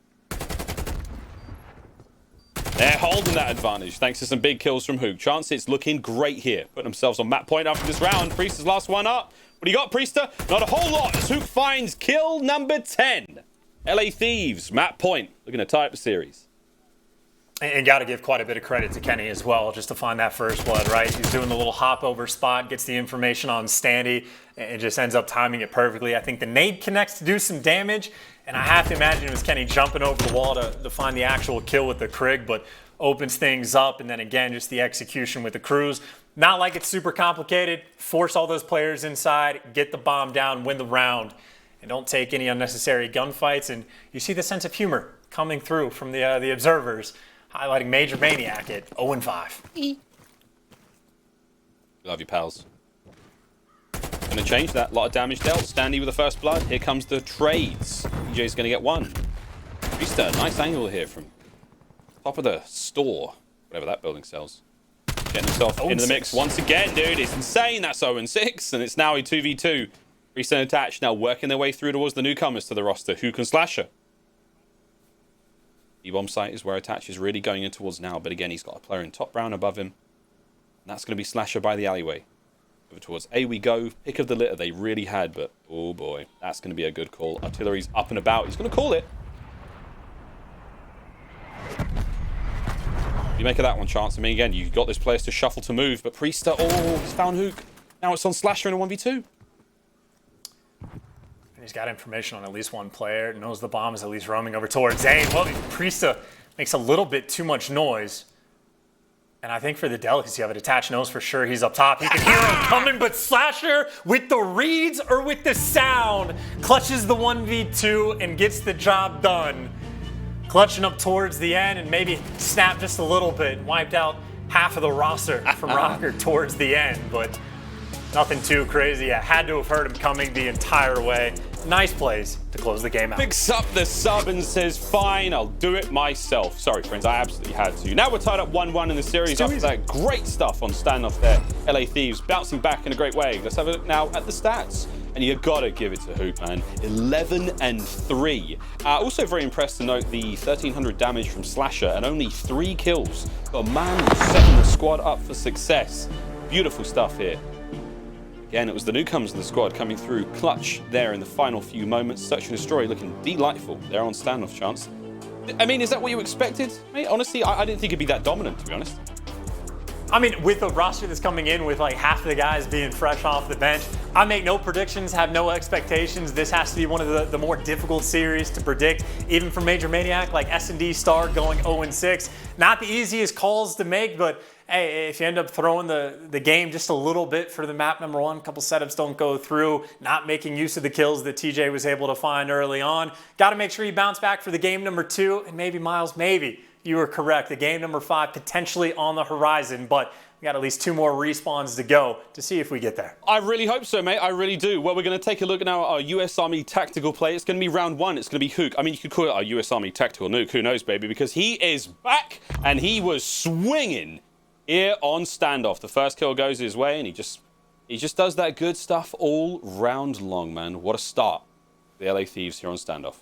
They're holding that advantage thanks to some big kills from Huke. Chance it's looking great here. Putting themselves on map point after this round. Priestahh's last one up. What do you got, Priestahh? Not a whole lot as Huke finds kill number 10. LA Thieves, map point. Looking to tie up the series. And got to give quite a bit of credit to Kenny as well, just to find that first blood, right? He's doing the little hop over spot, gets the information on Standy, and just ends up timing it perfectly. I think the nade connects to do some damage, and I have to imagine it was Kenny jumping over the wall to find the actual kill with the Krig, but opens things up, and then again, just the execution with the cruise. Not like it's super complicated. Force all those players inside, get the bomb down, win the round, and don't take any unnecessary gunfights. And you see the sense of humor coming through from the observers, highlighting MajorManiak at 0-5. Love you, pals. Gonna change that. A lot of damage dealt. Standy with the first blood. Here comes the trades. TJ's gonna get 1. Priestahh, nice angle here from top of the store, whatever that building sells. Getting himself into the mix once again, dude. It's insane. That's 0-6, and it's now a 2v2. Priestahh attached, now working their way through towards the newcomers to the roster, Huke and Slasher. B-bomb site is where Attach is really going in towards now, but again, he's got a player in top brown above him. And that's going to be Slasher by the alleyway. Over towards A we go. Pick of the litter they really had, but oh boy, that's going to be a good call. Artillery's up and about. He's going to call it. You make of that one, Chance. I mean, again, you've got this players to shuffle to move, but Priestahh, oh, he's found Huke. Now it's on Slasher in a 1v2. And he's got information on at least one player, knows the bomb is at least roaming over towards Zane. Well, Priestahh makes a little bit too much noise. And I think for the delicacy of it, Attach knows for sure he's up top. He can hear him coming, but Slasher, with the reads or with the sound, clutches the 1v2 and gets the job done. Clutching up towards the end and maybe snapped just a little bit and wiped out half of the roster from Røkkr towards the end, but nothing too crazy. I had to have heard him coming the entire way. Nice plays to close the game out. Picks up the sub and says, fine, I'll do it myself. Sorry, friends, I absolutely had to. Now we're tied up 1-1 in the series after that great stuff on standoff there. LA Thieves bouncing back in a great way. Let's have a look now at the stats. And you gotta give it to Huke, man. 11-3. Also very impressed to note the 1300 damage from Slasher and only 3 kills. But man, setting the squad up for success. Beautiful stuff here. Again, it was the newcomers of the squad coming through clutch there in the final few moments. Search and Destroy looking delightful there on standoff, Chance. I mean, is that what you expected? Mate, honestly, I didn't think it'd be that dominant, to be honest. I mean, with a roster that's coming in with like half the guys being fresh off the bench, I make no predictions, have no expectations. This has to be one of the more difficult series to predict, even for MajorManiak, like S&D Star going 0-6. Not the easiest calls to make, but hey, if you end up throwing the game just a little bit for the map number 1, a couple setups don't go through, not making use of the kills that TJ was able to find early on, got to make sure you bounce back for the game number 2, and maybe, Miles, maybe you were correct. The game number 5 potentially on the horizon, but we got at least 2 more respawns to go to see if we get there. I really hope so, mate. I really do. Well, we're going to take a look now at our US Army tactical play. It's going to be round 1. It's going to be Huke. I mean, you could call it our US Army tactical nuke. Who knows, baby? Because he is back, and he was swinging here on standoff. The first kill goes his way, and he just does that good stuff all round long, man. What a start. The LA Thieves here on standoff.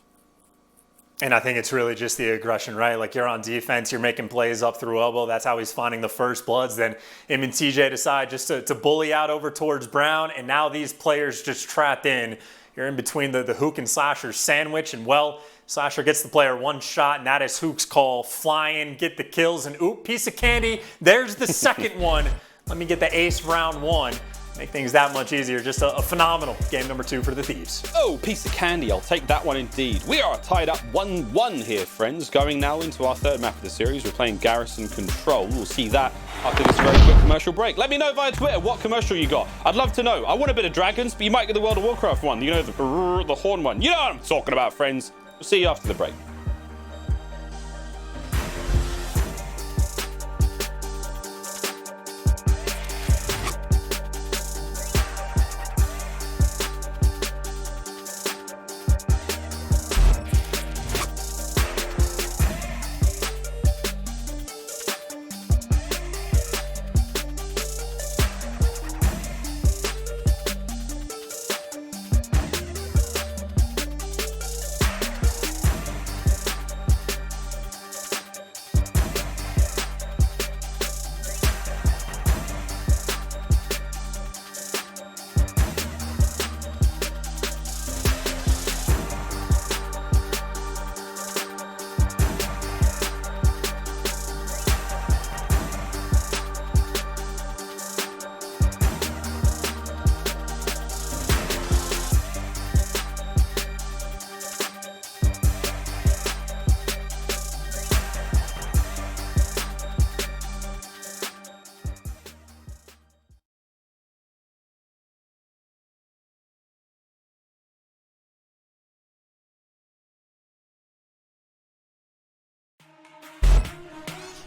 And I think it's really just the aggression, right? Like, you're on defense, you're making plays up through elbow. That's how he's finding the first bloods. Then him and TJ decide just to bully out over towards Brown. And now these players just trapped in. You're in between the Huke and Slasher sandwich. And, well, Slasher gets the player 1 shot, and that is Huke's call. Fly in, get the kills, and oop, piece of candy. There's the second one. Let me get the ace round 1. Make things that much easier. Just a phenomenal game number 2 for the Thieves. Oh, piece of candy. I'll take that one indeed. We are tied up 1-1 here, friends. Going now into our 3rd map of the series. We're playing Garrison Control. We'll see that after this very quick commercial break. Let me know via Twitter what commercial you got. I'd love to know. I want a bit of Dragons, but you might get the World of Warcraft one. You know, the horn one. You know what I'm talking about, friends. We'll see you after the break.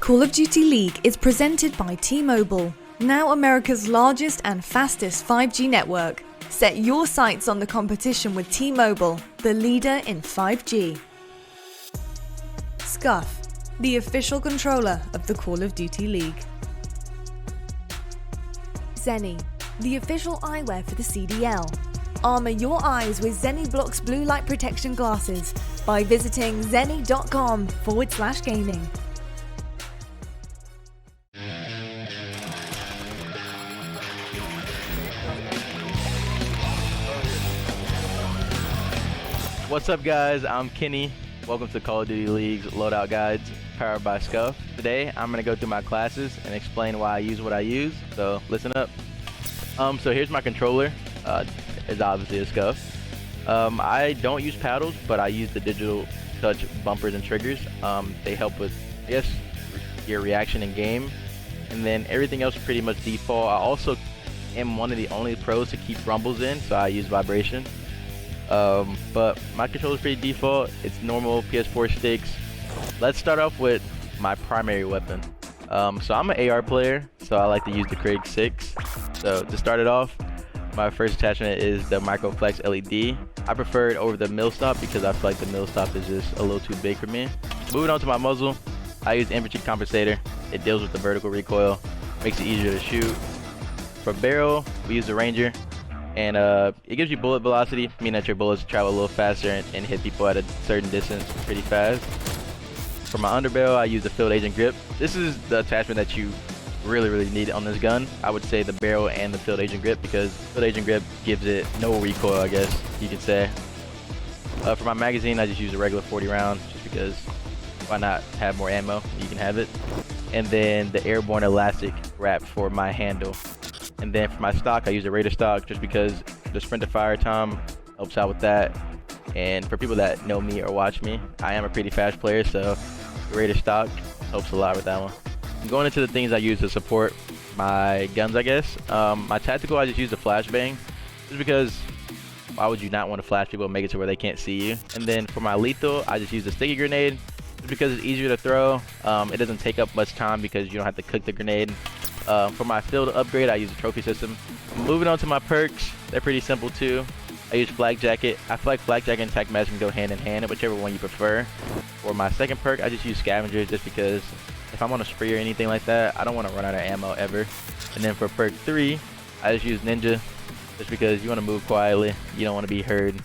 Call of Duty League is presented by T-Mobile, now America's largest and fastest 5G network. Set your sights on the competition with T-Mobile, the leader in 5G. Scuff, the official controller of the Call of Duty League. Seany, the official eyewear for the CDL. Armor your eyes with Seany Blocks blue light protection glasses by visiting seany.com/gaming. What's up, guys? I'm Kenny. Welcome to Call of Duty League's Loadout Guides, powered by Scuff. Today, I'm going to go through my classes and explain why I use what I use, so listen up. So here's my controller. It's obviously a Scuff. I don't use paddles, but I use the digital touch bumpers and triggers. They help with, I guess, your reaction in game, and then everything else is pretty much default. I also am one of the only pros to keep rumbles in, so I use vibration. But my controller is pretty default. It's normal PS4 sticks. Let's start off with my primary weapon. So I'm an AR player, so I like to use the Crimsix. So to start it off, my first attachment is the Microflex LED. I prefer it over the Millstop because I feel like the Millstop is just a little too big for me. Moving on to my muzzle, I use Infantry Compensator. It deals with the vertical recoil, makes it easier to shoot. For barrel, we use the Ranger. And it gives you bullet velocity, meaning that your bullets travel a little faster and hit people at a certain distance pretty fast. For my underbarrel, I use the Field Agent Grip. This is the attachment that you really need on this gun. I would say the barrel and the Field Agent Grip, because Field Agent Grip gives it no recoil, I guess you could say. For my magazine, I just use a regular 40 round, just because why not have more ammo? You can have it. And then the Airborne Elastic wrap for my handle. And then for my stock, I use a Raider stock just because the sprint to fire time helps out with that. And for people that know me or watch me, I am a pretty fast player, so the Raider stock helps a lot with that one. Going into the things I use to support my guns, I guess. My tactical, I just use the flashbang, just because why would you not want to flash people and make it to where they can't see you? And then for my lethal, I just use the sticky grenade, just because it's easier to throw. It doesn't take up much time because you don't have to cook the grenade. For my field upgrade, I use a trophy system. Moving on to my perks, they're pretty simple too. I use Flak Jacket. I feel like Flak Jacket and Tac Mask can go hand in hand, whichever one you prefer. For my second perk, I just use Scavenger, just because if I'm on a spree or anything like that, I don't want to run out of ammo ever. And then for perk 3, I just use Ninja, just because you want to move quietly, you don't want to be heard.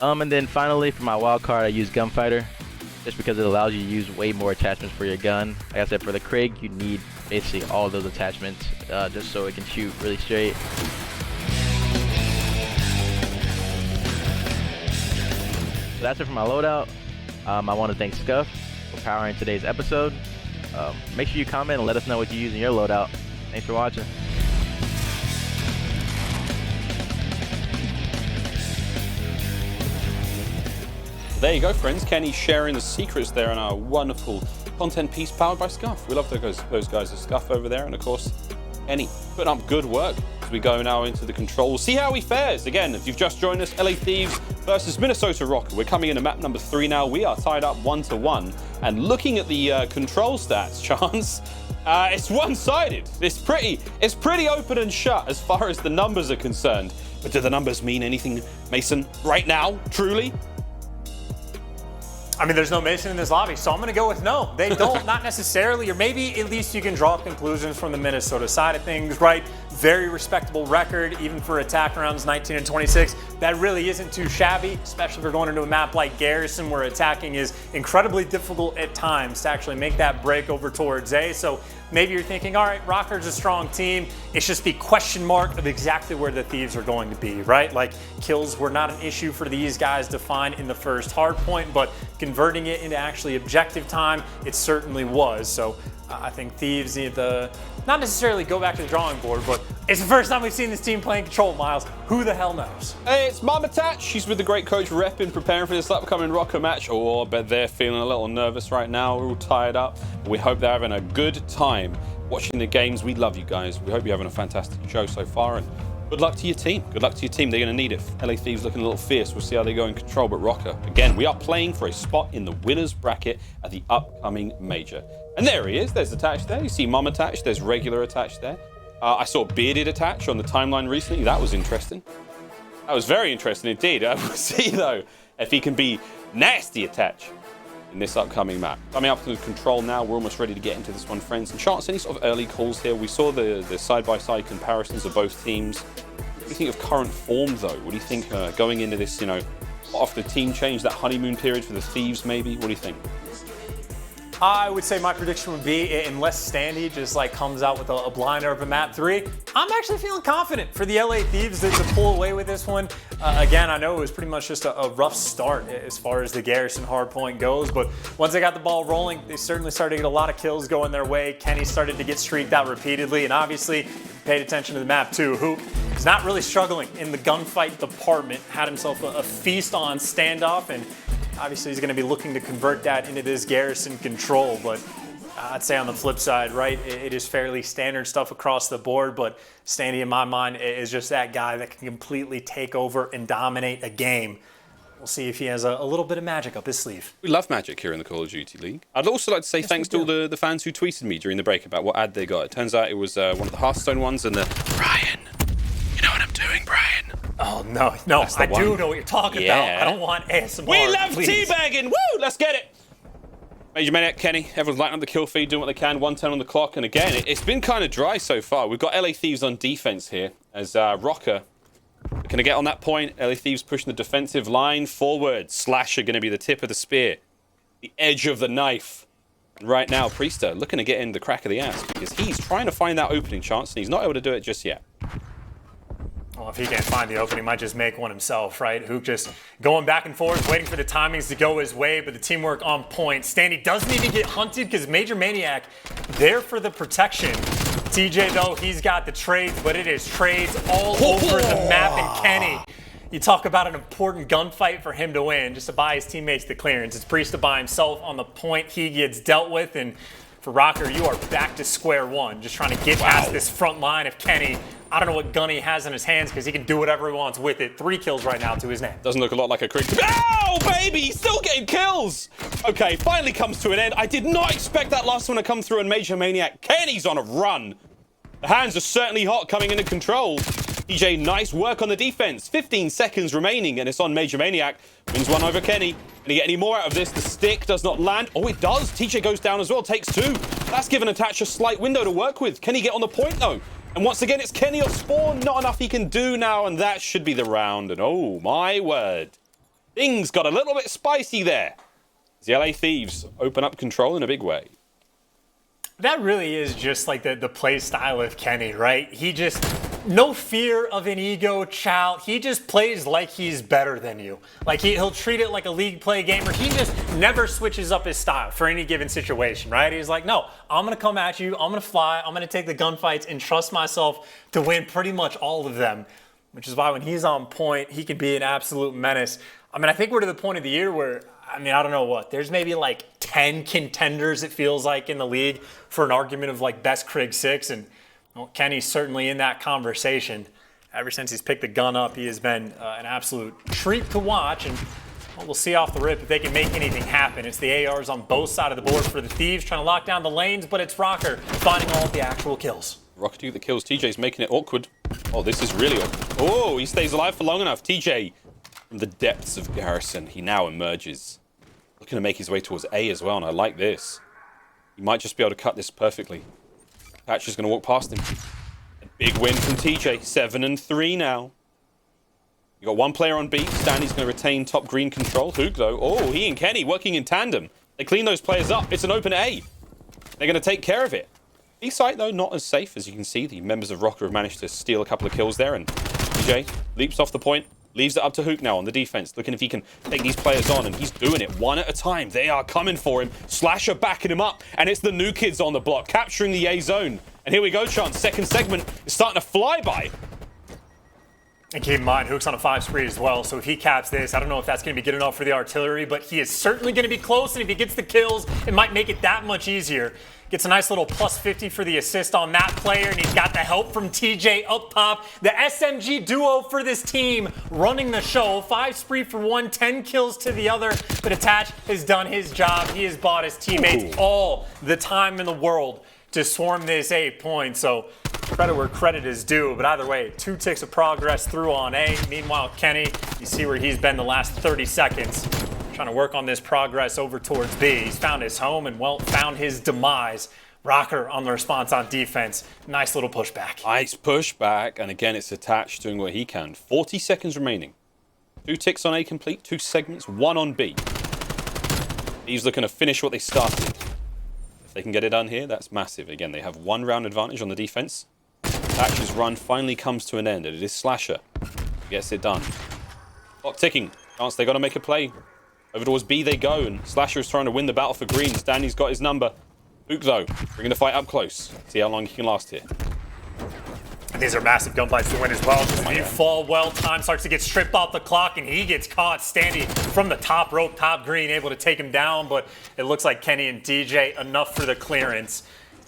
And then finally, for my wild card, I use Gunfighter, just because it allows you to use way more attachments for your gun. Like I said, for the Krig, you need basically all those attachments, just so it can shoot really straight. So that's it for my loadout. I want to thank Scuff for powering today's episode. Make sure you comment and let us know what you use in your loadout. Thanks for watching. There you go, friends. Kenny sharing the secrets there in our wonderful content piece powered by Scuff. We love those guys at Scuff over there. And of course, Kenny putting up good work as we go now into the controls. See how he fares. Again, if you've just joined us, LA Thieves versus Minnesota Røkkr. We're coming into map number 3 now. We are tied up 1-1. And looking at the control stats, Chance, it's one-sided. It's pretty open and shut as far as the numbers are concerned. But do the numbers mean anything, Mason, right now, truly? I mean, there's no Mason in this lobby, so I'm going to go with no. They don't, not necessarily, or maybe at least you can draw conclusions from the Minnesota side of things, right? Very respectable record, even for attack rounds 19 and 26. That really isn't too shabby, especially if you're going into a map like Garrison, where attacking is incredibly difficult at times to actually make that break over towards A. So maybe you're thinking, all right, Rokkr's a strong team. It's just the question mark of exactly where the Thieves are going to be, right? Like, kills were not an issue for these guys to find in the first hard point, but converting it into actually objective time, it certainly was. So I think Thieves need to not necessarily go back to the drawing board, but it's the first time we've seen this team playing control, Miles. Who the hell knows? Hey, it's Mama Tatch. She's with the great coach repping, preparing for this upcoming Røkkr match. Oh, I bet they're feeling a little nervous right now. We're all tired up. We hope they're having a good time watching the games. We love you guys. We hope you're having a fantastic show so far, and good luck to your team. Good luck to your team. They're going to need it. LA Thieves looking a little fierce. We'll see how they go in control. But Røkkr, again, we are playing for a spot in the winner's bracket at the upcoming major. And there he is. There's attached there. You see Mom attached. There's regular attached there. I saw bearded attach on the timeline recently. That was interesting. That was very interesting indeed. We'll see, though, if he can be nasty attach. in this upcoming map. Coming up to the control now, we're almost ready to get into this one, friends. And Shotzzy, any sort of early calls here? We saw the side-by-side comparisons of both teams. What do you think of current form, though? What do you think going into this, you know, after the team change, that honeymoon period for the Thieves, maybe? What do you think? I would say my prediction would be, unless Standy just like comes out with a blinder of a map 3, I'm actually feeling confident for the LA Thieves to pull away with this one. Again, I know it was pretty much just a rough start as far as the Garrison hardpoint goes, but once they got the ball rolling, they certainly started to get a lot of kills going their way. Kenny started to get streaked out repeatedly, and obviously paid attention to the map too. Huke is not really struggling in the gunfight department, had himself a feast on standoff, and obviously he's going to be looking to convert that into this Garrison control, but I'd say on the flip side, right, it is fairly standard stuff across the board, but Standy in my mind is just that guy that can completely take over and dominate a game. We'll see if he has a little bit of magic up his sleeve. We love magic here in the Call of Duty League. I'd also like to say thanks to all the fans who tweeted me during the break about what ad they got. It turns out it was one of the Hearthstone ones, and the Brian, you know what I'm doing, Brian? Oh, no, I do know what you're talking about. I don't want ASMR. We love please. teabagging. Woo, let's get it. MajorManiak, Kenny, everyone's lighting up the kill feed, doing what they can. 110 on the clock, and again, it's been kind of dry so far. We've got LA Thieves on defense here as Røkkr can I get on that point. LA Thieves pushing the defensive line forward. Slash are going to be the tip of the spear, the edge of the knife. And right now, Priestahh looking to get in the crack of the ass because he's trying to find that opening chance, and he's not able to do it just yet. Well, if he can't find the opening, he might just make one himself, right? Huke just going back and forth, waiting for the timings to go his way, but the teamwork on point. Standy doesn't even get hunted because MajorManiak there for the protection. TJ, though, he's got the trades, but it is trades all over the map. And Kenny, you talk about an important gunfight for him to win, just to buy his teammates the clearance. It's Priestahh by himself on the point. He gets dealt with, and for Rokkr, you are back to square one, just trying to get past this front line of Kenny. I don't know what gun he has in his hands because he can do whatever he wants with it. 3 kills right now to his name. Doesn't look a lot like a crit. Oh, baby, he's still getting kills. Okay, finally comes to an end. I did not expect that last one to come through, and MajorManiak. Kenny's on a run. The hands are certainly hot coming into control. TJ, nice work on the defense. 15 seconds remaining, and it's on MajorManiak. Wins one over Kenny. Can he get any more out of this? The stick does not land. Oh, it does. TJ goes down as well, takes 2. That's given Attach a slight window to work with. Can he get on the point, though? And once again, it's Kenny or Spawn. Not enough he can do now, and that should be the round. And oh, my word. Things got a little bit spicy there. The LA Thieves open up control in a big way. That really is just like the play style of Kenny, right? He just, no fear of an ego child. He just plays like he's better than you. Like he'll treat it like a league play game, or he just never switches up his style for any given situation, right? He's like, no, I'm going to come at you. I'm going to fly. I'm going to take the gunfights and trust myself to win pretty much all of them, which is why when he's on point, he can be an absolute menace. I mean, I think we're to the point of the year where, I mean, I don't know what. There's maybe like 10 contenders, it feels like, in the league for an argument of like best Crig 6. And well, Kenny's certainly in that conversation. Ever since he's picked the gun up, he has been an absolute treat to watch. And well, we'll see off the rip if they can make anything happen. It's the ARs on both sides of the board for the Thieves, trying to lock down the lanes, but it's Rokkr finding all of the actual kills. Rokkr to get the kills. TJ's making it awkward. Oh, this is really awkward. Oh, he stays alive for long enough. TJ, from the depths of Garrison, he now emerges. Looking to make his way towards A as well, and I like this. He might just be able to cut this perfectly. Patch is going to walk past him. A big win from TJ. 7-3 now. You got one player on B. Standy's going to retain top green control. Huke, though. Oh, he and Kenny working in tandem. They clean those players up. It's an open A. They're going to take care of it. B site, though, not as safe. As you can see, the members of Rokkr have managed to steal a couple of kills there, and TJ leaps off the point. Leaves it up to Huke now on the defense, looking if he can take these players on, and he's doing it one at a time. They are coming for him. Slasher backing him up, and it's the new kids on the block, capturing the A zone. And here we go, Chance. Second segment is starting to fly by. And keep in mind, Huke's on a 5 spree as well, so if he caps this, I don't know if that's going to be good enough for the artillery, but he is certainly going to be close, and if he gets the kills, it might make it that much easier. Gets a nice little plus 50 for the assist on that player, and he's got the help from TJ up top. The SMG duo for this team running the show. 5 spree for one, 10 kills to the other, but Attach has done his job. He has bought his teammates all the time in the world to swarm this 8 points, so credit where credit is due. But either way, 2 ticks of progress through on A. Meanwhile, Kenny, you see where he's been the last 30 seconds. trying to work on this progress over towards B. He's found his home and, well, found his demise. Røkkr on the response on defense. Nice little pushback. Nice pushback, and again, it's attached doing what he can. 40 seconds remaining. 2 ticks on A complete, 2 segments, 1 on B. He's looking to finish what they started. If they can get it done here, that's massive. Again, they have 1 round advantage on the defense. Thatch's run finally comes to an end, and it is Slasher who gets it done. Clock ticking. Chance they got to make a play. Over towards B they go, and Slasher is trying to win the battle for green. Standy's got his number. Huke, though, bringing the fight up close. See how long he can last here. And these are massive gunfights to win as well. If you fall well, time starts to get stripped off the clock, and he gets caught Standy from the top rope, top green, able to take him down. But it looks like Kenny and DJ enough for the clearance.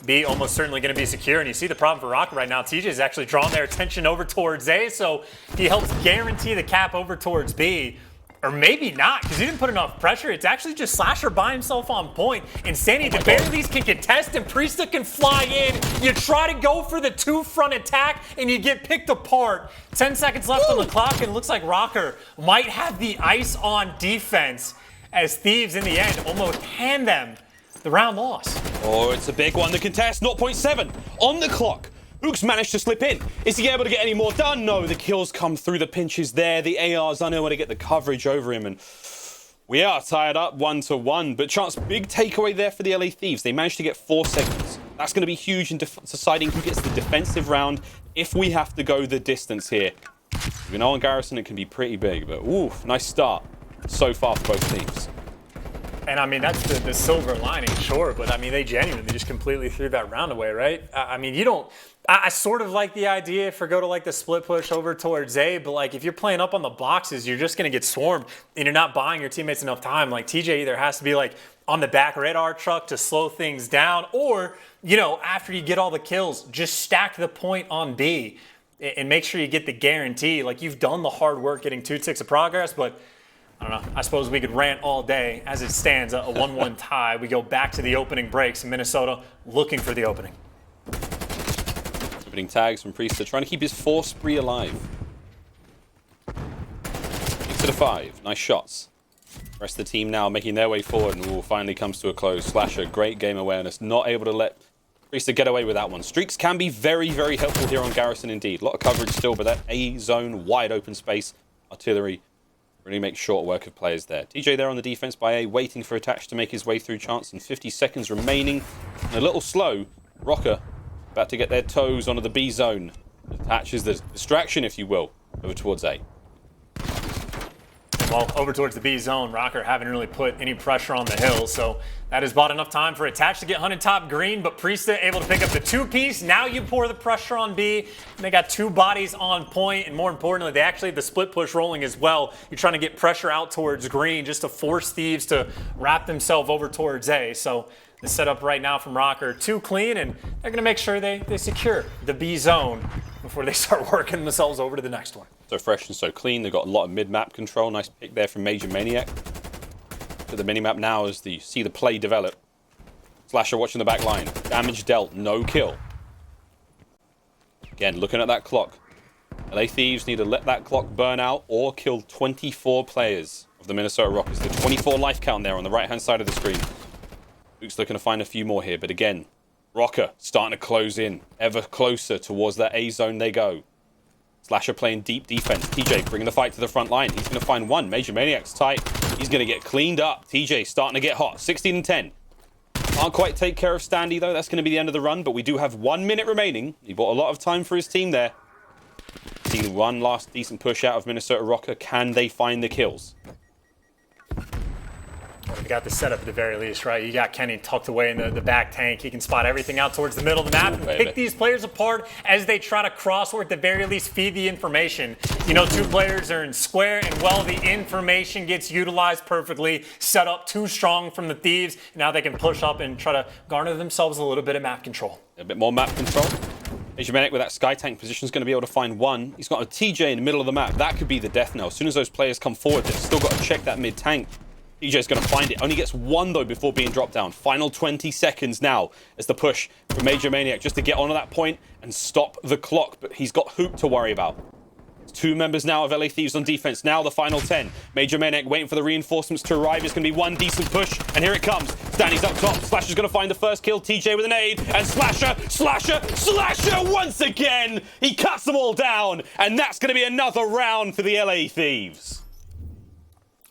B almost certainly going to be secure, and you see the problem for Rokkr right now. TJ has actually drawn their attention over towards A, so he helps guarantee the cap over towards B. Or maybe not, because he didn't put enough pressure. It's actually just Slasher by himself on point. And Standy, at the very least, can contest, and Priestahh can fly in. You try to go for the 2-front attack, and you get picked apart. 10 seconds left on the clock, and it looks like Rokkr might have the ice on defense, as Thieves, in the end, almost hand them the round loss. Oh, it's a big one. The contest, 0.7 on the clock. Huke's managed to slip in. Is he able to get any more done? No, the kills come through the pinches there. The AR's unable to get the coverage over him, and we are tied up 1-1. But Chance, big takeaway there for the LA Thieves. They managed to get 4 seconds. That's going to be huge in deciding who gets the defensive round if we have to go the distance here. You know, on Garrison, it can be pretty big, but ooh, nice start so far for both teams. And I mean, that's the silver lining, sure, but I mean, they genuinely just completely threw that round away, right? I mean, you don't, I sort of like the idea if we go to like the split push over towards A, but like if you're playing up on the boxes, you're just going to get swarmed and you're not buying your teammates enough time. Like TJ either has to be like on the back radar truck to slow things down, or, you know, after you get all the kills, just stack the point on B and make sure you get the guarantee. Like you've done the hard work getting 2 ticks of progress, but I don't know. I suppose we could rant all day. As it stands, a 1-1 tie. We go back to the opening breaks in Minnesota, looking for the opening. Opening tags from Priestahh, trying to keep his 4 spree alive. 6-5. Nice shots. The rest of the team now making their way forward, and finally comes to a close. Slasher, great game awareness. Not able to let Priestahh get away with that one. Streaks can be very, very helpful here on Garrison indeed. A lot of coverage still, but that A zone, wide open space, artillery, really makes short work of players there. TJ there on the defense by A, waiting for Attach to make his way through. Chance, and 50 seconds remaining. And a little slow. Røkkr about to get their toes onto the B zone. Attach is the distraction, if you will, over towards A. Well, over towards the B zone, Rokkr haven't really put any pressure on the hill, so that has bought enough time for Attach to get hunted top green, but Priestahh able to pick up the 2-piece. Now you pour the pressure on B, and they got 2 bodies on point, and more importantly, they actually have the split push rolling as well. You're trying to get pressure out towards green just to force Thieves to wrap themselves over towards A. So the setup right now from Rokkr, 2 clean, and they're going to make sure they secure the B zone before they start working themselves over to the next one. So fresh and so clean. They've got a lot of mid-map control. Nice pick there from MajorManiak. To the minimap now as you see the play develop. Slasher watching the back line. Damage dealt, no kill. Again, looking at that clock. LA Thieves need to let that clock burn out or kill 24 players of the Minnesota Rockers. The 24 life count there on the right-hand side of the screen. Luke's looking to find a few more here, but again, Røkkr starting to close in. Ever closer towards that A zone they go. Slasher playing deep defense. TJ bringing the fight to the front line. He's going to find one. MajorManiak's tight. He's going to get cleaned up. TJ starting to get hot. 16-10. Can't quite take care of Standy, though. That's going to be the end of the run, but we do have 1 minute remaining. He bought a lot of time for his team there. See one last decent push out of Minnesota Røkkr. Can they find the kills? Well, we got the setup at the very least, right? You got Kenny tucked away in the back tank. He can spot everything out towards the middle of the map and pick these players apart as they try to cross or at the very least feed the information. You know, 2 players are in square, and well, the information gets utilized perfectly. Set up too strong from the Thieves. Now they can push up and try to garner themselves a little bit of map control. A bit more map control. MajorManiak with that sky tank position is going to be able to find one. He's got a TJ in the middle of the map. That could be the death knell. As soon as those players come forward, they've still got to check that mid tank. TJ's going to find it. Only gets 1, though, before being dropped down. Final 20 seconds now as the push from MajorManiak just to get onto that point and stop the clock. But he's got Huke to worry about. It's 2 members now of LA Thieves on defense. Now the final 10. MajorManiak waiting for the reinforcements to arrive. It's going to be one decent push, and here it comes. Standy's up top. Slasher's going to find the first kill. TJ with an aid, and Slasher once again. He cuts them all down, and that's going to be another round for the LA Thieves.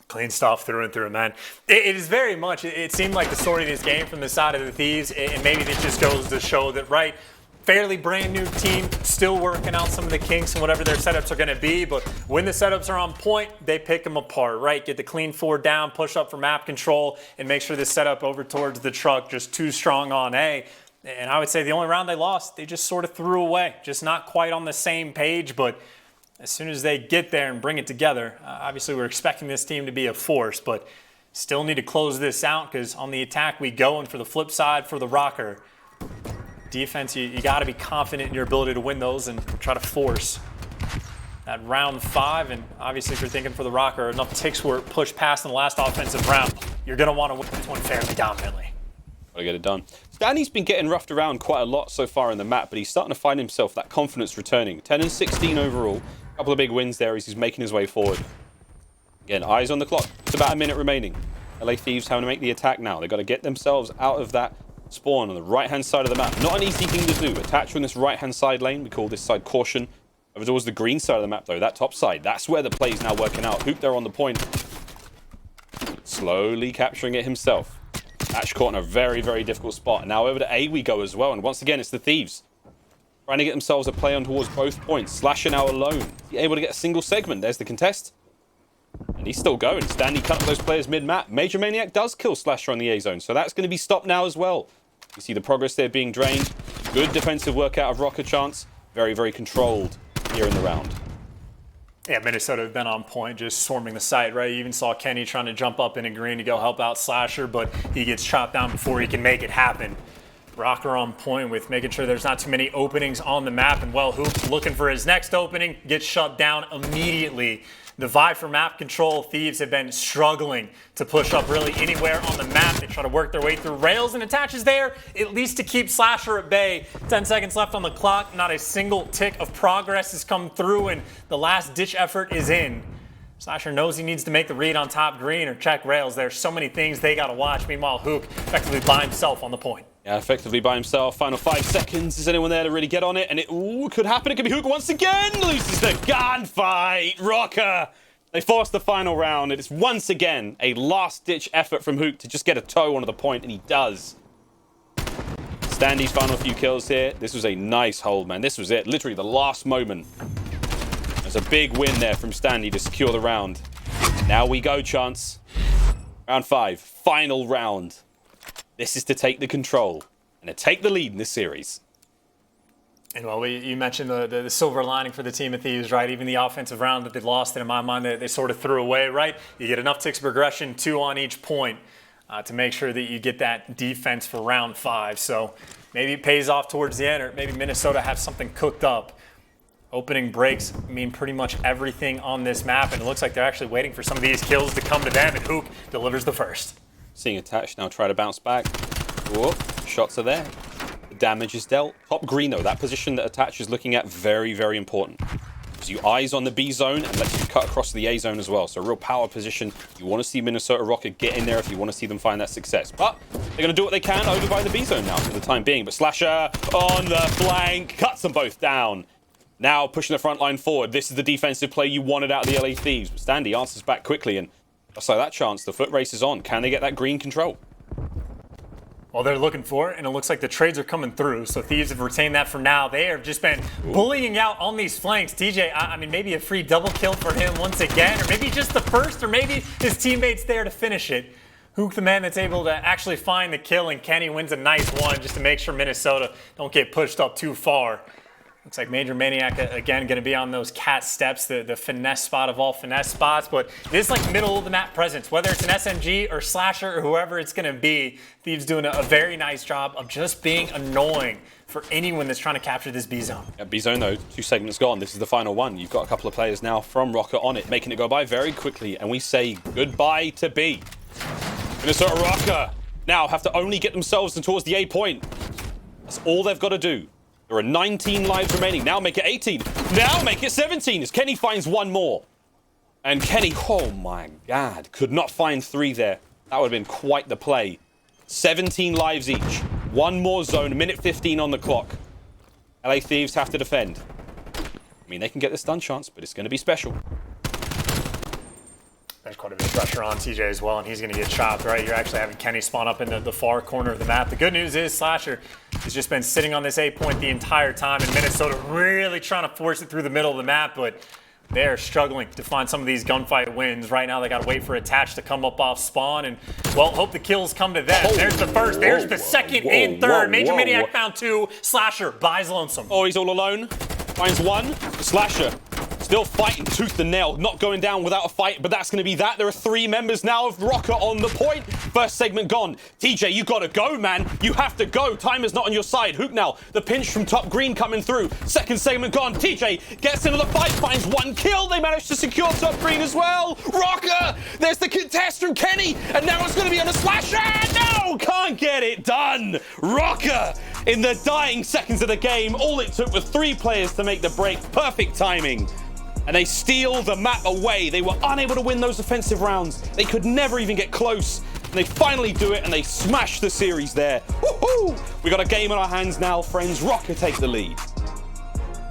Clean stuff through and through, man. It is very much, it seemed like the story of this game from the side of the Thieves, and maybe this just goes to show that, right, fairly brand new team, still working out some of the kinks and whatever their setups are going to be, but when the setups are on point, they pick them apart, right? Get the clean 4 down, push up for map control, and make sure the setup over towards the truck just too strong on A. And I would say the only round they lost, they just sort of threw away. Just not quite on the same page, but as soon as they get there and bring it together, obviously we're expecting this team to be a force, but still need to close this out because on the attack we go, and for the flip side, for the Røkkr, defense, you got to be confident in your ability to win those and try to force that round 5. And obviously if you're thinking for the Røkkr, enough ticks were pushed past in the last offensive round, you're going to want to win this one fairly dominantly. Gotta get it done. Standy's been getting roughed around quite a lot so far in the map, but he's starting to find himself that confidence returning. 10 and 16 overall. A couple of big wins there as he's making his way forward. Again, eyes on the clock. It's about a minute remaining. LA Thieves having to make the attack now. They've got to get themselves out of that spawn on the right-hand side of the map. Not an easy thing to do. Attach on this right-hand side lane. We call this side caution. Over towards the green side of the map, though, that top side. That's where the play's now working out. Huke there on the point. Slowly capturing it himself. Ash caught in a very, very difficult spot. And now over to A we go as well. And once again, it's the Thieves trying to get themselves a play on towards both points. Slasher now alone. Is he able to get a single segment? There's the contest. And he's still going. Standy cut up those players mid-map. MajorManiak does kill Slasher on the A zone. So that's going to be stopped now as well. You see the progress there being drained. Good defensive work out of Røkkr chance. Very, very controlled here in the round. Yeah, Minnesota have been on point, just swarming the site, right? You even saw Kenny trying to jump up in a green to go help out Slasher, but he gets chopped down before he can make it happen. Røkkr on point with making sure there's not too many openings on the map, and well, Huke looking for his next opening, gets shut down immediately. The vibe for map control, Thieves have been struggling to push up really anywhere on the map. They try to work their way through rails and attaches there, at least to keep Slasher at bay. 10 seconds left on the clock. Not a single tick of progress has come through, and the last ditch effort is in. Slasher knows he needs to make the read on top green or check rails. There's so many things they got to watch. Meanwhile, Huke effectively by himself on the point. Yeah, effectively by himself. Final 5 seconds. Is anyone there to really get on it? And it could happen. It could be Huke once again. Loses the gunfight. Røkkr. They forced the final round. It is once again a last-ditch effort from Huke to just get a toe onto the point, and he does. Standy's final few kills here. This was a nice hold, man. This was it. Literally the last moment. There's a big win there from Standy to secure the round. Now we go, Chance. Round 5. Final round. This is to take the control and to take the lead in this series. And well, you mentioned the silver lining for the team of Thieves, right? Even the offensive round that they lost, and in my mind, they sort of threw away, right? You get enough ticks progression, 2 on each point, to make sure that you get that defense for round 5. So maybe it pays off towards the end, or maybe Minnesota has something cooked up. Opening breaks mean pretty much everything on this map, and it looks like they're actually waiting for some of these kills to come to them, and Huke delivers the first. Seeing attached now, try to bounce back. Whoop, shots are there. The damage is dealt. Top green though, that position that attach is looking at, very, very important. Because you eyes on the B zone and lets you cut across to the A zone as well. So a real power position. You want to see Minnesota Røkkr get in there if you want to see them find that success. But they're going to do what they can over by the B zone now for the time being. But Slasher on the flank, cuts them both down. Now pushing the front line forward. This is the defensive play you wanted out of the LA Thieves. But Standy answers back quickly, and just like that Chance, the foot race is on. Can they get that green control? Well, they're looking for it, and it looks like the trades are coming through. So Thieves have retained that for now. They have just been bullying out on these flanks. TJ, I mean, maybe a free double kill for him once again, or maybe just the first, or maybe his teammates there to finish it. Huke, the man that's able to actually find the kill, and Kenny wins a nice one just to make sure Minnesota don't get pushed up too far. Looks like MajorManiak, again, going to be on those cat steps, the finesse spot of all finesse spots. But this is like middle of the map presence, whether it's an SMG or Slasher or whoever it's going to be. Thieves doing a very nice job of just being annoying for anyone that's trying to capture this B zone. Yeah, B zone though, 2 segments gone. This is the final one. You've got a couple of players now from Røkkr on it, making it go by very quickly. And we say goodbye to B. Minnesota Røkkr now have to only get themselves towards the A point. That's all they've got to do. There are 19 lives remaining. Now make it 18. now make it 17 as Kenny finds one more. And Kenny, oh my God, could not find 3 there. That would have been quite the play. 17 lives each. One more zone, minute 15 on the clock. LA Thieves have to defend. I mean, they can get the stun chance, but it's going to be special. There's quite a bit of pressure on TJ as well, and he's going to get chopped, right? You're actually having Kenny spawn up in the far corner of the map. The good news is Slasher has just been sitting on this A point the entire time, and Minnesota really trying to force it through the middle of the map, but they're struggling to find some of these gunfight wins. Right now, they got to wait for Attach to come up off spawn, and, well, hope the kills come to them. There's the first, there's the second and third. MajorManiak found 2. Slasher buys Lonesome. Oh, he's all alone. Finds 1. Slasher still fighting tooth and nail, not going down without a fight, but that's going to be that. There are 3 members now of Røkkr on the point. First segment gone. TJ, you got to go, man. You have to go. Time is not on your side. Huke now, the pinch from top green coming through. Second segment gone. TJ gets into the fight, finds 1 kill. They managed to secure top green as well. Røkkr, there's the contest from Kenny, and now it's going to be on the Slasher. No, can't get it done. Røkkr in the dying seconds of the game. All it took was 3 players to make the break. Perfect timing. And they steal the map away. They were unable to win those offensive rounds. They could never even get close. And they finally do it, and they smash the series there. Woohoo! We got a game on our hands now, friends. Røkkr take the lead.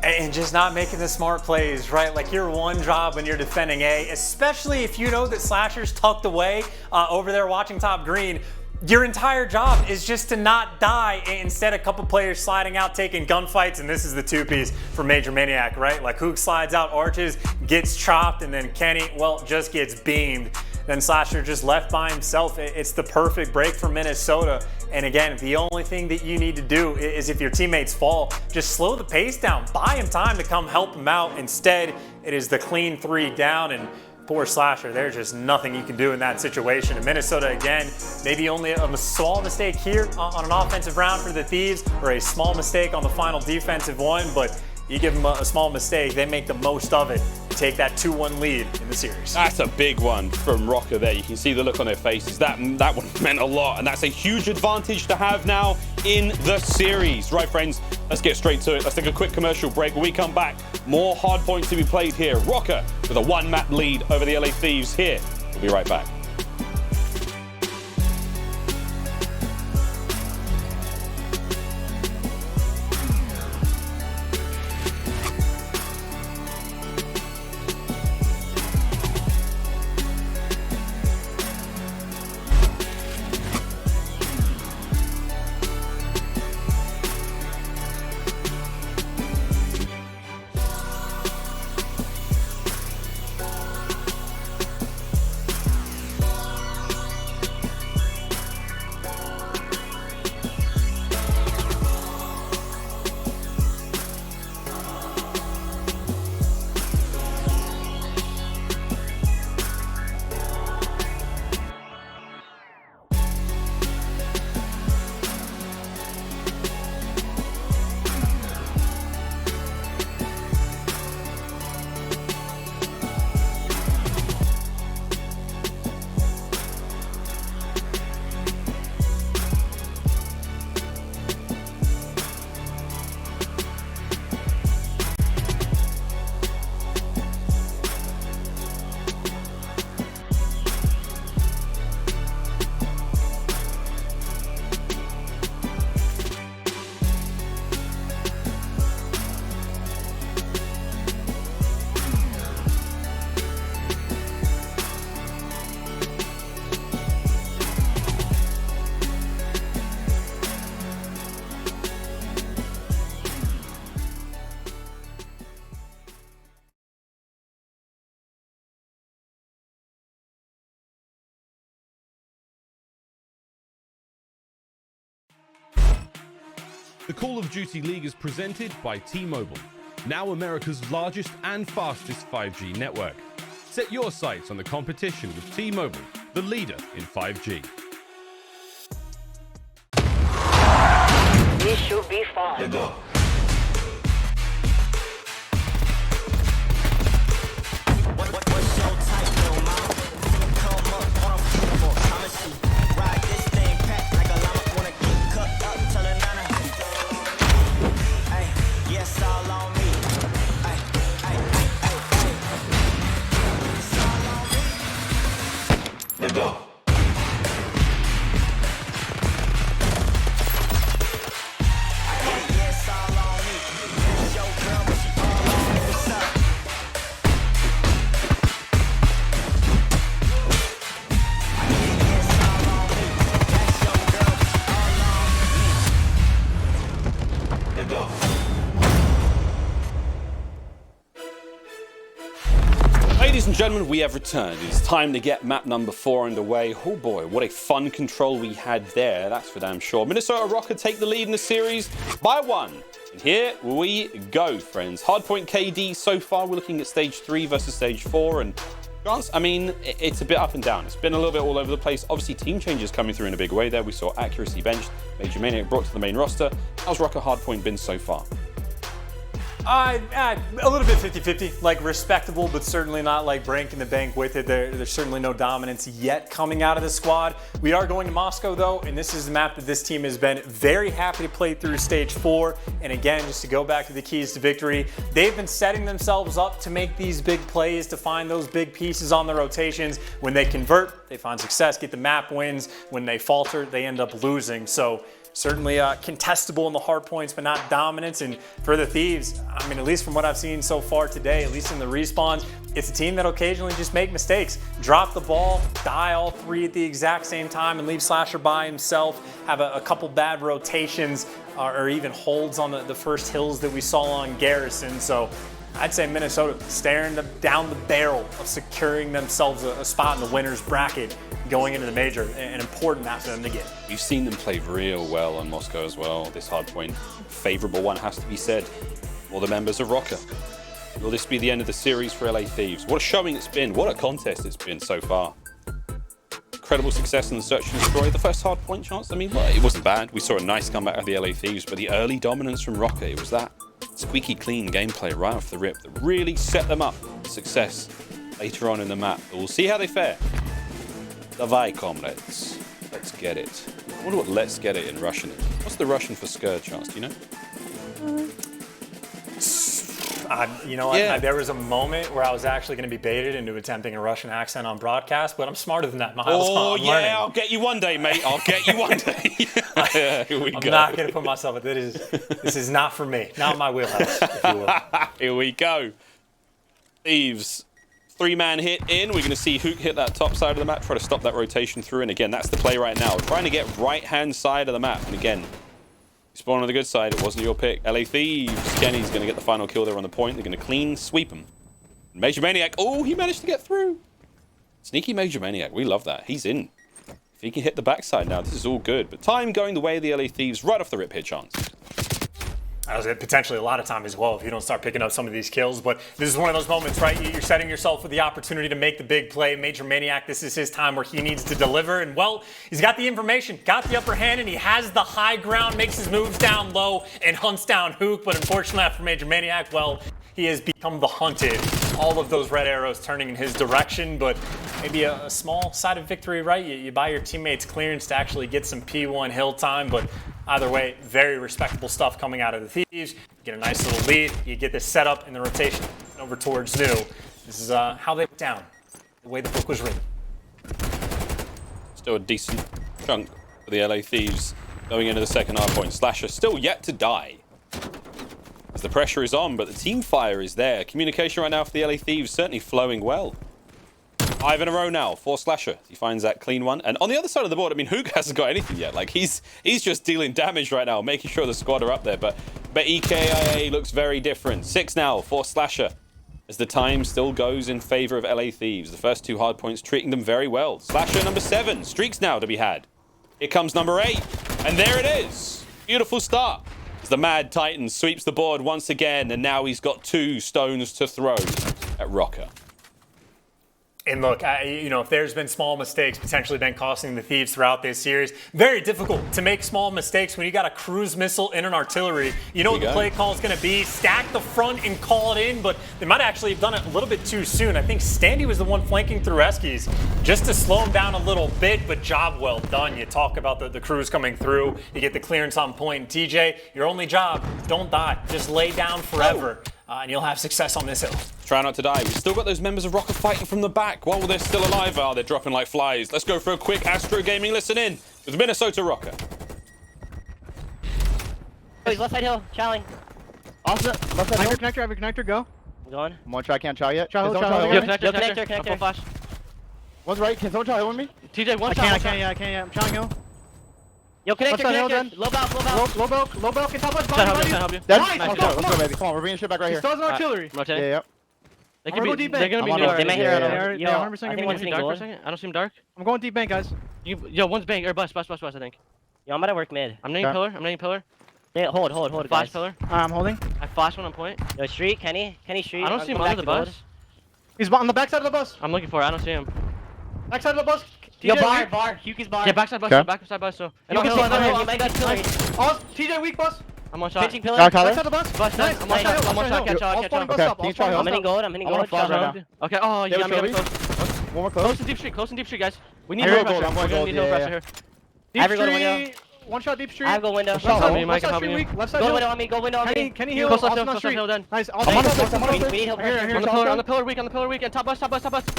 And just not making the smart plays, right? Like your one job when you're defending A, especially if you know that Slasher's tucked away over there watching top green, your entire job is just to not die. Instead, a couple players sliding out, taking gunfights, and this is the 2-piece for MajorManiak, right? Like Huke slides out, arches, gets chopped, and then Kenny, well, just gets beamed. Then Slasher just left by himself. It's the perfect break for Minnesota. And again, the only thing that you need to do is if your teammates fall, just slow the pace down, buy him time to come help him out. Instead, it is the clean 3 down, and poor Slasher, there's just nothing you can do in that situation. And Minnesota, again, maybe only a small mistake here on an offensive round for the Thieves, or a small mistake on the final defensive one, but you give them a small mistake, they make the most of it to take that 2-1 lead in the series. That's a big one from Røkkr there. You can see the look on their faces. That one meant a lot, and that's a huge advantage to have now in the series. Right, friends, let's get straight to it. Let's take a quick commercial break. When we come back, more hard points to be played here. Røkkr with a 1-map lead over the LA Thieves here. We'll be right back. The Call of Duty League is presented by T-Mobile, now America's largest and fastest 5G network. Set your sights on the competition with T-Mobile, the leader in 5G. We should be fine. Let's go. What's your type, little mama? Come up, what I'm shooting for. I'ma see. Ride this thing packed like a llama. Wanna get cut up, tell her nana. Ay, yes, all on me. Ay, gentlemen, we have returned. It is time to get map number 4 underway. Oh boy, what a fun control we had there, that's for damn sure. Minnesota Røkkr take the lead in the series by 1. And here we go, friends. Hardpoint KD so far, we're looking at stage 3 versus stage 4. And chance, I mean, it's a bit up and down. It's been a little bit all over the place. Obviously, team changes coming through in a big way there. We saw accuracy benched, MajorManiak brought to the main roster. How's Røkkr Hardpoint been so far? A little bit 50-50, like respectable, but certainly not like breaking the bank with it. There's certainly no dominance yet coming out of the squad. We are going to Moscow though, and this is the map that this team has been very happy to play through stage 4. And again, just to go back to the keys to victory, they've been setting themselves up to make these big plays, to find those big pieces on the rotations. When they convert, they find success, get the map wins. When they falter, they end up losing. So certainly contestable in the hard points, but not dominance. And for the Thieves, I mean, at least from what I've seen so far today, at least in the respawns, it's a team that'll occasionally just make mistakes. Drop the ball, die all 3 at the exact same time, and leave Slasher by himself, have a couple bad rotations, or even holds on the first hills that we saw on Garrison. So I'd say Minnesota staring down the barrel of securing themselves a spot in the winner's bracket going into the major, an important map for them to get. You've seen them play real well on Moscow as well. This hardpoint, favorable one has to be said. All the members of Røkkr. Will this be the end of the series for LA Thieves? What a showing it's been. What a contest it's been so far. Incredible success in the search and destroy. The first hardpoint chance, I mean, well, it wasn't bad. We saw a nice comeback of the LA Thieves, but the early dominance from Røkkr, it was that squeaky clean gameplay right off the rip that really set them up for success later on in the map. But we'll see how they fare. Davai, comrades. Let's get it. I wonder what let's get it in Russian is. What's the Russian for skirt chance? Do you know? You know what? Yeah. There was a moment where I was actually going to be baited into attempting a Russian accent on broadcast, but I'm smarter than that, Miles. Oh, yeah, learning. I'll get you one day, mate. I'll get you one day. Here we go. I'm not going to put myself at this. This is not for me. Not my wheelhouse, if you will. Here we go. Thieves. 3-man hit in. We're going to see Huke hit that top side of the map, try to stop that rotation through. And again, that's the play right now. Trying to get right-hand side of the map. And again, spawn on the good side. It wasn't your pick. LA Thieves. Kenny's going to get the final kill there on the point. They're going to clean sweep him. MajorManiak. Oh, he managed to get through. Sneaky MajorManiak. We love that. He's in. If he can hit the backside now, this is all good. But time going the way of the LA Thieves right off the rip hit chance. That was potentially a lot of time as well if you don't start picking up some of these kills. But this is one of those moments, right? You're setting yourself for the opportunity to make the big play. MajorManiak, this is his time where he needs to deliver. And, well, he's got the information, got the upper hand, and he has the high ground, makes his moves down low, and hunts down Huke. But unfortunately, after MajorManiak, well, he has become the hunted. All of those red arrows turning in his direction, but maybe a small side of victory, right? You buy your teammates clearance to actually get some P1 hill time, but either way, very respectable stuff coming out of the Thieves. You get a nice little lead. You get this setup in the rotation over towards New. This is how they went down, the way the book was written. Still a decent chunk for the LA Thieves going into the second hard point. Slasher still yet to die. As the pressure is on, but the team fire is there. Communication right now for the LA Thieves certainly flowing well. 5 in a row now for Slasher. He finds that clean one. And on the other side of the board, I mean, Huke hasn't got anything yet. Like, he's just dealing damage right now, making sure the squad are up there. But EKIA looks very different. 6 now for Slasher, as the time still goes in favor of LA Thieves. The first 2 hard points treating them very well. Slasher number 7. Streaks now to be had. Here comes number 8. And there it is. Beautiful start. As the Mad Titan sweeps the board once again, and now he's got 2 stones to throw at Røkkr. And look, you know, if there's been small mistakes potentially been costing the Thieves throughout this series, very difficult to make small mistakes when you got a cruise missile in an artillery. You know what the play call is going to be, stack the front and call it in, but they might actually have done it a little bit too soon. I think Standy was the one flanking through Eskies just to slow him down a little bit, but job well done. You talk about the cruise coming through, you get the clearance on point. TJ, your only job, don't die. Just lay down forever. And you'll have success on this hill. Try not to die. We've still got those members of Røkkr fighting from the back while they're still alive. Oh, they're dropping like flies. Let's go for a quick Astro Gaming listen in with Minnesota Røkkr. Oh, he's left side hill, challenge. Also, left side connector, every connector, go. I'm going. I'm gonna try, can't try yet. Yo, connector. Flash. One's right, can someone try hill with me? TJ, one shot. I can't, I'm trying hill. Yo, connector. Low belt, can top us. Nice, let's go, baby. Come on, we're bringing shit back right here. He still has an artillery. Yeah. They could be. They're gonna be. They might hear it. Yo, 100% gonna be dark for a second. I don't see him dark. I'm going deep bank, guys. Yo, one's bank or bust, I think. Yo, I'm gonna work mid. I'm nading pillar. Yeah, hold, Flash guys. pillar. I'm holding. I flash one on point. Yo, street, Kenny street. I don't see him under the bus. He's on the backside of the bus. I'm looking for it. I don't see him. Backside of the bus. Yo, bar. Huke is bar. Yeah, backside bus. So. He might got pillar. Oh, TJ weak bus. I'm one shot. Pitching pillar. Backside of the bus. Bus, nice. I'm one shot. Catch out. I'm hitting gold. Okay. Oh, yeah. I'm getting close. One more Close and deep street, guys. We need no no pressure. We're gonna need no pressure here. Deep street. One shot deep street. I have go window. Left side window on me. Go window on me. Kenny heal. Close Off left street. hill done. Nice. We need help. On the pillar weak. And top bus.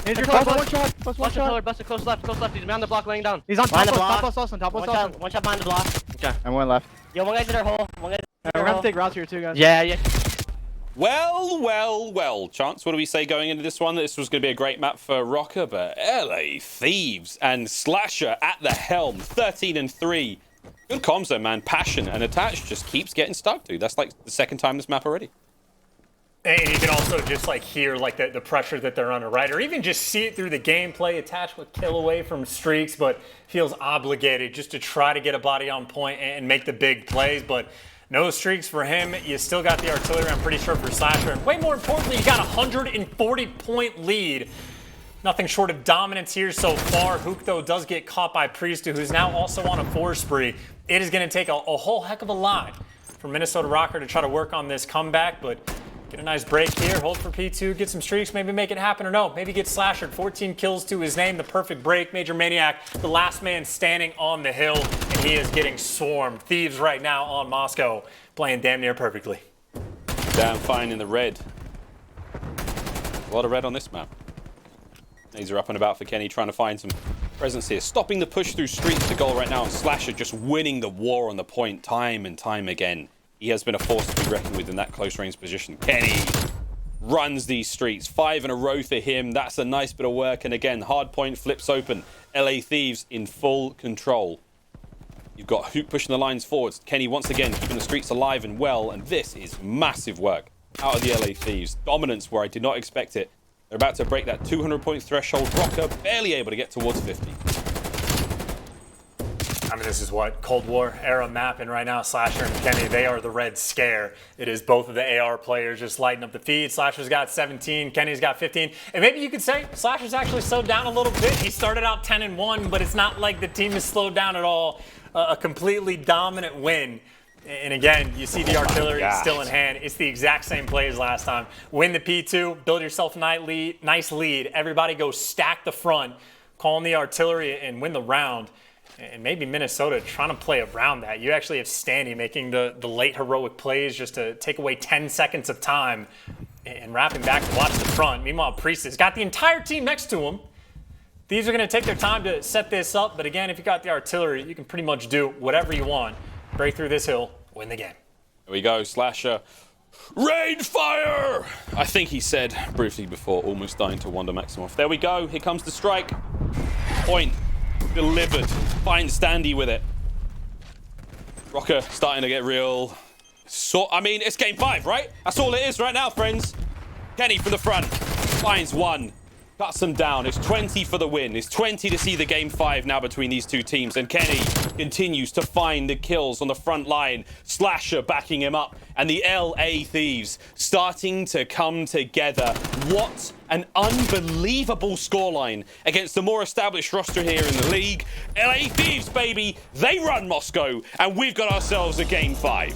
Here's your close. One shot. One pillar, busted close left. He's behind the block laying down. He's on top the block. bus. Top bus. One shot behind the block. Okay. And one left. Yo, one guy's in our hole. We're gonna have to take routes here too, guys. Yeah. Well. Chance, what do we say going into this one? This was going to be a great map for Røkkr, but LA Thieves and Slasher at the helm, 13-3. Good comms though, man. Passion and Attach just keeps getting stuck, dude. That's like the second time this map already. And you can also just like hear like the pressure that they're under, right? Or even just see it through the gameplay. Attach with kill away from streaks, but feels obligated just to try to get a body on point and make the big plays. But no streaks for him. You still got the artillery, I'm pretty sure, for Slasher. And way more importantly, you got a 140-point lead. Nothing short of dominance here so far. Huke, though, does get caught by Priestahh, who's now also on a 4 spree. It is going to take a whole heck of a lot for Minnesota Røkkr to try to work on this comeback, but get a nice break here, hold for P2, get some streaks, maybe make it happen, or no, maybe get Slashered. 14 kills to his name, the perfect break. MajorManiak, the last man standing on the hill, and he is getting swarmed. Thieves right now on Moscow, playing damn near perfectly. Damn fine in the red. A lot of red on this map. These are up and about for Kenny, trying to find some presence here. Stopping the push through streets to goal right now, and Slasher just winning the war on the point time and time again. He has been a force to be reckoned with in that close range position. Kenny runs these streets. 5 in a row for him. That's a nice bit of work. And again, hard point flips open. LA Thieves in full control. You've got Huke pushing the lines forwards. Kenny once again keeping the streets alive and well. And this is massive work out of the LA Thieves. Dominance where I did not expect it. They're about to break that 200-point threshold. Røkkr barely able to get towards 50. I mean, this is what Cold War era mapping right now. Slasher and Kenny, they are the Red Scare. It is both of the AR players just lighting up the feed. Slasher's got 17, Kenny's got 15. And maybe you could say Slasher's actually slowed down a little bit. He started out 10-1, but it's not like the team is slowed down at all. A completely dominant win. And again, you see the artillery still in hand. It's the exact same play as last time. Win the P2, build yourself a nice lead. Everybody go stack the front, call in the artillery, and win the round. And maybe Minnesota trying to play around that. You actually have Standy making the late heroic plays just to take away 10 seconds of time and wrapping back to watch the front. Meanwhile, Priestahh's got the entire team next to him. These are going to take their time to set this up. But again, if you got the artillery, you can pretty much do whatever you want. Break through this hill, win the game. There we go, Slasher. Rain fire! I think he said briefly before, almost dying to Wonder Maximoff. There we go, here comes the strike. Point delivered. Find Standy with it. Røkkr starting to get real. I mean, it's game 5, right? That's all it is right now, friends. Kenny from the front finds one. Cuts them down. It's 20 for the win. It's 20 to see the game 5 now between these two teams. And Kenny continues to find the kills on the front line. Slasher backing him up. And the LA Thieves starting to come together. What an unbelievable scoreline against the more established roster here in the league. LA Thieves, baby. They run Moscow. And we've got ourselves a game 5.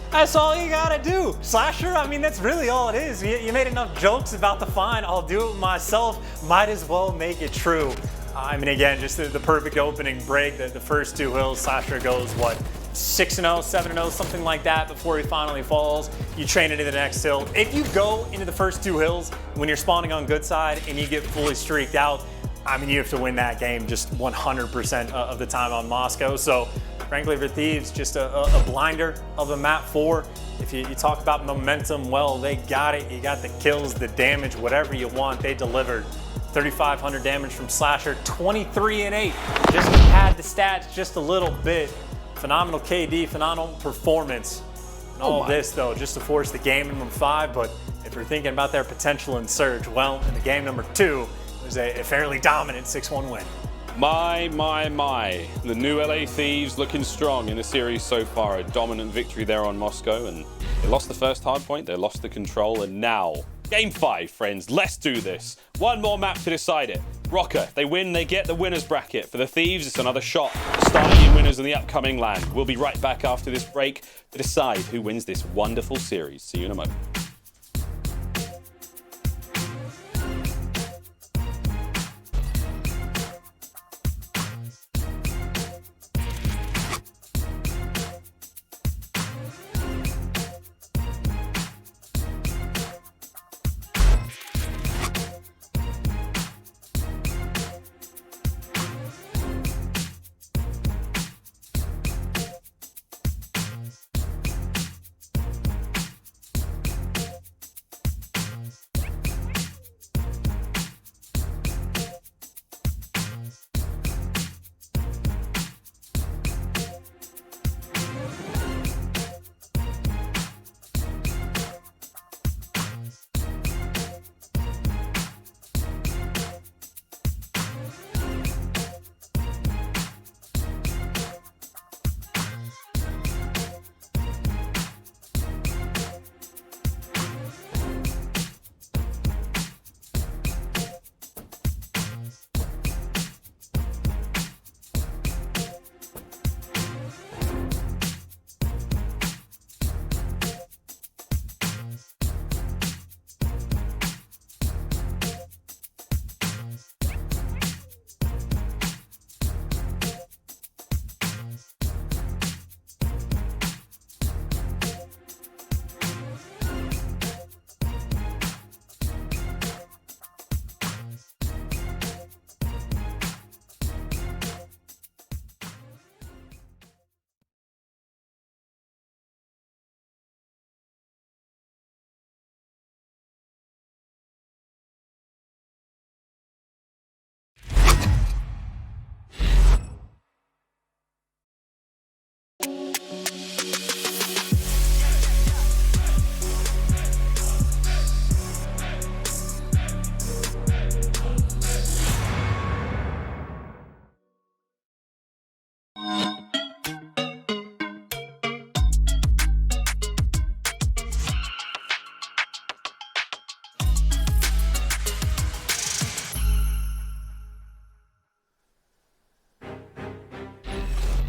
That's all you gotta do. Slasher, I mean, that's really all it is. You made enough jokes about the fine. I'll do it myself. Might as well make it true. I mean, again, just the perfect opening break. The first 2 hills, Slasher goes, what, 6-0, 7-0, something like that before he finally falls. You train into the next hill. If you go into the first 2 hills when you're spawning on good side and you get fully streaked out, I mean, you have to win that game just 100% of the time on Moscow. So, frankly, for Thieves, just a blinder of a map 4. If you talk about momentum, well, they got it. You got the kills, the damage, whatever you want, they delivered. 3,500 damage from Slasher, 23-8. Just to pad the stats just a little bit. Phenomenal KD, phenomenal performance. And all this, though, just to force the game in 5, but if you're thinking about their potential in Surge, well, in the game number 2, it was a fairly dominant 6-1 win. My. The new LA Thieves looking strong in the series so far. A dominant victory there on Moscow, and they lost the first hardpoint, they lost the control, and now, Game 5, friends. Let's do this. One more map to decide it. Røkkr, they win, they get the winner's bracket. For the Thieves, it's another shot to start being winners in the upcoming land. We'll be right back after this break to decide who wins this wonderful series. See you in a moment.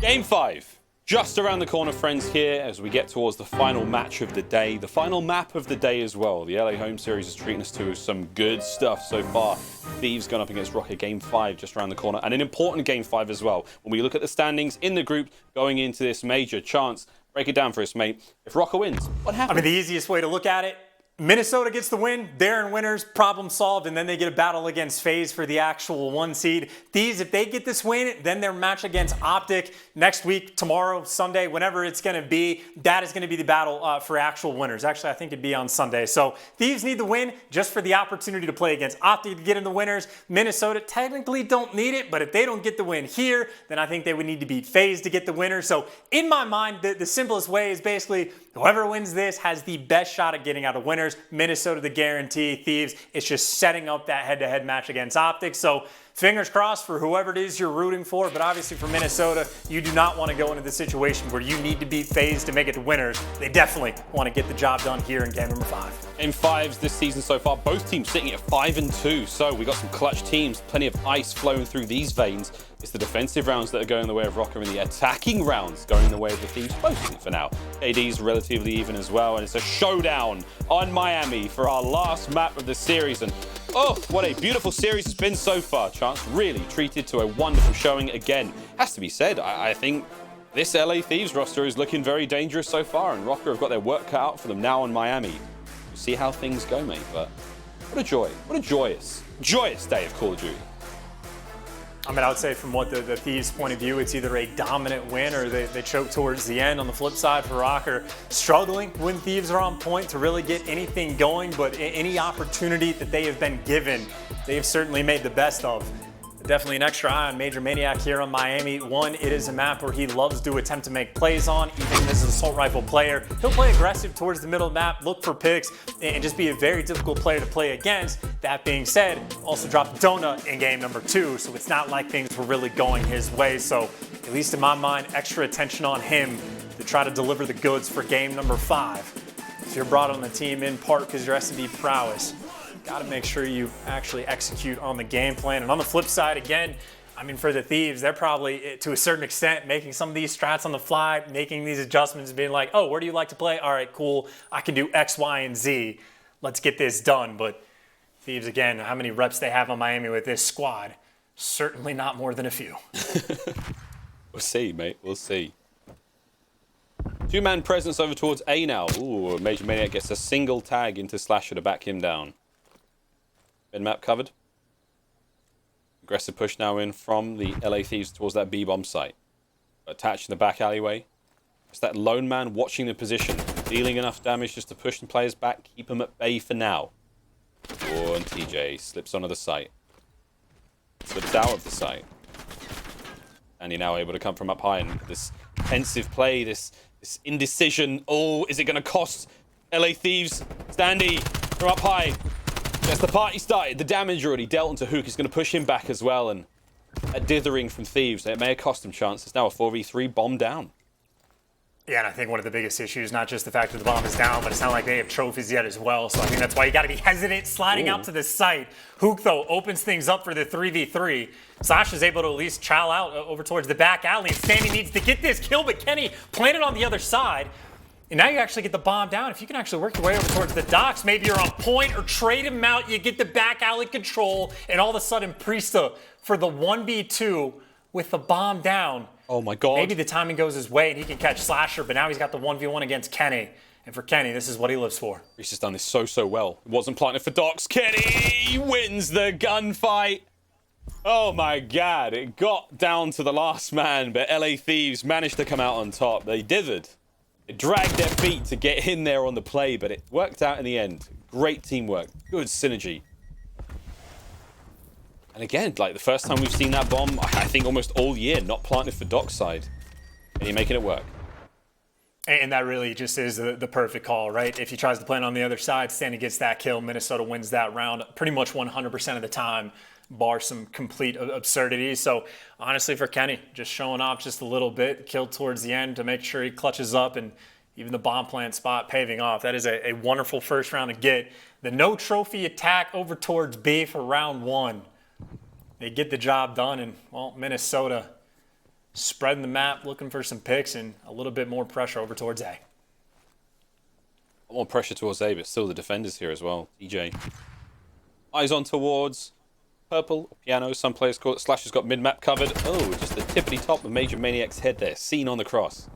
Game 5, just around the corner, friends, here as we get towards the final match of the day, the final map of the day as well. The LA Home Series is treating us to some good stuff so far. Thieves gone up against Røkkr, Game 5 just around the corner, and an important Game 5 as well. When we look at the standings in the group going into this major, Chance, break it down for us, mate. If Røkkr wins, what happens? I mean, the easiest way to look at it, Minnesota gets the win, they're in winners, problem solved, and then they get a battle against FaZe for the actual 1 seed. These, if they get this win, then their match against OpTic next week, tomorrow, Sunday, whenever it's going to be, that is going to be the battle for actual winners. Actually, I think it'd be on Sunday. So Thieves need the win just for the opportunity to play against OpTic to get in the winners. Minnesota technically don't need it, but if they don't get the win here, then I think they would need to beat FaZe to get the winner. So in my mind, the simplest way is basically whoever wins this has the best shot at getting out of winners. Minnesota the guarantee. Thieves, it's just setting up that head-to-head match against OpTic. So fingers crossed for whoever it is you're rooting for, but obviously for Minnesota, you do not want to go into the situation where you need to beat FaZe to make it to winners. They definitely want to get the job done here in game number 5. Game 5s this season so far, both teams sitting at 5-2, so we got some clutch teams, plenty of ice flowing through these veins. It's the defensive rounds that are going the way of Røkkr and the attacking rounds going the way of the Thieves, mostly for now. KD's relatively even as well, and it's a showdown on Miami for our last map of the series. And oh, what a beautiful series it's been so far. Chance really treated to a wonderful showing again. Has to be said, I think this LA Thieves roster is looking very dangerous so far, and Røkkr have got their work cut out for them now on Miami. We'll see how things go, mate, but what a joy. What a joyous day of Call of Duty. I mean, I would say from what the Thieves' point of view, it's either a dominant win or they choke towards the end. On the flip side for Røkkr, struggling when Thieves are on point to really get anything going, but any opportunity that they have been given, they have certainly made the best of. Definitely an extra eye on MajorManiak here on Miami. One, it is a map where he loves to attempt to make plays on, even as an assault rifle player. He'll play aggressive towards the middle of the map, look for picks, and just be a very difficult player to play against. That being said, also dropped donut in game number 2, so it's not like things were really going his way. So, at least in my mind, extra attention on him to try to deliver the goods for game number 5. If you're brought on the team in part because your S&D prowess, got to make sure you actually execute on the game plan. And on the flip side, again, I mean, for the Thieves, they're probably, to a certain extent, making some of these strats on the fly, making these adjustments, being like, oh, where do you like to play? All right, cool. I can do X, Y, and Z. Let's get this done. But Thieves, again, how many reps they have on Miami with this squad? Certainly not more than a few. We'll see, mate. We'll see. 2-man presence over towards A now. Ooh, MajorManiak gets a single tag into Slasher to back him down. Mid-map covered. Aggressive push now in from the LA Thieves towards that B-bomb site. Attached in the back alleyway. It's that lone man watching the position, dealing enough damage just to push the players back, keep them at bay for now. Oh, and TJ slips onto the site. Slips out of the site. And you're now able to come from up high, and this pensive play, this indecision. Oh, is it going to cost LA Thieves? Standy from up high. As the party started, the damage already dealt into Huke is going to push him back as well, and that dithering from Thieves, it may have cost him chances. Now a 4v3 bomb down. Yeah, and I think one of the biggest issues, not just the fact that the bomb is down, but it's not like they have trophies yet as well. So I think that's why you got to be hesitant sliding out to the site. Huke, though, opens things up for the 3v3. Slash is able to at least chow out over towards the back alley. And Standy needs to get this kill, but Kenny planted on the other side. And now you actually get the bomb down. If you can actually work your way over towards the docks, maybe you're on point or trade him out. You get the back alley control, and all of a sudden, Priestahh for the 1v2 with the bomb down. Oh my God. Maybe the timing goes his way and he can catch Slasher, but now he's got the 1v1 against Kenny. And for Kenny, this is what he lives for. Priestah's done this so well. It wasn't planted for docks. Kenny wins the gunfight. Oh my God. It got down to the last man, but LA Thieves managed to come out on top. They dithered. It dragged their feet to get in there on the play, but it worked out in the end. Great teamwork. Good synergy. And again, like the first time we've seen that bomb, I think almost all year, not planted for dockside. And you're making it work. And that really just is the perfect call, right? If he tries to plant on the other side, Standy gets that kill. Minnesota wins that round pretty much 100% of the time, bar some complete absurdity. So honestly, for Kenny, just showing off just a little bit, killed towards the end to make sure he clutches up, and even the bomb plant spot paving off. That is a wonderful first round to get. The no trophy attack over towards B for round 1. They get the job done, and, well, Minnesota spreading the map, looking for some picks, and a little bit more pressure over towards A. More pressure towards A, but still the defenders here as well. TJ. Eyes on towards purple, or piano, some players call it. Slash has got mid-map covered. Oh, just the tippity top of MajorManiak's head there, seen on the cross.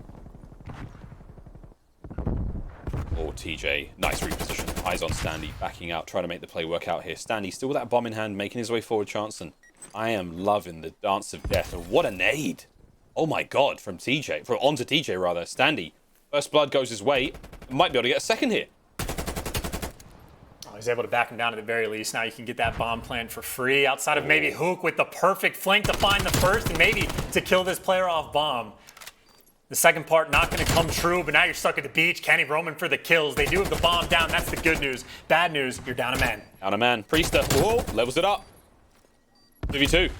Oh, TJ, nice reposition. Eyes on Standy, backing out, trying to make the play work out here. Standy still with that bomb in hand, making his way forward, Chancellor. I am loving the dance of death, and what a nade. Oh my God, from TJ, onto TJ rather. Standy, first blood goes his way, might be able to get a second here. Oh, he's able to back him down at the very least. Now you can get that bomb plant for free, outside of maybe Huke with the perfect flank to find the first, and maybe to kill this player off bomb. The second part not going to come true, but now you're stuck at the beach. Kenny roaming for the kills. They do have the bomb down. That's the good news. Bad news, you're down a man. Down a man. Priestahh, whoa, levels it up. 2v2.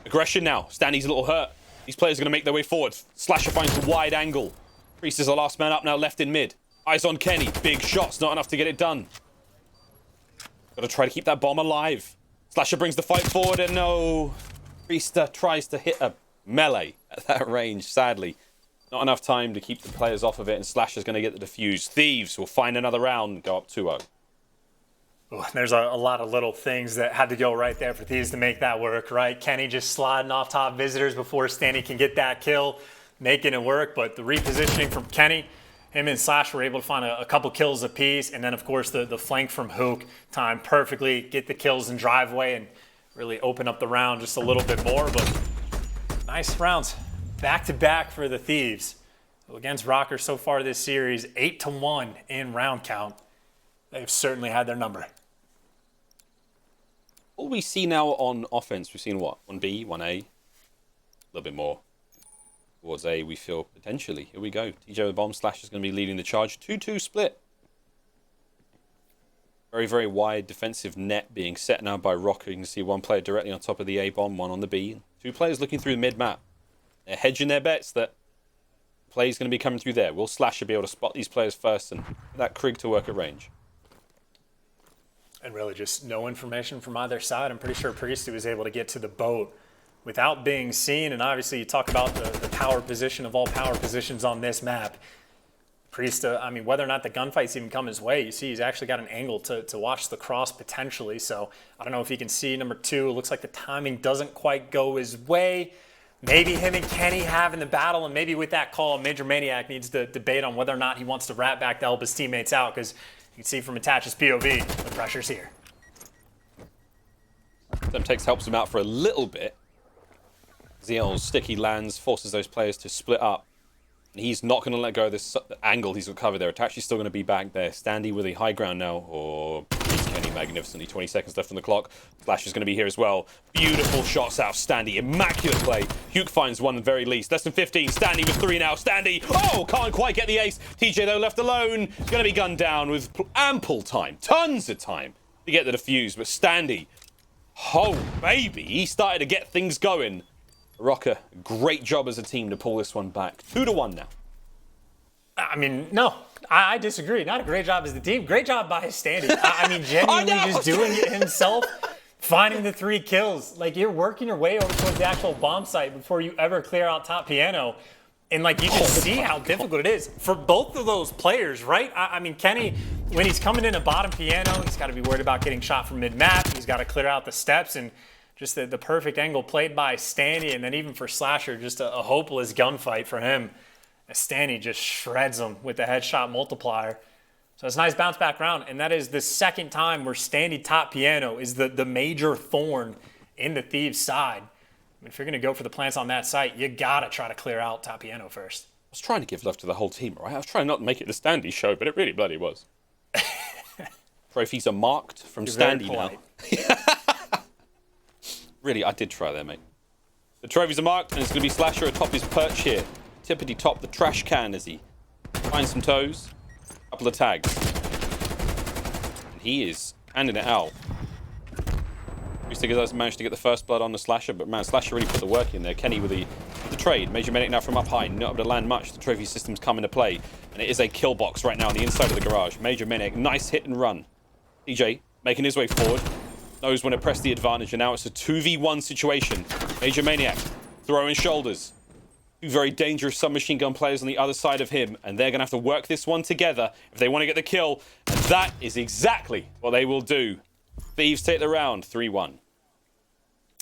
Aggression now. Standy's a little hurt. These players are going to make their way forward. Slasher finds the wide angle. Priestah's the last man up now, left in mid. Eyes on Kenny. Big shots, not enough to get it done. Got to try to keep that bomb alive. Slasher brings the fight forward, and no. Priestahh tries to hit a melee at that range, sadly. Not enough time to keep the players off of it, and Slasher's going to get the defuse. Thieves will find another round, go up 2-0. There's a lot of little things that had to go right there for Thieves to make that work, right? Kenny just sliding off top visitors before Standy can get that kill, making it work. But the repositioning from Kenny, him and Slash were able to find a couple kills apiece. And then, of course, the flank from Huke timed perfectly, get the kills in driveway, and really open up the round just a little bit more. But nice rounds. Back-to-back for the Thieves. Against Røkkr so far this series, 8-1 in round count. They've certainly had their number. What we see now on offense, we've seen what? 1B, 1A, a little bit more. Towards A, we feel potentially. Here we go. TJ with bomb. Slash is going to be leading the charge. 2-2 split. Very, very wide defensive net being set now by Røkkr. You can see one player directly on top of the A bomb, one on the B. Two players looking through the mid map. They're hedging their bets that play is going to be coming through there. Will Slasher be able to spot these players first and that Krig to work at range? And really just no information from either side. I'm pretty sure Priestahh was able to get to the boat without being seen. And obviously you talk about the power position of all power positions on this map. Priestahh, I mean, whether or not the gunfights even come his way, you see he's actually got an angle to watch the cross potentially. So I don't know if he can see number 2. It looks like the timing doesn't quite go his way. Maybe him and Kenny having the battle, and maybe with that call, MajorManiak needs to debate on whether or not he wants to rat back to help his teammates out, because you can see from Attach's POV, the pressure's here. Semtex helps him out for a little bit. ZL's sticky lands, forces those players to split up. And he's not going to let go of this angle he's got covered there. Attach is still going to be back there. Standy with a high ground now, or Kenny magnificently. 20 seconds left on the clock. Flash is going to be here as well. Beautiful shots out of Standy. Immaculate play. Huke finds one at the very least. Less than 15. Standy with 3 now. Standy, oh, can't quite get the ace. TJ, though, left alone. Going to be gunned down with ample time. Tons of time to get the defuse. But Standy, oh, baby, he started to get things going. Røkkr, great job as a team to pull this one back. 2-1 now. I mean, no, I disagree. Not a great job as the team. Great job by Standy. I mean, genuinely just doing it himself, finding the 3 kills. Like, you're working your way over towards the actual bomb site before you ever clear out top piano. And, like, you can see how difficult it is for both of those players, right? I mean, Kenny, when he's coming in at bottom piano, he's got to be worried about getting shot from mid-map. He's got to clear out the steps, and just the perfect angle played by Standy, and then even for Slasher, just a hopeless gunfight for him. Standy just shreds him with the headshot multiplier. So it's a nice bounce back round, and that is the second time where Standy top piano is the major thorn in the Thieves side. I mean, if you're going to go for the plants on that site, you got to try to clear out top piano first. I was trying to give love to the whole team, right? I was trying not to make it the Standy show, but it really bloody was. Trophies are marked from Standy now. Really, I did try there, mate. The trophies are marked, and it's going to be Slasher atop his perch here. Tippity top the trash can as he finds some toes. Couple of tags. And he is handing it out. Priestahh has managed to get the first blood on the Slasher, but man, Slasher really put the work in there. Kenny with the trade. MajorManiak now from up high, not able to land much. The trophy system's come into play, and it is a kill box right now on the inside of the garage. MajorManiak, nice hit and run. TJ making his way forward. Knows when to press the advantage, and now it's a 2v1 situation. MajorManiak throwing shoulders. 2 very dangerous submachine gun players on the other side of him, and they're going to have to work this one together if they want to get the kill. And that is exactly what they will do. Thieves take the round, 3-1.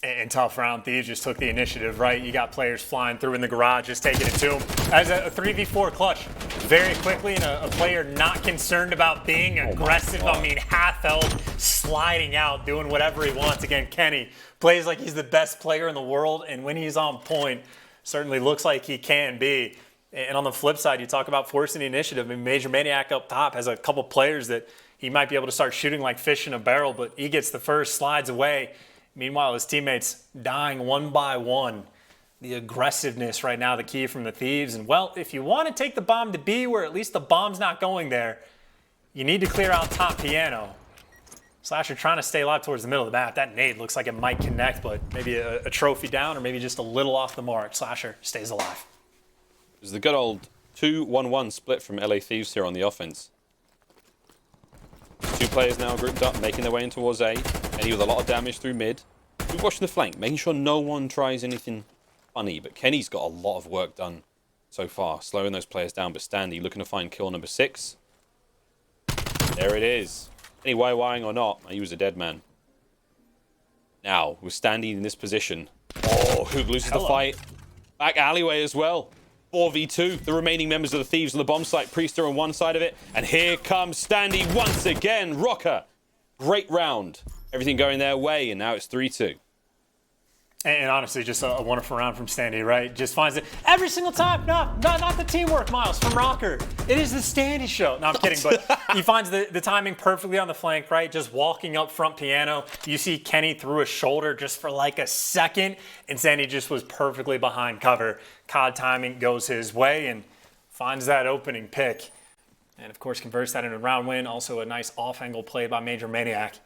And tough round, Thieves just took the initiative, right? You got players flying through in the garage, just taking it to him. As a 3v4 clutch, very quickly, and a player not concerned about being aggressive. I mean, half health, sliding out, doing whatever he wants. Again, Kenny plays like he's the best player in the world, and when he's on point, certainly looks like he can be. And on the flip side, you talk about forcing the initiative. I mean, MajorManiak up top has a couple players that he might be able to start shooting like fish in a barrel, but he gets the first, slides away. Meanwhile, his teammates dying one by one. The aggressiveness right now, the key from the Thieves. And, well, if you want to take the bomb to B, where at least the bomb's not going there, you need to clear out top piano. Slasher trying to stay alive towards the middle of the map. That nade looks like it might connect, but maybe a trophy down or maybe just a little off the mark. Slasher stays alive. It was the good old 2-1-1 split from LA Thieves here on the offense. 2 players now grouped up, making their way in towards A. Kenny with a lot of damage through mid. We're watching the flank, making sure no one tries anything funny. But Kenny's got a lot of work done so far, slowing those players down. But Standy looking to find kill number 6. There it is. Any YYing or not, he was a dead man. Now, with Standy in this position. Oh, Huke loses the fight. Back alleyway as well. 4v2, the remaining members of the Thieves on the bomb site. Priestahh on one side of it. And here comes Standy once again. Røkkr. Great round. Everything going their way, and now it's 3-2. And honestly, just a wonderful round from Standy, right? Just finds it every single time. No, not the teamwork, Miles, from Rokkr. It is the Standy show. No, I'm kidding, but he finds the timing perfectly on the flank, right? Just walking up front piano. You see Kenny through his shoulder just for like a second, and Standy just was perfectly behind cover. COD timing goes his way and finds that opening pick. And of course, converts that into a round win. Also a nice off-angle play by MajorManiak.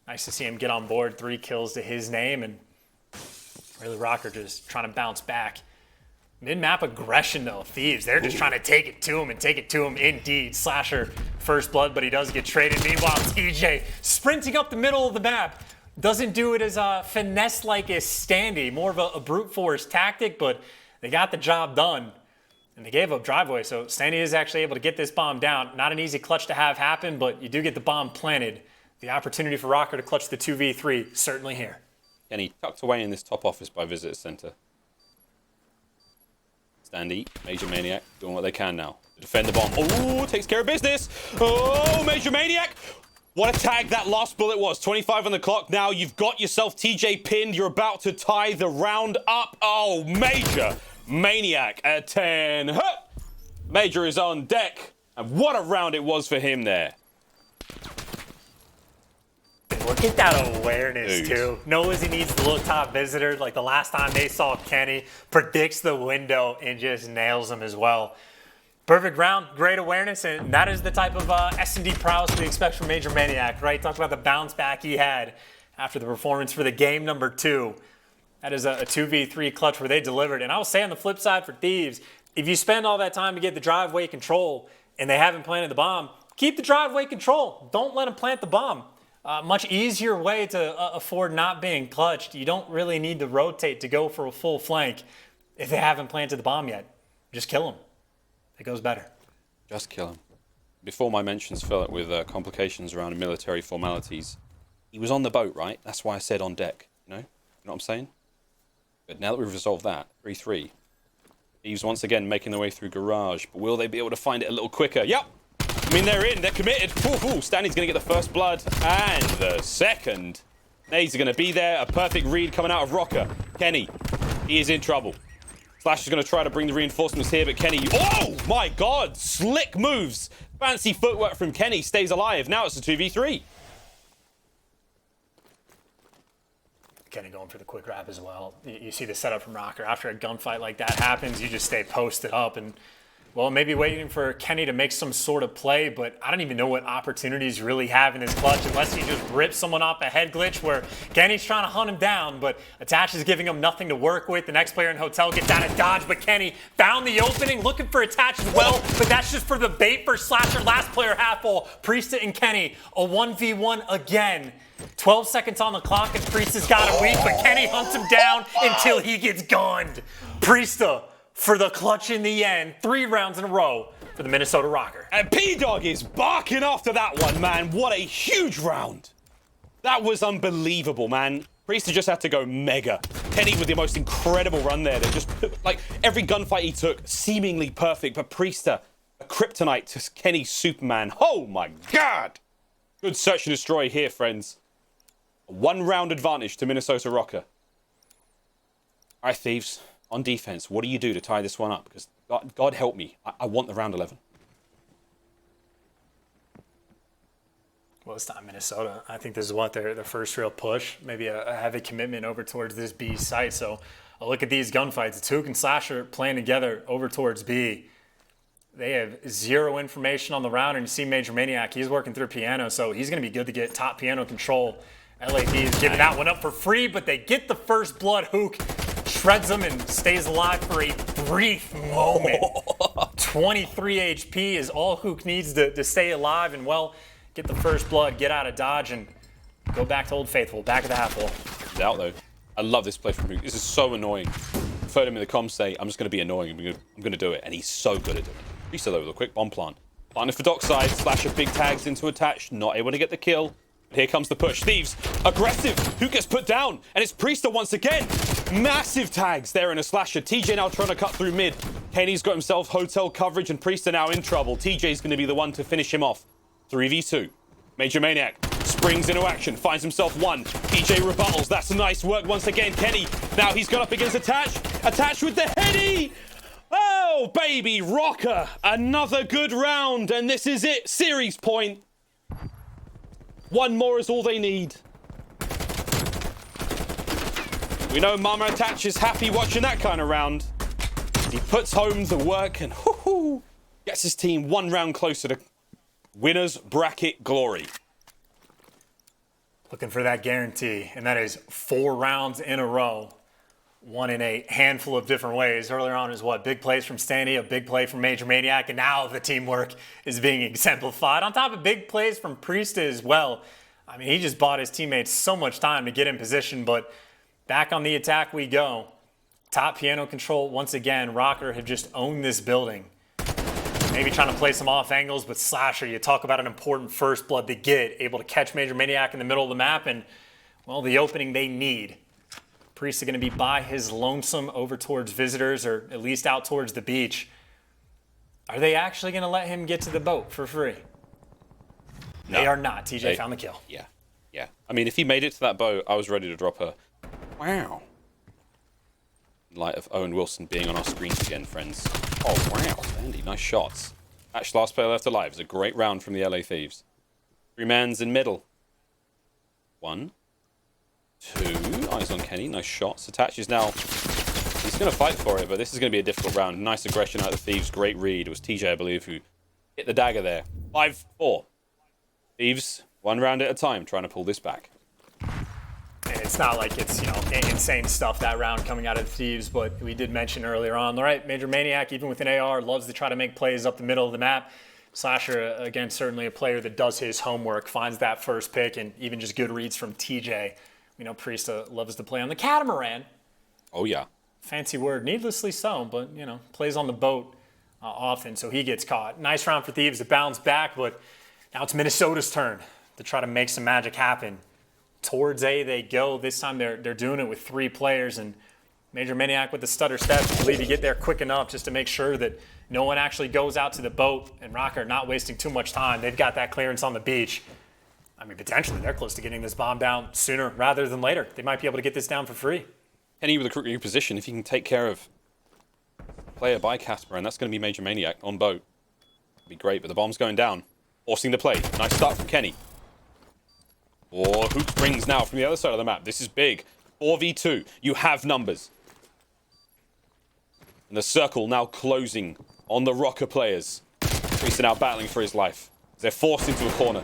Nice to see him get on board. 3 kills to his name, and really, Rokkr just trying to bounce back. Mid-map aggression, though. Thieves, they're just trying to take it to him and take it to him indeed. Slasher, first blood, but he does get traded. Meanwhile, TJ sprinting up the middle of the map. Doesn't do it as finesse-like as Standy. More of a brute force tactic, but they got the job done. And they gave up driveway, so Standy is actually able to get this bomb down. Not an easy clutch to have happen, but you do get the bomb planted. The opportunity for Rokkr to clutch the 2v3, certainly here. And he tucked away in this top office by Visitor Center. Standy, MajorManiak, doing what they can now. Defend the bomb. Oh, takes care of business. Oh, MajorManiak. What a tag that last bullet was. 25 on the clock now. You've got yourself TJ pinned. You're about to tie the round up. Oh, MajorManiak at 10. Huh. Major is on deck. And what a round it was for him there. Look at that awareness, too. Knows he needs to look top visitor. Like the last time they saw Kenny, predicts the window and just nails him as well. Perfect round, great awareness, and that is the type of S&D prowess we expect from MajorManiak, right? Talk about the bounce back he had after the performance for the game number 2. That is a 2v3 clutch where they delivered. And I will say on the flip side for Thieves, if you spend all that time to get the driveway control and they haven't planted the bomb, keep the driveway control. Don't let them plant the bomb. Much easier way to afford not being clutched. You don't really need to rotate to go for a full flank if they haven't planted the bomb yet. Just kill them. It goes better. Just kill him. Before my mentions fill it with complications around military formalities, he was on the boat, right? That's why I said on deck. You know what I'm saying? But now that we've resolved that, 3-3. Thieves once again making their way through garage, but will they be able to find it a little quicker? Yep. I mean, they're in. They're committed. Standy's going to get the first blood and the second. Nades are going to be there. A perfect read coming out of Røkkr. Kenny, he is in trouble. Slash is going to try to bring the reinforcements here, but Kenny... Oh, my God. Slick moves. Fancy footwork from Kenny. Stays alive. Now it's a 2v3. Kenny going for the quick wrap as well. You see the setup from Rokkr. After a gunfight like that happens, you just stay posted up and... Well, maybe waiting for Kenny to make some sort of play, but I don't even know what opportunities really have in his clutch unless he just rips someone off a head glitch where Kenny's trying to hunt him down, but Attach is giving him nothing to work with. The next player in Hotel gets out of dodge, but Kenny found the opening, looking for Attach as well, but that's just for the bait for Slasher. Last player half full. Priestahh and Kenny, a 1v1 again. 12 seconds on the clock and Priestahh's got him weak, but Kenny hunts him down until he gets gunned. Priestahh for the clutch in the end. 3 rounds in a row for the Minnesota Rokkr. And P-Dog is barking after that one, man. What a huge round. That was unbelievable, man. Priestahh just had to go mega. Kenny with the most incredible run there. They just, like, every gunfight he took, seemingly perfect. But Priestahh, a kryptonite to Kenny's Superman. Oh, my God. Good search and destroy here, friends. A 1-round advantage to Minnesota Rokkr. All right, Thieves. On defense, what do you do to tie this one up? Because God help me, I want the round 11. Well, this time Minnesota, I think this is what their first real push, maybe a heavy commitment over towards this B site. So a look at these gunfights. It's Huke and Slasher playing together over towards B. They have 0 information on the round, and you see MajorManiak, he's working through piano, so he's going to be good to get top piano control. LAD is giving that one up for free, but they get the first blood. Huke shreds him and stays alive for a brief moment. 23 HP is all Huke needs to stay alive and, well, get the first blood, get out of dodge, and go back to Old Faithful, back of the half wall. He's out, though. I love this play from Huke. This is so annoying. I've heard him in the comms say, I'm just going to be annoying. I'm going to do it. And he's so good at doing it. Priestahh, though, with a quick bomb plant. Planted for dockside. Slasher big tags into Attach. Not able to get the kill. Here comes the push. Thieves, aggressive. Huke gets put down. And it's Priestahh once again. Massive tags there in a Slasher. TJ now trying to cut through mid. Kenny's got himself hotel coverage, and Priestahh now in trouble. TJ's going to be the one to finish him off. 3v2. MajorManiak springs into action, finds himself one. TJ rebuttals. That's a nice work once again. Kenny, now he's got up against Attach. Attach with the heady. Oh, baby, Røkkr. Another good round, and this is it. Series point. One more is all they need. We know Mama Attach is happy watching that kind of round. He puts home the work and gets his team one round closer to winner's bracket glory. Looking for that guarantee, and that is 4 rounds in a row. 1 in a handful of different ways. Earlier on is what? Big plays from Standy, a big play from MajorManiak, and now the teamwork is being exemplified. On top of big plays from Priestahh as well. I mean, he just bought his teammates so much time to get in position, but back on the attack we go. Top piano control once again. Rokkr have just owned this building. Maybe trying to play some off angles, but Slasher, you talk about an important first blood to get. Able to catch MajorManiak in the middle of the map, and, well, the opening they need. Priestahh going to be by his lonesome over towards visitors, or at least out towards the beach. Are they actually going to let him get to the boat for free? No. They are not. TJ found the kill. Yeah. Yeah. I mean, if he made it to that boat, I was ready to drop her. Wow. In light of Owen Wilson being on our screens again, friends. Oh, wow. Standy, nice shots. Actually, last player left alive. It was a great round from the LA Thieves. 3 mans in middle. 1. 2, eyes on Kenny, nice shots. Attach is now, he's going to fight for it, but this is going to be a difficult round. Nice aggression out of the Thieves, great read. It was TJ, I believe, who hit the dagger there. 5-4. Thieves, 1 round at a time, trying to pull this back. And it's not like it's, you know, insane stuff that round coming out of the Thieves, but we did mention earlier on, all right, MajorManiak, even with an AR, loves to try to make plays up the middle of the map. Slasher, again, certainly a player that does his homework, finds that first pick, and even just good reads from TJ. You know, Priestahh loves to play on the catamaran. Oh, yeah. Fancy word, needlessly so, but, you know, plays on the boat often, so he gets caught. Nice round for Thieves to bounce back, but now it's Minnesota's turn to try to make some magic happen. Towards A they go. This time they're doing it with 3 players, and MajorManiak with the stutter steps. I believe you get there quick enough just to make sure that no one actually goes out to the boat, and Rokkr not wasting too much time. They've got that clearance on the beach. I mean, potentially they're close to getting this bomb down sooner rather than later. They might be able to get this down for free. Kenny with a quick reposition, if he can take care of player by Casper, and that's going to be MajorManiak on boat. It'd be great, but the bomb's going down. Forcing the play. Nice start from Kenny. Oh, Huke springs now from the other side of the map. This is big. 4v2. You have numbers. And the circle now closing on the Røkkr players. Priestahh now battling for his life. They're forced into a corner.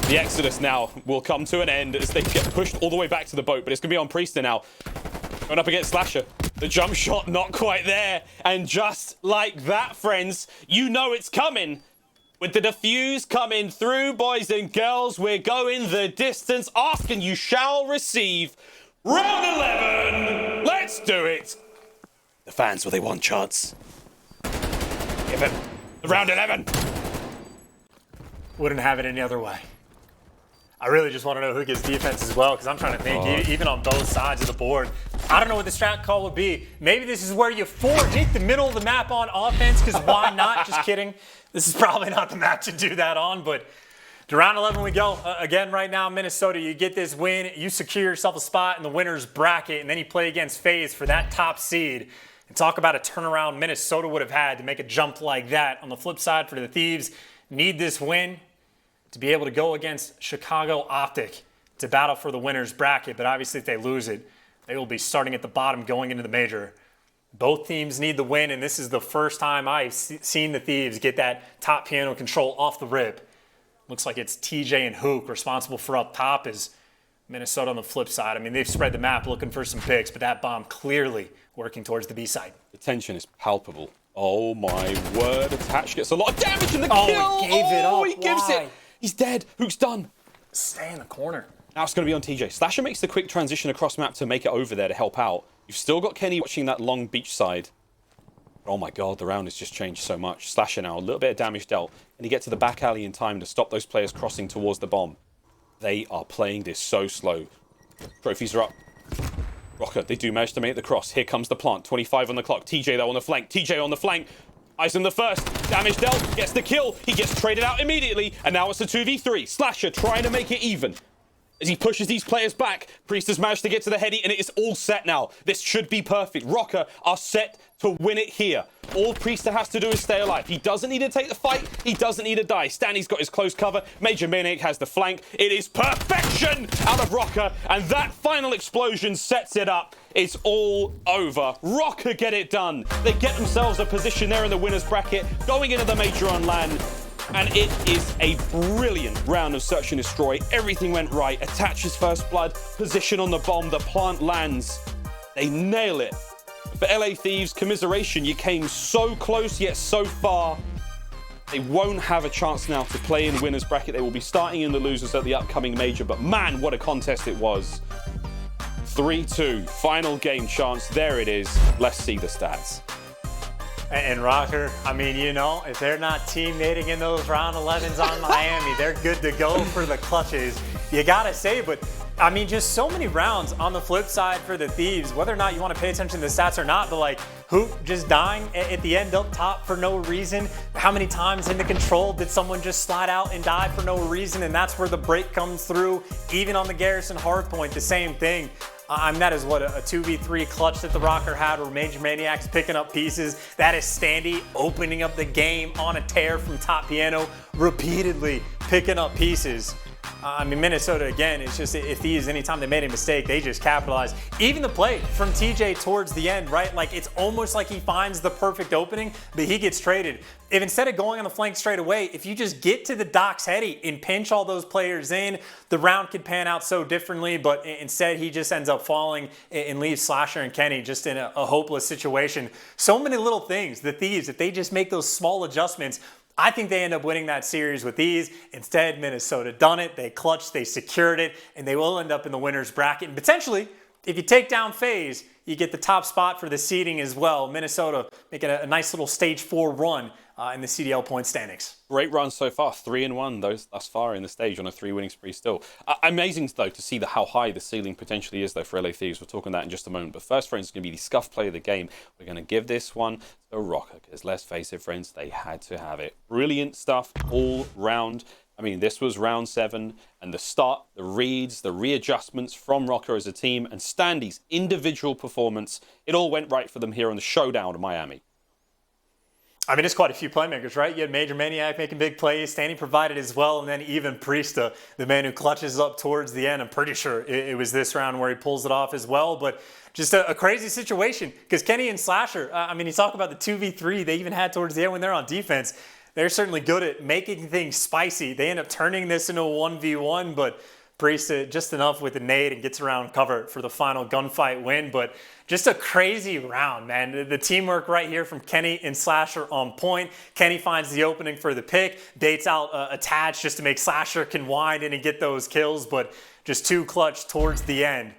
The exodus now will come to an end as they get pushed all the way back to the boat, but it's going to be on Priestahh now. Going up against Slasher. The jump shot not quite there. And just like that, friends, you know it's coming. With the defuse coming through, boys and girls, we're going the distance. Ask and you shall receive. Round 11. Let's do it. The fans, what they want, Shots. Give him the round 11. Wouldn't have it any other way. I really just want to know who gets defense as well, because I'm trying to think, even on both sides of the board, I don't know what the strat call would be. Maybe this is where you hit the middle of the map on offense, because why not? Just kidding. This is probably not the map to do that on, but to round 11 we go. Again, right now, Minnesota, you get this win, you secure yourself a spot in the winner's bracket, and then you play against FaZe for that top seed. And talk about a turnaround Minnesota would have had to make a jump like that. On the flip side, for the Thieves, need this win to be able to go against Chicago OpTic to battle for the winner's bracket. But obviously, if they lose it, they will be starting at the bottom going into the major. Both teams need the win, and this is the first time I've seen the Thieves get that top piano control off the rip. Looks like it's TJ and Huke responsible for up top, as Minnesota on the flip side. I mean, they've spread the map looking for some picks, but that bomb clearly working towards the B side. The tension is palpable. Oh my word. Attach gets a lot of damage in the kill. Oh, he gave it up. He gives it. He's dead. Huke's done. Stay in the corner. Now it's going to be on TJ. Slasher makes the quick transition across map to make it over there to help out. You've still got Kenny watching that long beach side. Oh my god, the round has just changed so much. Slasher now, a little bit of damage dealt. And he gets to the back alley in time to stop those players crossing towards the bomb. They are playing this so slow. Trophies are up. Røkkr, they do manage to make the cross. Here comes the plant. 25 on the clock. TJ though on the flank. TJ on the flank. Asim the first. Damage dealt. Gets the kill. He gets traded out immediately. And now it's a 2v3. Slasher trying to make it even. As he pushes these players back, Priestahh's managed to get to the heady, and it is all set now. This should be perfect. Røkkr are set to win it here. All Priestahh has to do is stay alive. He doesn't need to take the fight. He doesn't need to die. Standy's got his close cover. MajorManiak has the flank. It is perfection out of Røkkr, and that final explosion sets it up. It's all over. Røkkr get it done. They get themselves a position there in the winner's bracket, going into the major on LAN. And it is a brilliant round of search and destroy. Everything went right. Attaches first blood, position on the bomb, the plant lands. They nail it. For LA Thieves, commiseration, you came so close yet so far. They won't have a chance now to play in winner's bracket. They will be starting in the losers at the upcoming major, but man, what a contest it was. 3-2, final game chance. There it is. Let's see the stats. And Rokkr, I mean, you know, if they're not teammating in those round 11s on Miami, they're good to go for the clutches. You gotta say, but I mean, just so many rounds on the flip side for the Thieves, whether or not you want to pay attention to the stats or not, but like Huke just dying at the end up top for no reason. How many times in the control did someone just slide out and die for no reason? And that's where the break comes through. Even on the Garrison Hardpoint, the same thing. That is what a 2v3 clutch that the Rokkr had where MajorManiak's picking up pieces. That is Standy opening up the game on a tear from top piano, repeatedly picking up pieces. I mean, Minnesota, again, it's just if Thieves, anytime they made a mistake, they just capitalized. Even the play from TJ towards the end, right? Like, it's almost like he finds the perfect opening, but he gets traded. If instead of going on the flank straight away, if you just get to the docks heady and pinch all those players in, the round could pan out so differently, but instead he just ends up falling and leaves Slasher and Kenny just in a hopeless situation. So many little things, the Thieves, if they just make those small adjustments, I think they end up winning that series with ease. Instead, Minnesota done it. They clutched, they secured it, and they will end up in the winner's bracket. And potentially, if you take down FaZe, you get the top spot for the seeding as well. Minnesota making a nice little stage 4 run in the CDL point standings. Great run so far, 3-1 thus far in the stage on a 3-winning spree still. Amazing though to see how high the ceiling potentially is though for LA Thieves. We'll talk on that in just a moment. But first, friends, is going to be the scuff play of the game. We're going to give this one to Rokkr because let's face it, friends, they had to have it. Brilliant stuff all round. I mean, this was round 7, and the start, the reads, the readjustments from Rokkr as a team, and Standy's individual performance, it all went right for them here on the showdown of Miami. I mean, it's quite a few playmakers, right? You had MajorManiak making big plays, Standy provided as well, and then even Priestahh, the man who clutches up towards the end. I'm pretty sure it was this round where he pulls it off as well, but just a crazy situation because Kenny and Slasher, I mean, you talk about the 2v3 they even had towards the end when they're on defense. They're certainly good at making things spicy. They end up turning this into a 1v1, but Priestahh just enough with the nade and gets around cover for the final gunfight win. But just a crazy round, man. The teamwork right here from Kenny and Slasher on point. Kenny finds the opening for the pick, baits out attach just to make Slasher can wind in and get those kills, but just too clutch towards the end.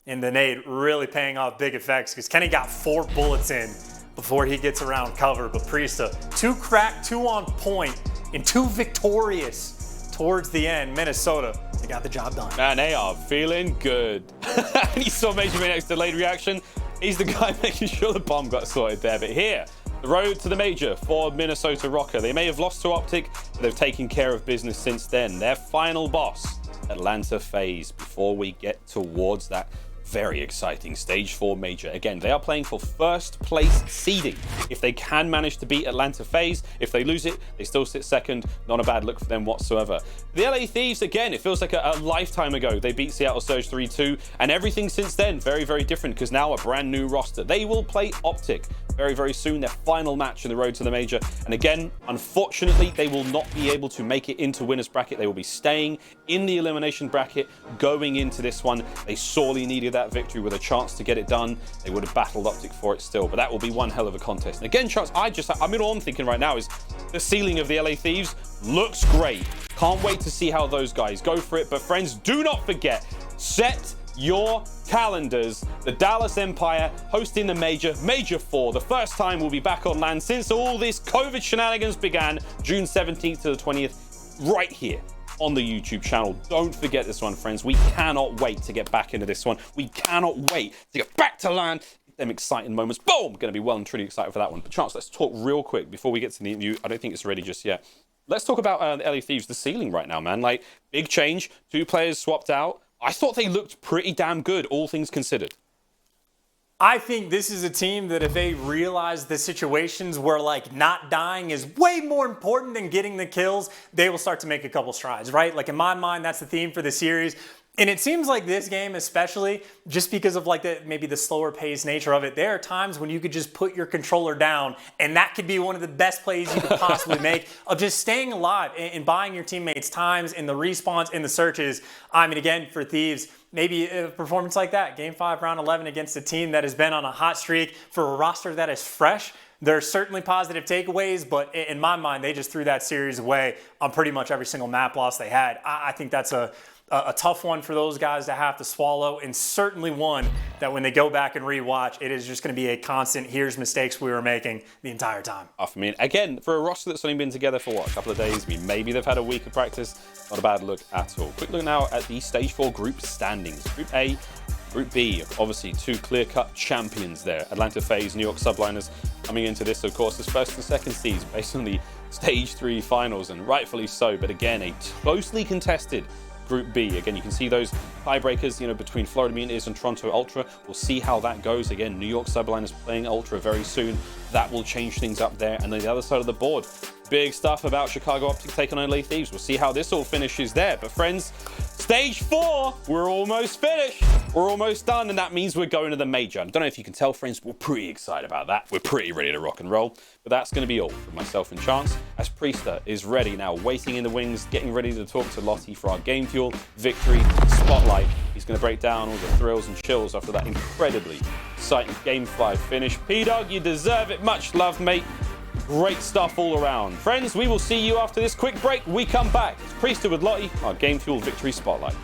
And the nade really paying off big effects because Kenny got 4 bullets in before he gets around cover. But Priestahh, 2 cracked, 2 on point, and 2 victorious towards the end. Minnesota, they got the job done. Man, they are feeling good. And you saw MajorManiak's delayed reaction. He's the guy making sure the bomb got sorted there. But here, the road to the major for Minnesota Røkkr. They may have lost to OpTic, but they've taken care of business since then. Their final boss, Atlanta FaZe, before we get towards that very exciting stage 4 major. Again, they are playing for first place seeding. If they can manage to beat Atlanta FaZe, if they lose it, they still sit second. Not a bad look for them whatsoever. The LA Thieves, again, it feels like a lifetime ago. They beat Seattle Surge 3-2, and everything since then, very, very different because now a brand new roster. They will play OpTic very, very soon, their final match in the road to the major. And again, unfortunately, they will not be able to make it into winner's bracket. They will be staying in the elimination bracket going into this one. They sorely needed that victory with a chance to get it done. They would have battled OpTic for it still, but that will be one hell of a contest. And again, Shots, all I'm thinking right now is the ceiling of the LA Thieves looks great. Can't wait to see how those guys go for it. But friends, do not forget, set your calendars. The Dallas Empire hosting the Major 4. The first time we'll be back on land since all this COVID shenanigans began, June 17th to the 20th, right here on the YouTube channel. Don't forget this one, friends. We cannot wait to get back into this one. We cannot wait to get back to land, them exciting moments. Boom! Going to be well and truly excited for that one. But Chance, let's talk real quick before we get to the interview. I don't think it's ready just yet. Let's talk about the aLLeY Thieves, the ceiling right now, man. Like, big change. 2 players swapped out. I thought they looked pretty damn good, all things considered. I think this is a team that if they realize the situations where like not dying is way more important than getting the kills, they will start to make a couple strides, right? Like in my mind, that's the theme for the series. And it seems like this game especially, just because of like maybe the slower paced nature of it, there are times when you could just put your controller down and that could be one of the best plays you could possibly make of just staying alive and buying your teammates times in the respawns and the searches. I mean, again, for Thieves, maybe a performance like that, Game 5, Round 11 against a team that has been on a hot streak for a roster that is fresh. There's certainly positive takeaways, but in my mind, they just threw that series away on pretty much every single map loss they had. I think that's a tough one for those guys to have to swallow, and certainly one that when they go back and rewatch, it is just going to be a constant, here's mistakes we were making the entire time. I mean, again, for a roster that's only been together for, what, a couple of days, I mean, maybe they've had a week of practice. Not a bad look at all. Quick look now at the Stage 4 group standings. Group A, Group B, obviously 2 clear-cut champions there. Atlanta FaZe, New York Subliners coming into this, of course, as first and second seeds based on the Stage 3 finals, and rightfully so. But again, a closely contested Group B. Again, you can see those tiebreakers, you know, between Florida Mutineers and Toronto Ultra. We'll see how that goes. Again, New York Subliners playing Ultra very soon. That will change things up there. And on the other side of the board, big stuff about Chicago OpTic taking on aLLeY Thieves. We'll see how this all finishes there. But friends, Stage 4, we're almost finished. We're almost done, and that means we're going to the major. I don't know if you can tell, friends, we're pretty excited about that. We're pretty ready to rock and roll. But that's going to be all from myself and Chance, as Priestahh is ready now, waiting in the wings, getting ready to talk to Lottie for our Game Fuel Victory Spotlight. He's going to break down all the thrills and chills after that incredibly exciting Game 5 finish. P-Dog, you deserve it. Much love, mate. Great stuff all around. Friends, we will see you after this quick break. We come back. It's Priestahh with Lottie, our Game Fuel Victory Spotlight.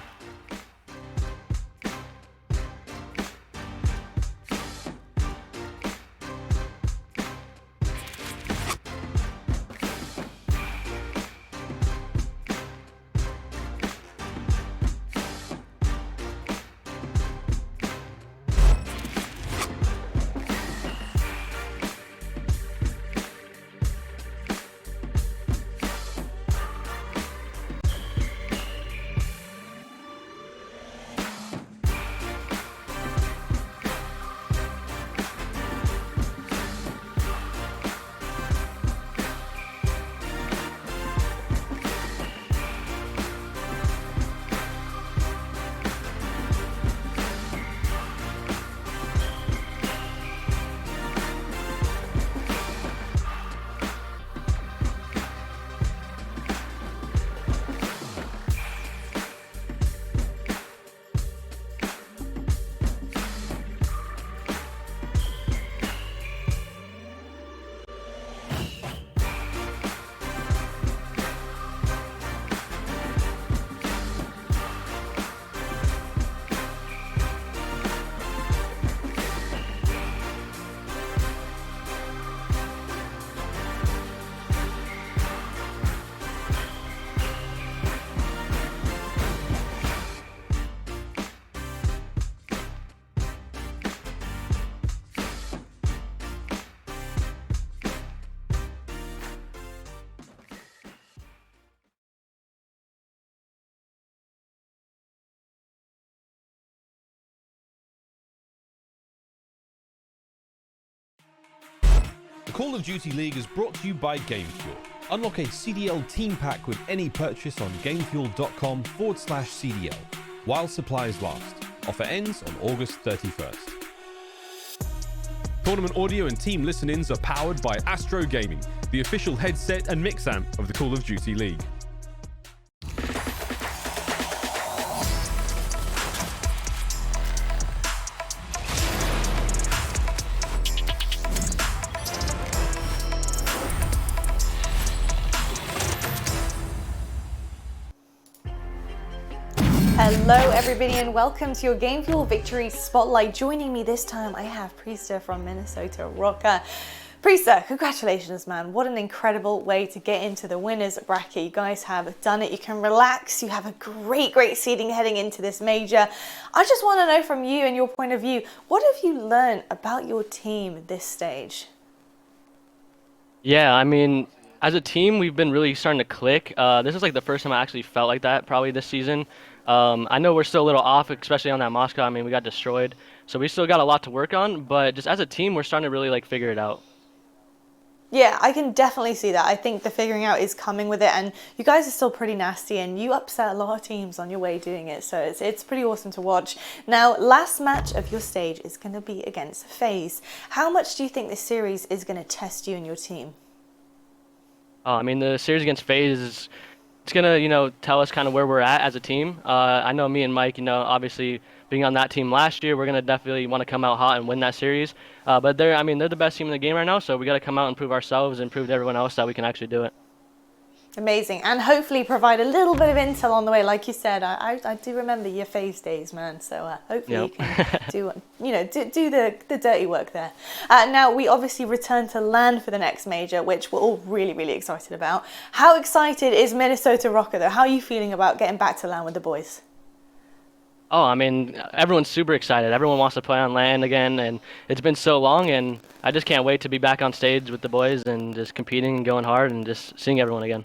The Call of Duty League is brought to you by GameFuel. Unlock a CDL team pack with any purchase on gamefuel.com/CDL while supplies last. Offer ends on August 31st. Tournament audio and team listen-ins are powered by Astro Gaming, the official headset and mix amp of the Call of Duty League. Hello everybody and welcome to your Game Fuel Victory Spotlight. Joining me this time I have Priestahh from Minnesota, Røkkr. Priestahh, congratulations, man. What an incredible way to get into the winners bracket. You guys have done it. You can relax. You have a great seeding heading into this major. I just want to know from you and your point of view, what have you learned about your team this stage? Yeah, I mean, as a team, we've been really starting to click. This is like the first time I actually felt like that probably this season. I know we're still a little off, especially on that Moscow. I mean, we got destroyed. So we still got a lot to work on, but just as a team, we're starting to really like figure it out. Yeah, I can definitely see that. I think the figuring out is coming with it, and you guys are still pretty nasty, and you upset a lot of teams on your way doing it, so it's pretty awesome to watch. Now, last match of your stage is going to be against FaZe. How much do you think this series is going to test you and your team? I mean, the series against FaZe is it's gonna, tell us kind of where we're at as a team. I know me and Mike, obviously being on that team last year, we're gonna definitely want to come out hot and win that series. But they're the best team in the game right now, so we got to come out and prove ourselves and prove to everyone else that we can actually do it. Amazing, and hopefully provide a little bit of intel on the way. Like you said, I do remember your FaZe days, man. So hopefully you can do the dirty work there. Now we obviously return to LAN for the next major, which we're all really excited about. How excited is Minnesota Røkkr though? How are you feeling about getting back to LAN with the boys? Oh, I mean, everyone's super excited. Everyone wants to play on LAN again, and it's been so long, and I just can't wait to be back on stage with the boys and just competing and going hard and just seeing everyone again.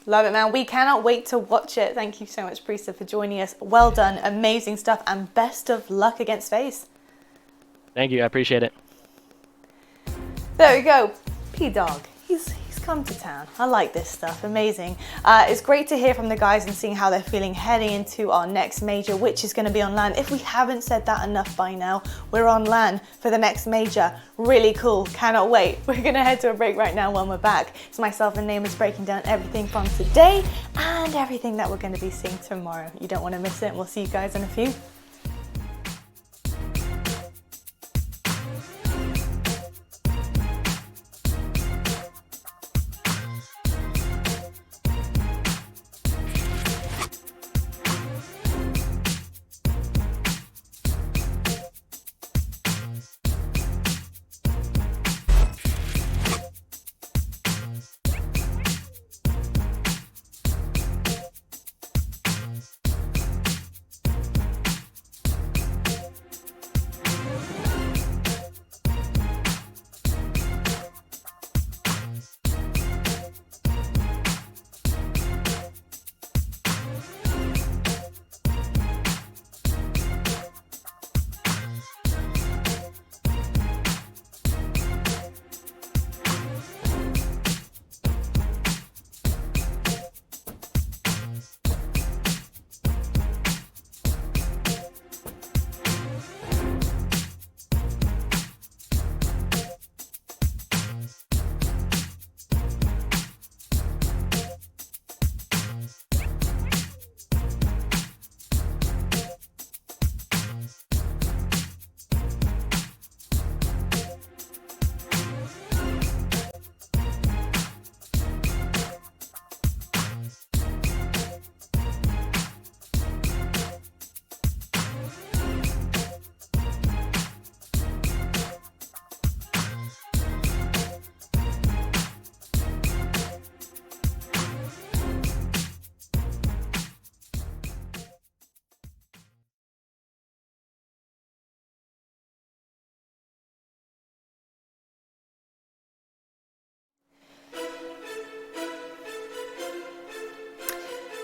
Love it, man. We cannot wait to watch it. Thank you so much, Priestahh, for joining us. Well done. Amazing stuff, and best of luck against FaZe. Thank you. I appreciate it. There we go. P-Dog. He's come to town. I like this stuff. Amazing. It's great to hear from the guys and seeing how they're feeling heading into our next major, which is going to be on LAN. If we haven't said that enough by now, we're on LAN for the next major. Really cool. Cannot wait. We're going to head to a break right now when we're back. It's myself and Nameless breaking down everything from today and everything that we're going to be seeing tomorrow. You don't want to miss it. We'll see you guys in a few.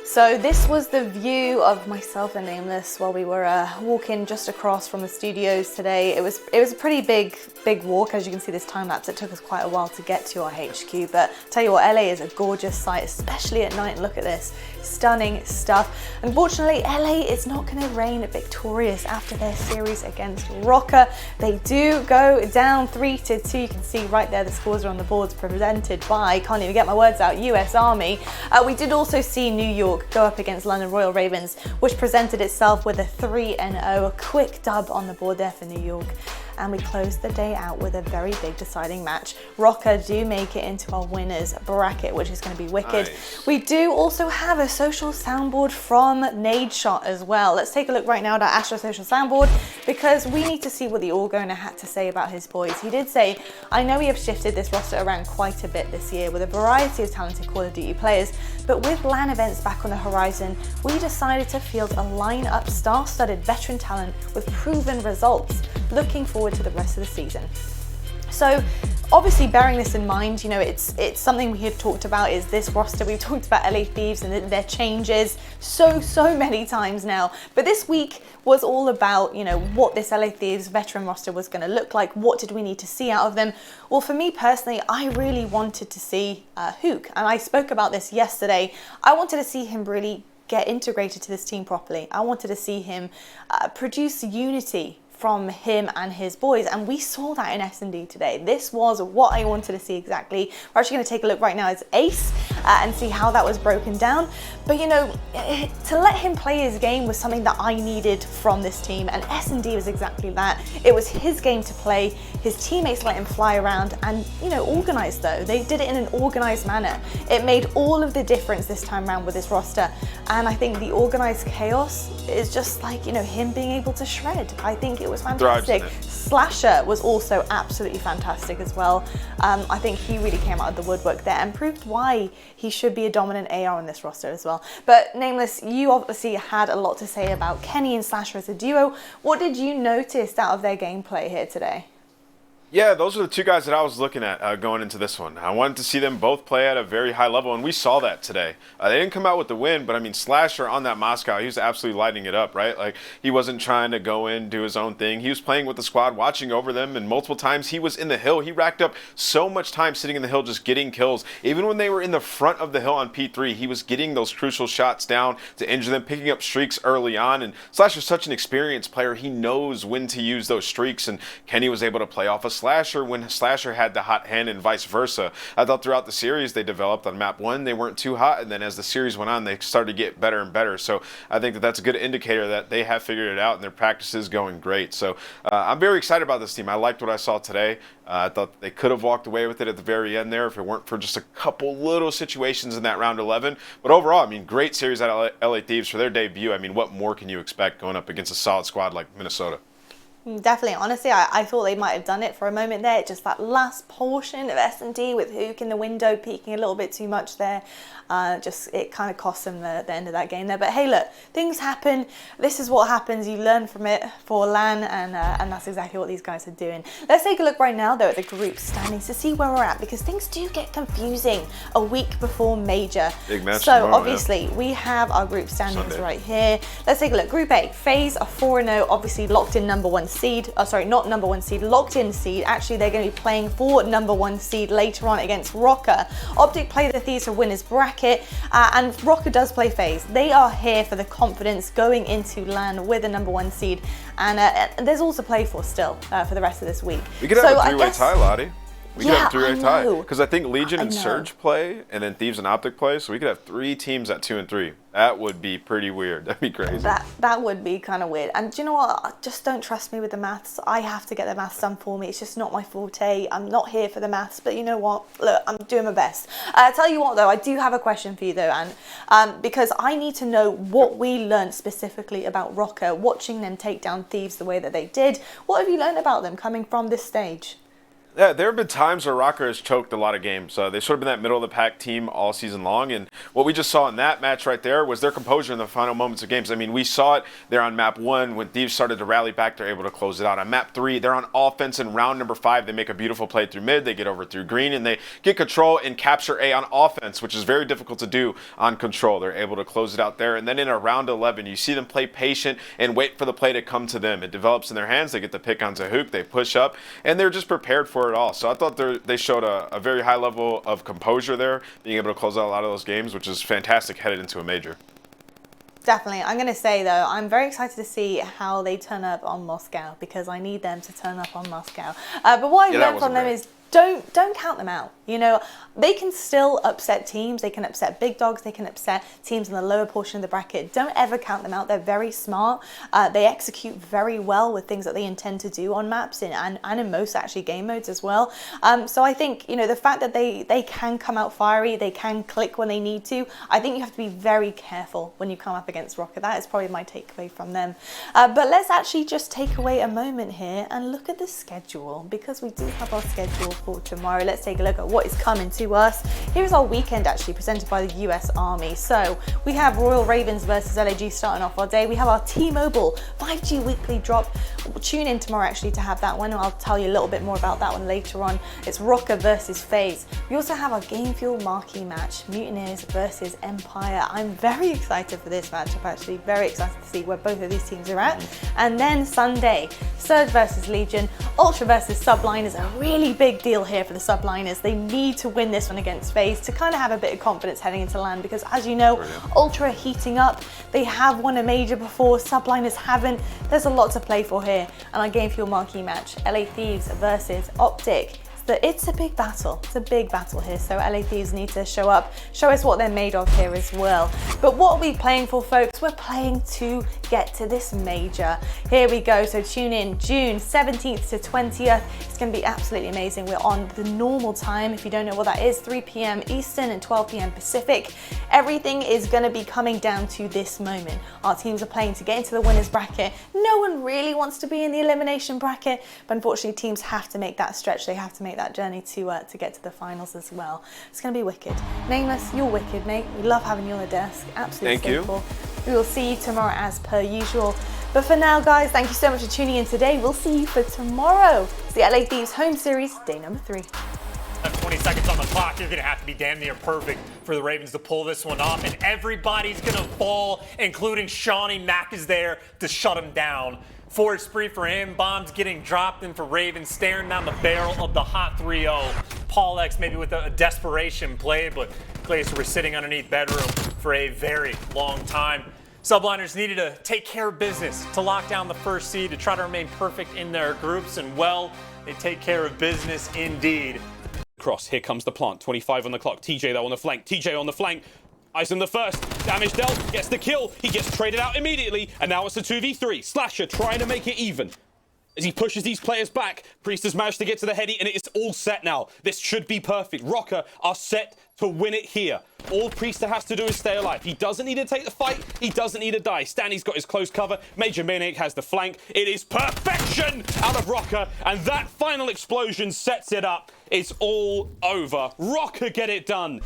So this was the view of myself and Nameless while we were walking just across from the studios today. It was a pretty big walk. As you can see this time lapse, it took us quite a while to get to our HQ, but tell you what, LA is a gorgeous sight, especially at night. And look at this, stunning stuff. Unfortunately, LA is not going to reign victorious after their series against Rokkr. They do go down 3-2. You can see right there the scores are on the boards, presented by, can't even get my words out, US Army. We did also see New York go up against London Royal Ravens, which presented itself with a 3-0, a quick dub on the board there for New York. and we close the day out with a very big deciding match. Røkkr do make it into our winners bracket, which is going to be wicked. Nice. We do also have a social soundboard from Nadeshot as well. Let's take a look right now at our Astro social soundboard, because we need to see what the All-Owner had to say about his boys. He did say, I know we have shifted this roster around quite a bit this year with a variety of talented Call of Duty players, but with LAN events back on the horizon, we decided to field a line-up star-studded veteran talent with proven results. Looking forward to the rest of the season. So obviously bearing this in mind, you know, it's something we had talked about is this roster. We've talked about aLLeY Thieves and their changes so many times now. But this week was all about, you know, what this aLLeY Thieves veteran roster was going to look like. What did we need to see out of them? Well, for me personally, I really wanted to see Huke. And I spoke about this yesterday. I wanted to see him really get integrated to this team properly. I wanted to see him produce unity from him and his boys, and we saw that in S&D today. This was what I wanted to see exactly. We're actually going to take a look right now as Ace and see how that was broken down. But you know, to let him play his game was something that I needed from this team, and S&D was exactly that. It was his game to play. His teammates let him fly around, and you know, organized though. They did it in an organized manner. It made all of the difference this time around with this roster, and I think the organized chaos is just like, you know, him being able to shred. I think it was fantastic. Slasher was also absolutely fantastic as well. I think he really came out of the woodwork there and proved why he should be a dominant AR on this roster as well. But Nameless, you obviously had a lot to say about Kenny and Slasher as a duo. What did you notice out of their gameplay here today? Yeah, those are the two guys that I was looking at going into this one. I wanted to see them both play at a very high level, and we saw that today. They didn't come out with the win, but I mean, Slasher on that Moscow, he was absolutely lighting it up, right? Like, he wasn't trying to go in, do his own thing. He was playing with the squad, watching over them, and multiple times he was in the hill. He racked up so much time sitting in the hill just getting kills. Even when they were in the front of the hill on P3, he was getting those crucial shots down to injure them, picking up streaks early on. And Slasher's such an experienced player. He knows when to use those streaks, and Kenny was able to play off a Slasher when Slasher had the hot hand and vice versa. I thought throughout the series they developed. On map 1 they weren't too hot, and then as the series went on they started to get better and better. So I think that that's a good indicator that they have figured it out and their practice is going great. So I'm very excited about this team. I liked what I saw today. I thought they could have walked away with it at the very end there if it weren't for just a couple little situations in that round 11. But overall, I mean, great series out of aLLeY Thieves for their debut. I mean, what more can you expect going up against a solid squad like Minnesota? Definitely. Honestly, I thought they might have done it for a moment there. Just that last portion of S&D with Huke in the window peeking a little bit too much there. Just it kind of cost them the end of that game there. But hey, look, things happen. This is what happens. You learn from it for LAN, and that's exactly what these guys are doing. Let's take a look right now, though, at the group standings to see where we're at, because things do get confusing a week before Major. Big match so tomorrow, obviously, we have our group standings right here. Let's take a look. Group A, FaZe are 4-0, obviously locked in #1 seed. Oh, sorry, not #1 seed, locked in seed. Actually, they're going to be playing for #1 seed later on against Rokkr. OpTic play the Thieves for winners bracket, and Rokkr does play FaZe. They are here for the confidence going into LAN with a #1 seed, and there's also play for still for the rest of this week. We could have a three-way tie, Lottie. We could have a three-way tie, know. because I think Legion and Surge play, and then Thieves and OpTic play, so we could have 3 teams at 2 and 3. That would be pretty weird. That'd be crazy. That would be kind of weird. And do you know what? Just don't trust me with the maths. I have to get the maths done for me. It's just not my forte. I'm not here for the maths, but you know what? Look, I'm doing my best. I tell you what, though, I do have a question for you, though, Anne, because I need to know what we learned specifically about Røkkr, watching them take down Thieves the way that they did. What have you learned about them coming from this stage? Yeah, there have been times where Rokkr has choked a lot of games. They've sort of been that middle-of-the-pack team all season long, and what we just saw in that match right there was their composure in the final moments of games. I mean, we saw it there on map 1 when Thieves started to rally back, they're able to close it out. On map 3, they're on offense in round number 5. They make a beautiful play through mid, they get over through green, and they get control and capture A on offense, which is very difficult to do on control. They're able to close it out there, and then in a round 11, you see them play patient and wait for the play to come to them. It develops in their hands, they get the pick onto Huke, they push up, and they're just prepared for it all. So I thought they showed a very high level of composure there, being able to close out a lot of those games, which is fantastic headed into a major. Definitely. I'm going to say, though, I'm very excited to see how they turn up on Moscow, because I need them to turn up on Moscow. But what I've learned from them is don't count them out. You know, they can still upset teams, they can upset big dogs, they can upset teams in the lower portion of the bracket. Don't ever count them out. They're very smart. They execute very well with things that they intend to do on maps and in most actually game modes as well. So I think, you know, the fact that they can come out fiery, they can click when they need to, I think you have to be very careful when you come up against Røkkr. That is probably my takeaway from them. But let's actually just take away a moment here and look at the schedule, because we do have our schedule for tomorrow. Let's take a look at what is coming to us. Here's our weekend actually presented by the US Army. So we have Royal Ravens versus LAG starting off our day. We have our T-Mobile 5G weekly drop. We'll tune in tomorrow actually to have that one. I'll tell you a little bit more about that one later on. It's Rokkr versus FaZe. We also have our Game Fuel marquee match, Mutineers versus Empire. I'm very excited for this matchup actually. Very excited to see where both of these teams are at. And then Sunday, Surge versus Legion, Ultra versus Subliners. A really big deal here for the Subliners. They need to win this one against FaZe to kind of have a bit of confidence heading into LAN, because as you know, Ultra are heating up. They have won a major before, Subliners haven't. There's a lot to play for here. And our Game Fuel marquee match, LA Thieves versus OpTic. It's a big battle. It's a big battle here. So LA Thieves need to show up, show us what they're made of here as well. But what are we playing for, folks? We're playing to get to this major. Here we go. So tune in June 17th to 20th. It's going to be absolutely amazing. We're on the normal time. If you don't know what that is, 3 p.m. Eastern and 12 p.m. Pacific. Everything is going to be coming down to this moment. Our teams are playing to get into the winners bracket. No one really wants to be in the elimination bracket, but unfortunately teams have to make that stretch. They have to make that journey to get to the finals as well. It's going to be wicked. Nameless, you're wicked, mate. We love having you on the desk. Absolutely simple. We will see you tomorrow as per usual. But for now, guys, thank you so much for tuning in today. We'll see you for tomorrow. It's the LA Thieves Home Series, day number 3. 20 seconds on the clock. You're going to have to be damn near perfect for the Ravens to pull this one off. And everybody's going to fall, including Seany. Mack is there to shut him down. Forward spree for him. Bombs getting dropped in for Ravens, staring down the barrel of the hot 3-0. Paul X maybe with a desperation play, but Clayster was sitting underneath bedroom for a very long time. Subliners needed to take care of business to lock down the first seed, to try to remain perfect in their groups, and well, they take care of business indeed. Cross, here comes the plant, 25 on the clock, TJ though on the flank, TJ on the flank. Asim the first, damage dealt, gets the kill, he gets traded out immediately, and now it's a 2v3. Slasher trying to make it even. As he pushes these players back, Priestahh's managed to get to the heady, and it's all set now. This should be perfect. Røkkr are set to win it here. All Priestahh has to do is stay alive. He doesn't need to take the fight. He doesn't need to die. Standy's got his close cover. MajorManiak has the flank. It is perfection out of Røkkr, and that final explosion sets it up. It's all over. Røkkr get it done.